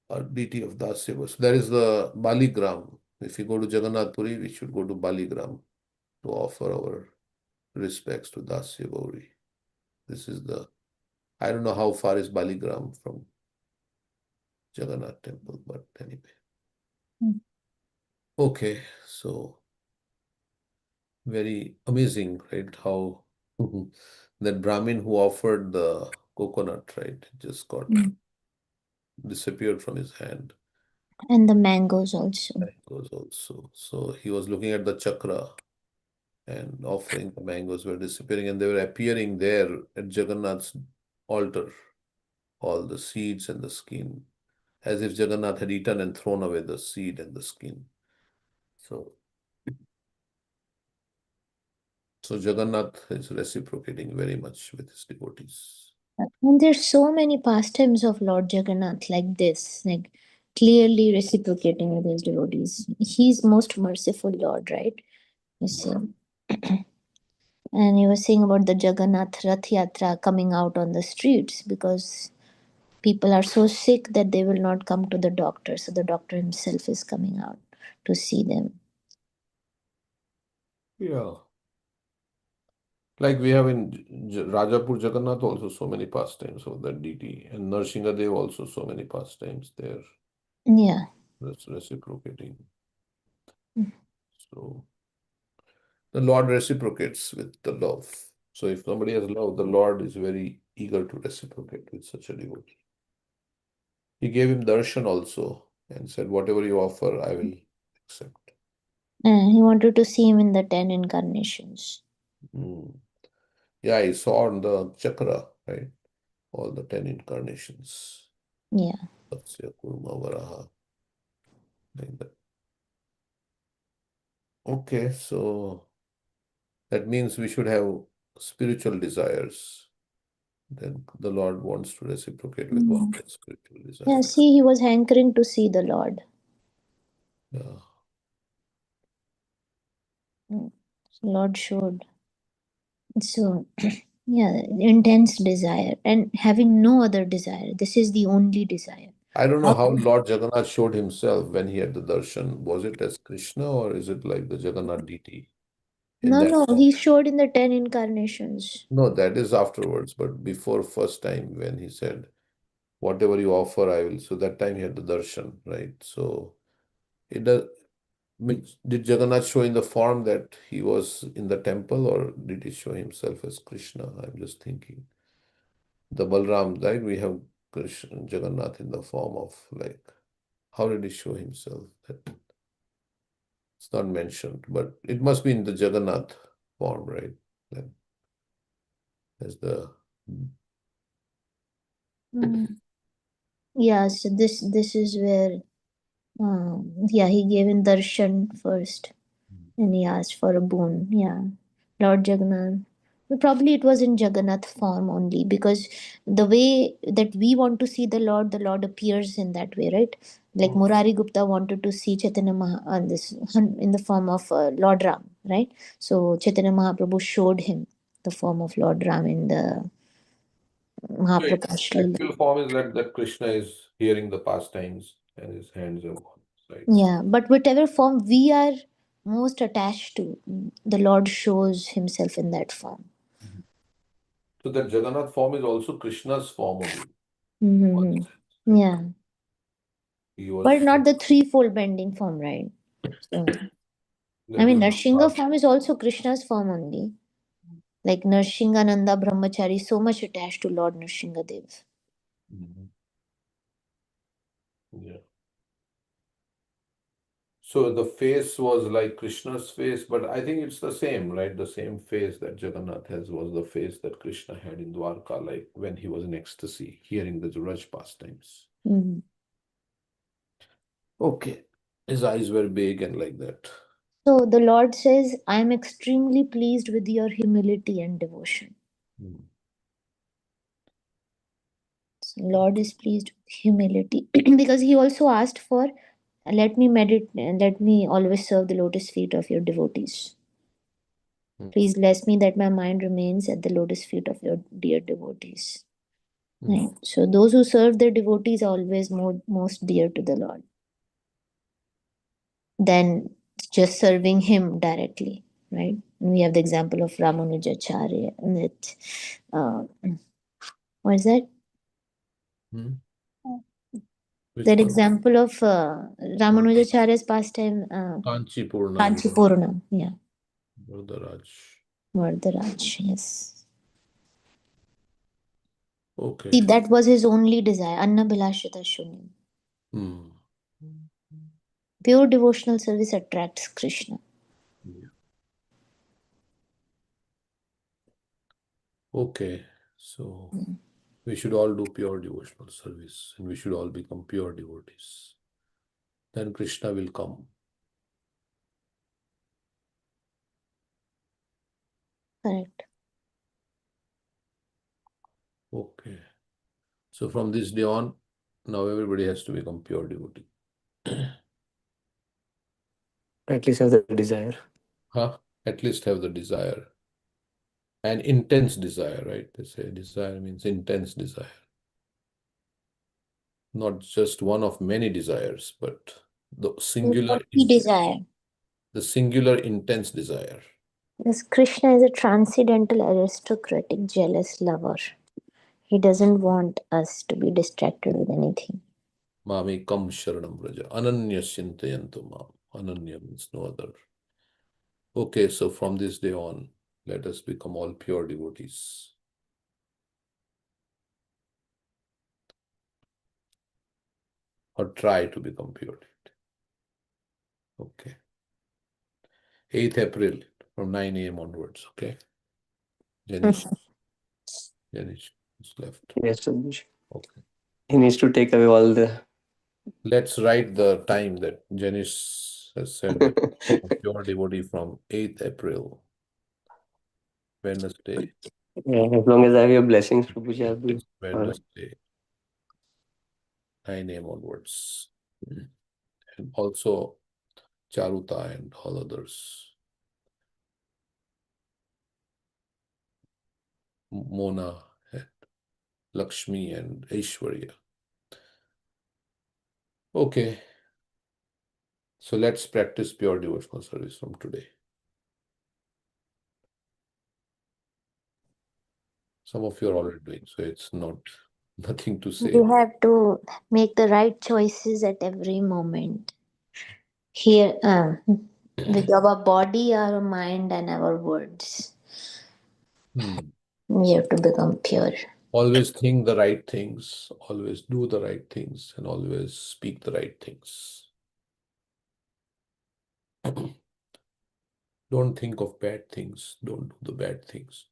a deity of Dasya. So there is the Baligram. If you go to Jagannath Puri, we should go to Baligram to offer our respects to Dasya Bauri. This is I don't know how far is Baligram from Jagannath temple, but anyway. Okay, so very amazing, right? How that Brahmin who offered the coconut, right, just got disappeared from his hand. And the mangoes also. Mangoes also. So he was looking at the chakra and offering the mangoes were disappearing and they were appearing there at Jagannath's altar, all the seeds and the skin, as if Jagannath had eaten and thrown away the seed and the skin. So Jagannath is reciprocating very much with his devotees. And there's so many pastimes of Lord Jagannath like this, like clearly reciprocating with his devotees. He's most merciful Lord, right? You see. And he was saying about the Jagannath Rath Yatra coming out on the streets because People are so sick that they will not come to the doctor, so the doctor himself is coming out to see them. Yeah. Like we have in Rajapur Jagannath also so many pastimes of that deity, and Narsinghadev also so many pastimes there. Yeah. That's reciprocating. So the Lord reciprocates with the love. So if somebody has love, the Lord is very eager to reciprocate with such a devotee. He gave him darshan also and said, whatever you offer, I will accept. He wanted to see him in the 10 incarnations. Yeah, he saw on the chakra, right? All the 10 incarnations. Yeah. Satsya, Kurma, Varaha. Like that. Okay, so that means we should have spiritual desires. Then the Lord wants to reciprocate with one spiritual desire. Yeah, see, he was hankering to see the Lord. Yeah. Lord showed. So, yeah, intense desire and having no other desire. This is the only desire. I don't know how Lord Jagannath showed himself when he had the darshan. Was it as Krishna or is it like the Jagannath deity? No, he showed in the 10 incarnations. No, that is afterwards, but before first time when he said, whatever you offer, I will. So that time he had the darshan, right? So it does. Did Jagannath show in the form that he was in the temple, or did he show himself as Krishna? I'm just thinking. The Balram, right? We have Krishna, Jagannath in the form of like, how did he show himself? That it's not mentioned, but it must be in the Jagannath form, right? Then as the Yeah, so this is where he gave in darshan first and he asked for a boon. Yeah, Lord Jagannath. Probably it was in Jagannath form only, because the way that we want to see the Lord appears in that way, right? Like Murari Gupta wanted to see Chaitanya this in the form of Lord Ram, right? So Chaitanya Mahaprabhu showed him the form of Lord Ram in the Mahaprakash Leela. actual form is that Krishna is hearing the pastimes and his hands are on side. Yeah, but whatever form we are most attached to, the Lord shows himself in that form. So that Jagannath form is also Krishna's form only. Mm-hmm. Yeah, He was. but not the threefold bending form, right? So, I mean, Narsingha form is also Krishna's form only. Like Narsinghananda Brahmachari, so much attached to Lord Narsinghadev. Yeah. So the face was like Krishna's face, but I think it's the same, right? The same face that Jagannath has was the face that Krishna had in Dwarka, like when he was in ecstasy, hearing the Raj pastimes. Mm-hmm. Okay. His eyes were big and like that. So the Lord says, I am extremely pleased with your humility and devotion. So Lord is pleased with humility because he also asked for, let me meditate, let me always serve the lotus feet of your devotees. Please bless me that my mind remains at the lotus feet of your dear devotees. Right. So those who serve their devotees are always most dear to the Lord than just serving him directly, right? And we have the example of Ramanujacharya and that what is that? That example of Ramanujacharya's pastime Kanchipurnam, yeah. Varadaraj, yes. Okay. See, that was his only desire, Anna Bilashita Shunyam. Pure devotional service attracts Krishna. Okay, so we should all do pure devotional service and we should all become pure devotees. Then Krishna will come. Correct. Okay. So from this day on, now everybody has to become pure devotee. At least have the desire. At least have the desire. An intense desire, right? They say desire means intense desire. not just one of many desires, but the singular, What we desire. the singular intense desire. Because Krishna is a transcendental, aristocratic, jealous lover. He doesn't want us to be distracted with anything. Mami kam sharanam vraja. Ananya chintayantu mam. Ananya means no other. Okay, so from this day on, let us become all pure devotees. Or try to become pure devotee. Okay. 8th April from 9 a.m. onwards. Okay. Janish. Janish is left. Yes, Prabhuji. Okay. He needs to take away all the. Let's write the time that Janish has said that pure devotee from 8th April, Wednesday. Yeah, as long as I have your blessings, Prabhuji, I'll be. Wednesday, 9 a.m. onwards. And also Charuta and all others. Mona and Lakshmi and Aishwarya. Okay. So let's practice pure devotional service from today. Some of you are already doing, so it's nothing to say. We have to make the right choices at every moment. Here, with our body, our mind, and our words. We have to become pure. Always think the right things, always do the right things, and always speak the right things. Don't think of bad things. Don't do the bad things.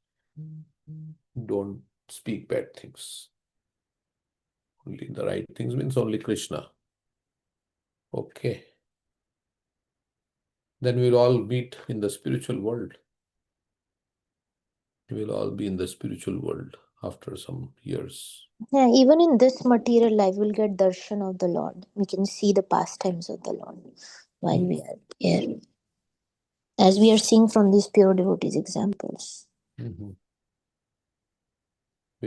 Don't speak bad things. Only the right things means only Krishna. Okay. Then we'll all meet in the spiritual world. We'll all be in the spiritual world after some years. Yeah, even in this material life, we'll get darshan of the Lord. We can see the pastimes of the Lord while we are here. As we are seeing from these pure devotees' examples. We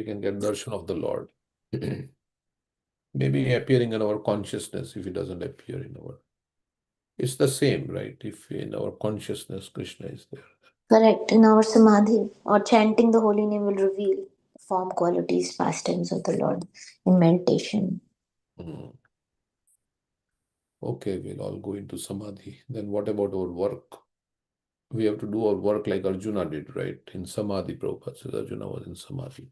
can get darshan of the Lord. Maybe appearing in our consciousness if it doesn't appear in our. It's the same, right? If in our consciousness Krishna is there. Correct. In our samadhi or chanting the holy name will reveal form, qualities, pastimes of the Lord in meditation. Okay, we'll all go into samadhi. Then what about our work? We have to do our work like Arjuna did, right? In samadhi, Prabhupada says Arjuna was in samadhi.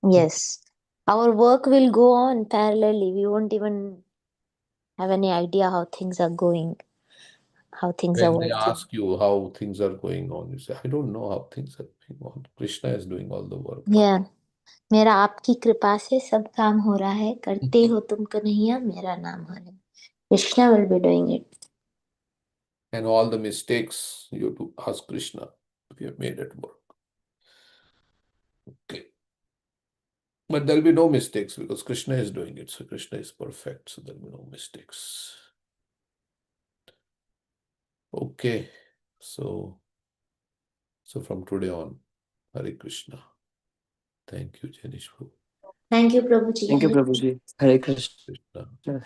Yes. Our work will go on parallelly. We won't even have any idea how things are going, how things are When they working. ask you how things are going on, you say, I don't know how things are going on. Krishna is doing all the work. Yeah. मेरा आपकी कृपा से सब काम हो रहा है, करते हो तुम कन्हैया, मेरा नाम हरे. Krishna will be doing it. And all the mistakes you have to ask Krishna if you have made at work. Okay. But there'll be no mistakes because Krishna is doing it. So Krishna is perfect. So there'll be no mistakes. Okay. So from today on, Hare Krishna. Thank you, Janish. Thank you, Prabhuji. Thank you, Prabhuji. Hare Krishna. Krishna.